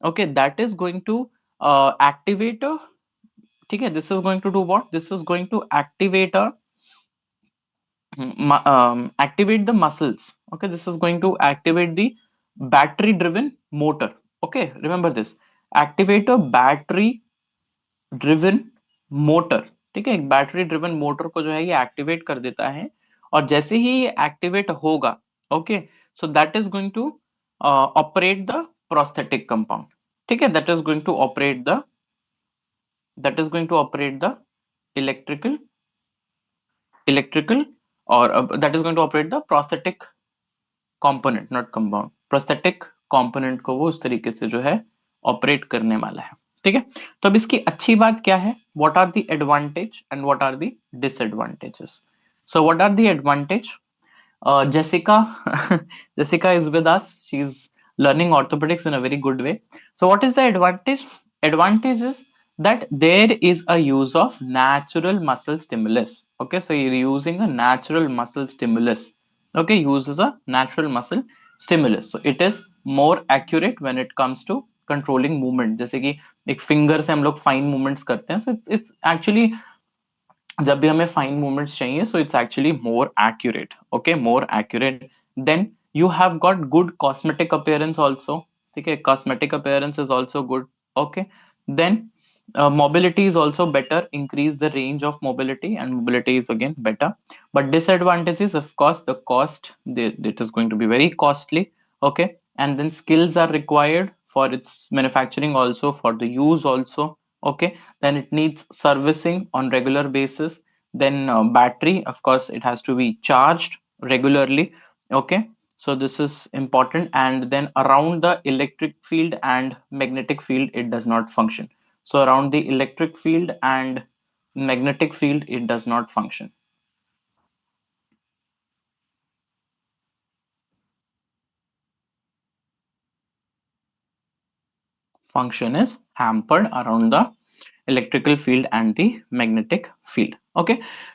okay, that is going to activate a, ठीक है, this is going to do what? This is going to activate a activate the muscles. Okay, this is going to activate the battery driven motor. Okay, remember this, activate a battery driven motor. ठीक है, एक battery driven motor को जो है ये activate कर देता है, और जैसे ही ये एक्टिवेट होगा, okay, so that is going to operate the prosthetic compound. ठीक है, that is going to operate the, that is going to operate the electrical or that is going to operate the prosthetic component, not compound, prosthetic component को वो उस तरीके से जो है operate करने वाला है. ठीक है, तो अब इसकी अच्छी बात क्या है? What are the advantage and what are the disadvantages? So what are the advantage? Jessica, Jessica is with us. She's learning orthopedics in a very good way. So what is the advantage? Advantage is that there is a use of natural muscle stimulus. Okay, so you're using a natural muscle stimulus. Okay, uses a natural muscle stimulus, so it is more accurate when it comes to controlling movement. जैसे कि एक finger से हम लोग fine movements करते हैं, so it's actually, जब भी हमें फाइन मूवमेंट्स चाहिए, so it's actually more accurate. Okay, more accurate. Then you have got good cosmetic appearance also. ठीक है, cosmetic appearance is also good. Okay, then mobility is also better, increase the range of mobility, and mobility is again better. But disadvantages, of course, the cost, it is going to be very costly. Okay, and then skills are required for its manufacturing also, for the use also. Okay, then it needs servicing on regular basis. Then battery, of course, it has to be charged regularly. Okay, so this is important. And then around the electric field and magnetic field, it does not function. So around the electric field and magnetic field, it does not function. Function is hampered around the electrical field and the magnetic field. Okay,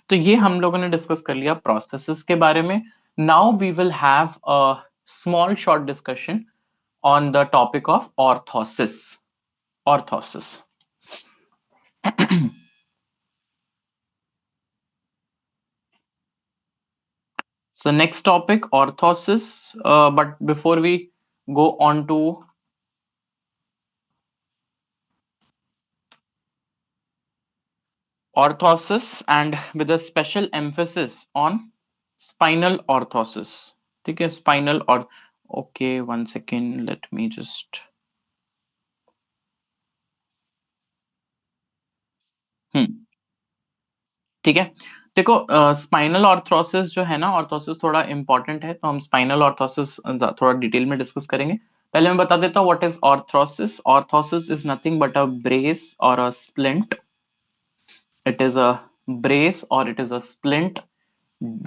तो ये हम लोगों ने discuss कर लिया processes के बारे में. Now we will have a small short discussion on the topic of orthosis. Orthosis. So next topic, orthosis. But before we go on to orthosis, and with a special emphasis on spinal orthosis. ठीक है, spinal or okay, one second, let me just ठीक है. देखो, spinal orthosis जो है ना, orthosis थोड़ा important है, तो हम स्पाइनल ऑर्थोसिस थोड़ा डिटेल में डिस्कस करेंगे. पहले मैं बता देता हूँ what is orthosis. Orthosis is nothing but a brace और a splint. It is a brace और it is a splint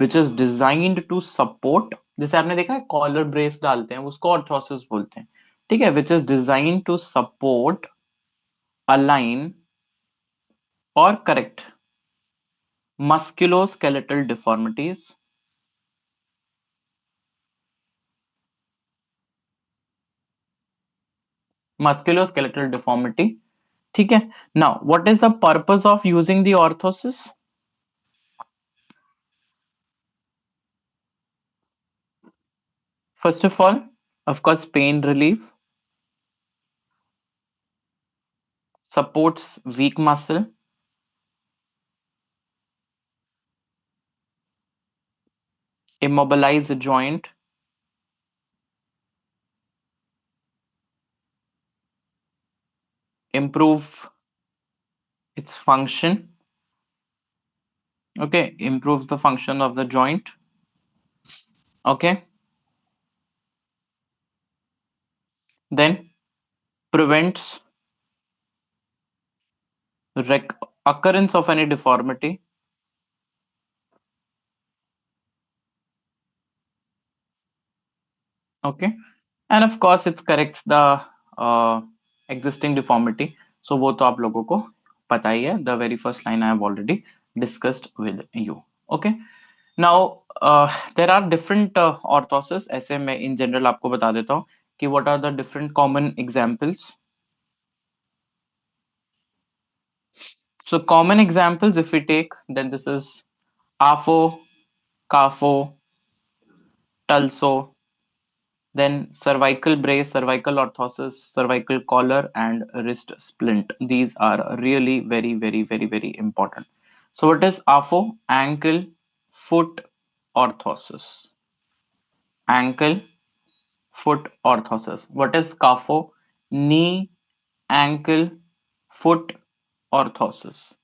which is designed to support. जैसे आपने देखा है कॉलर ब्रेस डालते हैं, उसको ऑर्थोसिस बोलते हैं. ठीक है, which is designed to support, align और correct musculoskeletal deformities. Musculoskeletal deformity. ठीक है. Now what is the purpose of using the orthosis? First of all, of course, pain relief, supports weak muscle, immobilize a joint, improve its function. Okay, improves the function of the joint. Okay, then prevents occurrence of any deformity. Okay, and of course it corrects the uh, existing deformity. So वो तो आप लोगों को पता ही है. The very first line I have already discussed with you. Okay, now there are different orthoses. ऐसे मैं in general आपको बता देता हूँ कि what are the different common examples. So common examples if we take, then this is AFO, CAFO, TULSO, then cervical brace, cervical orthosis, cervical collar, and wrist splint. These are really very important. So what is AFO? Ankle foot orthosis. Ankle foot orthosis. What is CAFO? Knee ankle foot orthosis.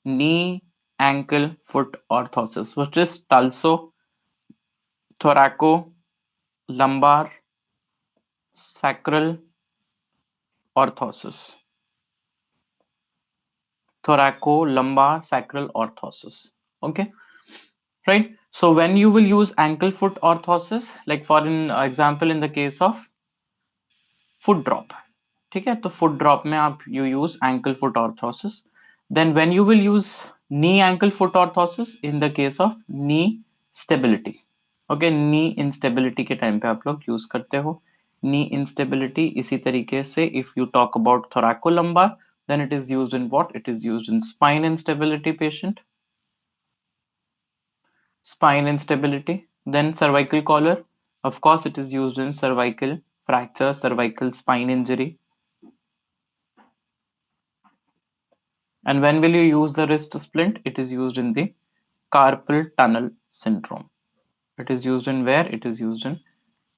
Knee ankle foot orthosis. What is TULSO? Thoraco lumbar sacral orthosis. Thoracolumbar sacral orthosis. Okay, right. So when you will use ankle foot orthosis, like for an example in the case of foot drop, ठीक है, तो foot drop में आप you use ankle foot orthosis. Then when you will use knee ankle foot orthosis in the case of knee stability. Okay, knee instability के time पे आप लोग use करते हो knee instability. इसी तरीके से if you talk about thoracolumbar, then it is used in what? It is used in spine instability patient. Spine instability. Then cervical collar. Of course, it is used in cervical fracture, cervical spine injury. And when will you use the wrist splint? It is used in the carpal tunnel syndrome. It is used in where? It is used in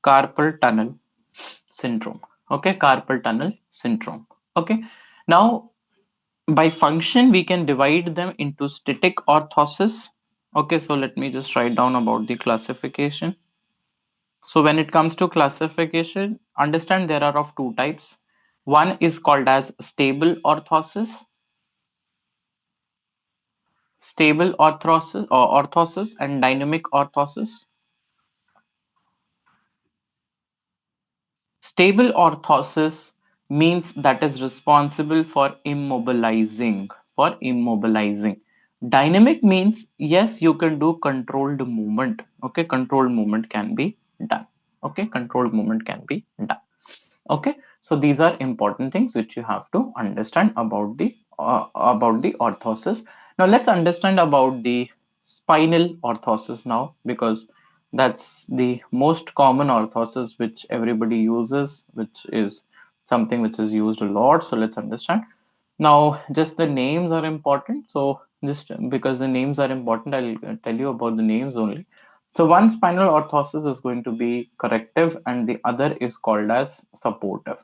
carpal tunnel syndrome. Okay, carpal tunnel syndrome. Okay, now By function, we can divide them into static orthosis. Okay, so let me just write down about the classification. So when it comes to classification, understand there are of two types. One is called as stable orthosis or orthosis, and dynamic orthosis. Stable orthosis means that is responsible for immobilizing. Dynamic means yes, you can do controlled movement. Okay, controlled movement can be done. Okay, controlled movement can be done. Okay, so these are important things which you have to understand about the orthosis. Now let's understand about the spinal orthosis now, because that's the most common orthosis which everybody uses, which is something which is used a lot. So let's understand. Now just the names are important, so just because the names are important, I'll tell you about the names only. So one spinal orthosis is going to be corrective and the other is called as supportive.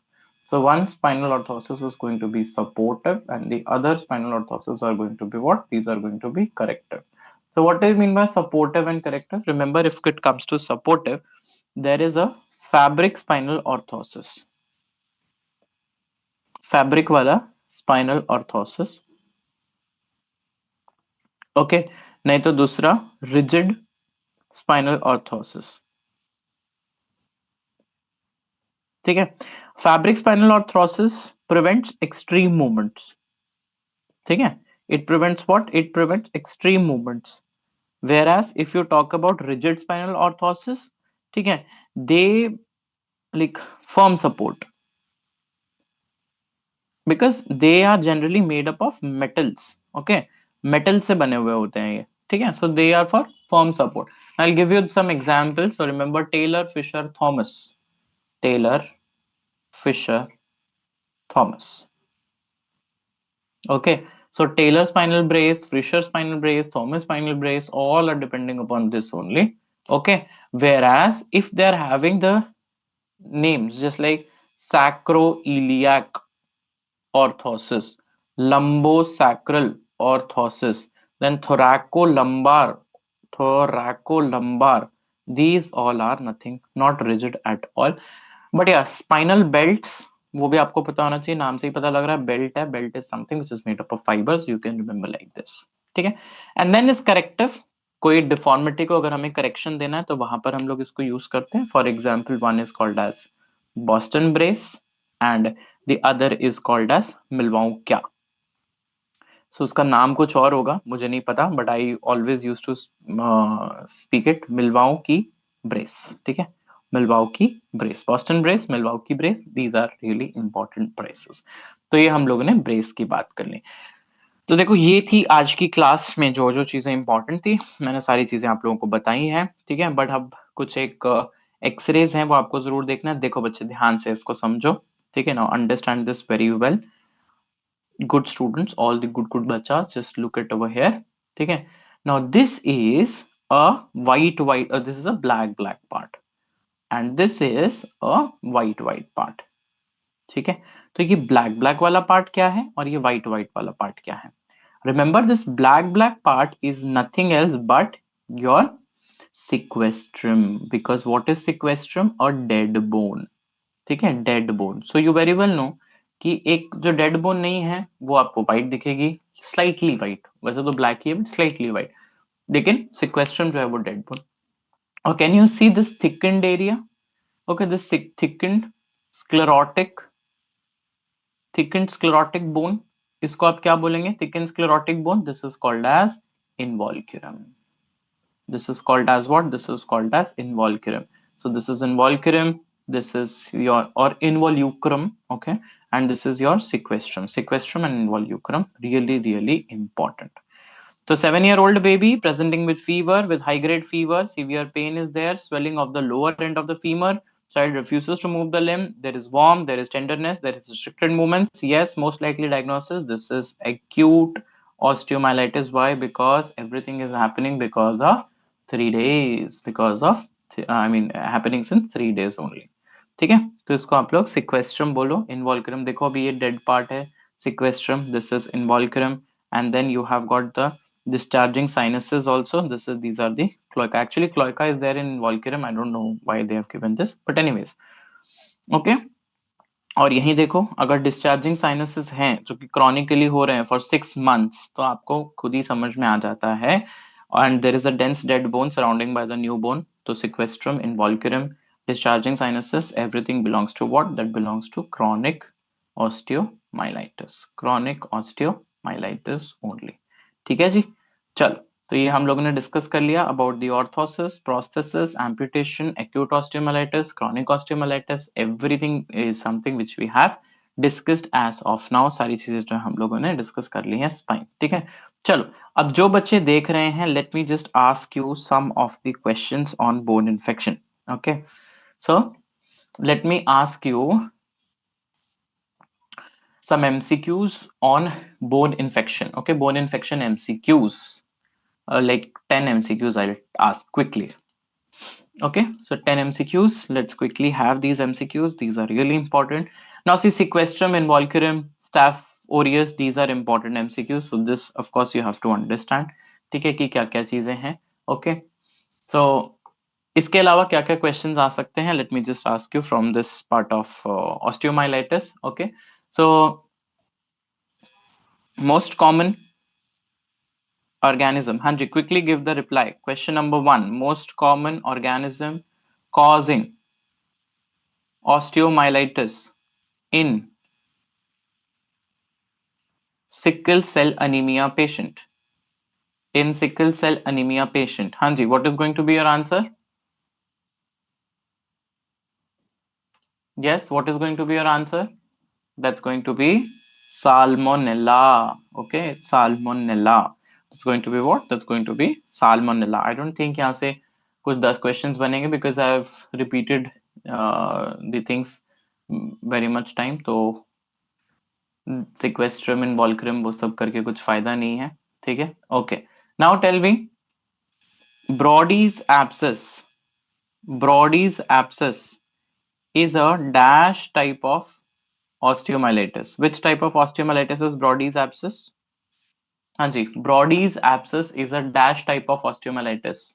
So one spinal orthosis is going to be supportive and the other spinal orthosis are going to be what? These are going to be corrective. So what do you mean by supportive and corrective? Remember, if it comes to supportive, there is a fabric spinal orthosis. Fabric wala spinal orthosis. Okay, नहीं तो दूसरा rigid spinal orthosis. ठीक है. Fabric spinal orthosis prevents extreme movements. ठीक है. It prevents what? It prevents extreme movements. whereas if you talk about rigid spinal orthosis, ठीक है, they like firm support because they are generally made up of metals. Okay, metal से बने हुए होते हैं ये. ठीक है. So they are for firm support. I'll give you some examples. So remember Taylor, Fisher, Thomas. Taylor, Fisher, Thomas. Okay, so Taylor spinal brace, Fisher spinal brace, Thomas spinal brace, all are depending upon this only. Okay, whereas if they are having the names just like sacroiliac orthosis, lumbosacral orthosis, then thoracolumbar, these all are nothing, not rigid at all. But या spinal belts वो भी आपको पता होना चाहिए. नाम से ही पता लग रहा है बेल्ट है. Belt is something which is made up of fibres. You can remember like this. ठीक है. And then is corrective. कोई डिफॉर्मिटी को अगर हमें करेक्शन देना है तो वहां पर हम लोग इसको यूज करते हैं. For example one is called as Boston brace and the other is called as Milwaukee. So उसका नाम कुछ और होगा, मुझे नहीं पता, but I always use to speak it Milwaukee की ब्रेस. ठीक है. मिलवाओ की ब्रेस, बॉस्टन ब्रेस, मिलवाओ की brace, these are really important braces. तो ये हम लोगों ने ब्रेस की बात कर ली. तो देखो ये थी आज की क्लास में जो जो चीजें इंपॉर्टेंट थी, मैंने सारी चीजें आप लोगों को बताई हैं. ठीक है. बट अब कुछ एक एक्सरेज हैं वो आपको जरूर देखना है. देखो बच्चे ध्यान से इसको समझो. ठीक है. Now understand this very well. Good students, all the good bachas, just look at over here. Okay, now this is a this is a black part and this is a white part. ठीक है. तो ये black वाला part क्या है और ये white वाला part क्या है? Remember, this black part is nothing else but your sequestrum, because what is sequestrum? A dead bone. ठीक है. Dead bone. So you very well know कि एक जो डेड बोन नहीं है वो आपको व्हाइट दिखेगी, स्लाइटली व्हाइट. वैसे तो ब्लैक ही है बट स्लाइटली व्हाइट. लेकिन सिक्वेस्ट्रम जो है वो डेड बोन. और can you see this thickened area? Okay, this thickened sclerotic bone. इसको आप क्या बोलेंगे? Thickened sclerotic bone. This is called as involucrum. This is called as what? This is called as involucrum. So this is involucrum, this is your or involucrum, okay, and this is your sequestrum and involucrum, really important. So 7-year-old baby presenting with fever, with high grade fever, severe pain is there, swelling of the lower end of the femur, child refuses to move the limb, there is warmth, there is tenderness, there is restricted movements. Yes, most likely diagnosis, this is acute osteomyelitis. Why? Because everything is happening because of 3 days, because of happenings in 3 days only. ठीक है. तो इसको आप लोग sequestrum बोलो. इन्वॉल्क्रम देखो अभी ये डेड पार्ट है, sequestrum, this is involucrum, and then you have got the discharging sinuses also. These are the cloaca. Actually, cloaca is there in involucrum. I don't know why they have given this, but anyways, okay. और यहीं देखो, अगर discharging sinuses हैं जो कि chronically हो रहे हैं फॉर 6 months, तो आपको खुद ही समझ में आ जाता है. And there is a dense dead bone surrounding by the new bone, तो sequestrum, involucrum, discharging sinuses, everything belongs to what? That belongs to chronic osteomyelitis. Chronic osteomyelitis only. ठीक है जी. चलो, तो ये हम लोगों ने डिस्कस कर लिया about the orthosis, prosthesis, amputation, acute osteomyelitis, chronic osteomyelitis. Everything is something which we have discussed as of now. सारी चीजें जो हम लोगों ने डिस्कस कर ली हैं स्पाइन. ठीक है, चलो. अब जो बच्चे देख रहे हैं, let me just ask you some of the questions on bone infection. Okay, so let me ask you some MCQs on bone infection. Okay, bone infection MCQs. Like 10 MCQs I'll ask quickly. Okay, so 10 MCQs. Let's quickly have these MCQs. These are really important. Now see, sequestrum, involucrum, staph aureus, these are important MCQs. So this of course you have to understand. ठीक है कि क्या क्या चीजें हैं. Okay, so इसके अलावा क्या क्या क्वेश्चंस आ सकते हैं? Let me just ask you from this part of osteomyelitis. Okay, so most common organism. Hanji, quickly give the reply. Question number 1. Most common organism causing osteomyelitis in sickle cell anemia patient. In sickle cell anemia patient. Hanji, what is going to be your answer? Yes, what is going to be your answer? That's going to be salmonella. Okay, salmonella. It's going to be what? That's going to be salmonella. I don't think यहाँ से कुछ 10 questions बनेंगे because I have repeated the things very much time. तो sequestrum, involucrum वो सब करके कुछ फायदा नहीं है. ठीक है, okay. Now tell me, Brody's abscess. Brody's abscess is a dash type of osteomyelitis. Which type of osteomyelitis is Brody's abscess? Hanji, Brody's abscess is a dash type of osteomyelitis.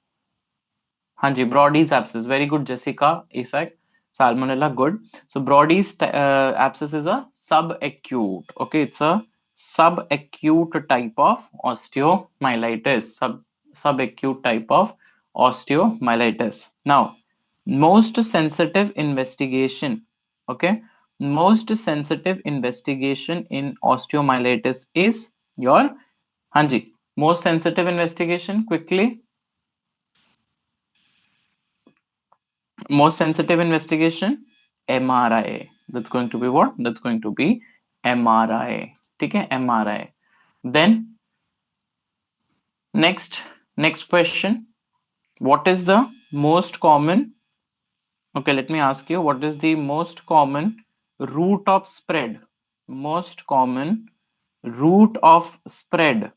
Hanji, Brody's abscess. Very good, Jessica. Isaac. Salmonella, good. So Brody's abscess is a subacute. Okay, it's a subacute type of osteomyelitis. Subacute type of osteomyelitis. Now, most sensitive investigation. Okay, most sensitive investigation in osteomyelitis is your Hanji. Most sensitive investigation quickly. Most sensitive investigation MRI. That's going to be what? That's going to be MRI. Okay, MRI. Then next question. What is the most common? Okay, let me ask you. What is the most common route of spread? Most common route of spread.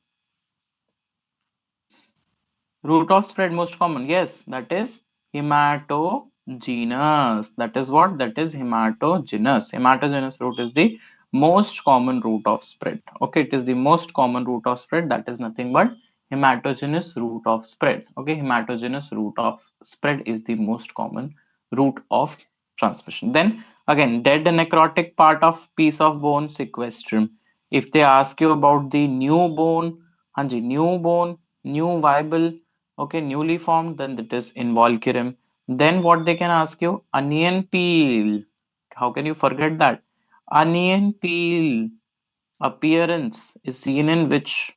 Route of spread most common. Yes, that is hematogenous. That is what? That is hematogenous. Hematogenous route is the most common route of spread. Okay, it is the most common route of spread. That is nothing but hematogenous route of spread. Okay, hematogenous route of spread is the most common route of transmission. Then again, dead necrotic part of piece of bone, sequestrum. If they ask you about the new bone, Hanji, new bone, new viable, okay, newly formed, then that is involucrum. Then what they can ask you? Onion peel. How can you forget that? Onion peel appearance is seen in which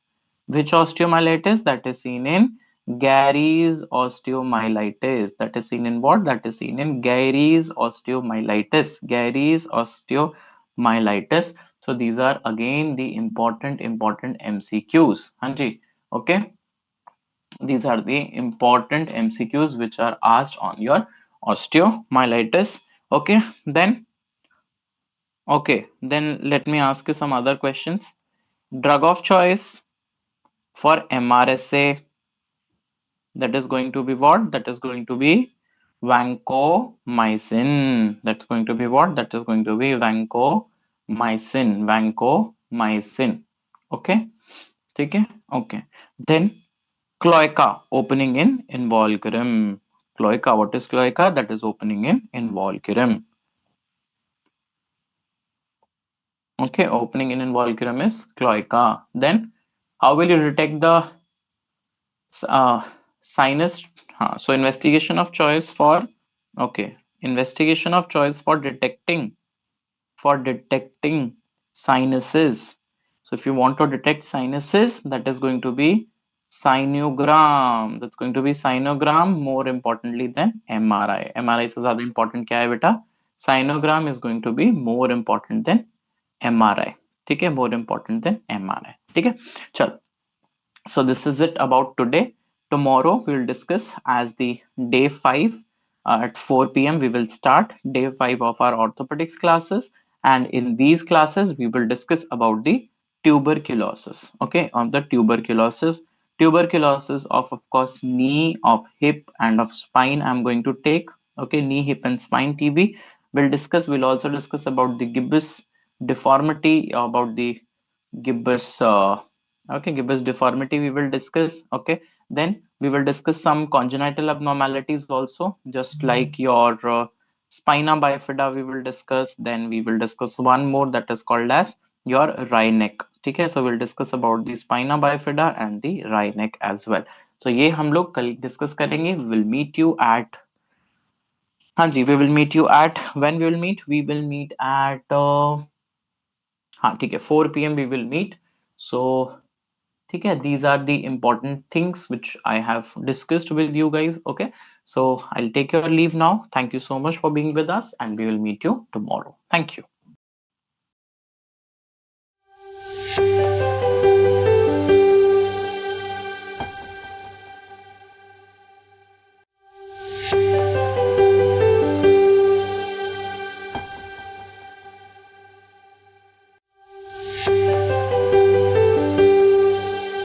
osteomyelitis? That is seen in Gary's osteomyelitis. That is seen in what? That is seen in Gary's osteomyelitis. Gary's osteomyelitis. So these are again the important MCQs. Hanji, okay. These are the important MCQs which are asked on your osteomyelitis. Okay, then let me ask you some other questions. Drug of choice for MRSA, that is going to be what? That is going to be vancomycin. That's going to be what? That is going to be vancomycin. Mycin. Okay, ठीक है. Okay, then cloaca, opening in involucrum. Cloaca, what is cloaca? That is opening in involucrum. Okay, opening in involucrum is cloaca. Then how will you detect the uh, sinus? So investigation of choice for, okay, investigation of choice for detecting sinuses. So if you want to detect sinuses, that is going to be sinugram. That's going to be sinugram more importantly than MRI. MRI से ज़्यादा important क्या है बेटा? Sinugram is going to be more important than MRI. ठीक है, more important than MRI. ठीक है, चल. So this is it about today. Tomorrow we will discuss as the day 5 at 4 p.m. we will start day 5 of our orthopedics classes, and in these classes we will discuss about the tuberculosis. Okay, on the tuberculosis of course knee, of hip and of spine I'm going to take. Okay, knee, hip and spine TB we'll discuss. We'll also discuss about the gibbous deformity, about the gibbous okay, gibbous deformity we will discuss. Okay, then we will discuss some congenital abnormalities also, just like your spina bifida we will discuss. Then we will discuss one more that is called as your Rhineck. ठीक है, so we'll discuss about the spina bifida and the Rhineck as well. So ये हम लोग कल discuss करेंगे. We will meet you at, हाँ जी, we will meet you at, when we will meet, we will meet at हाँ ठीक है 4 p.m. we will meet. So ठीक है, these are the important things which I have discussed with you guys. Okay, so I'll take your leave now. Thank you so much for being with us, and we will meet you tomorrow. Thank you.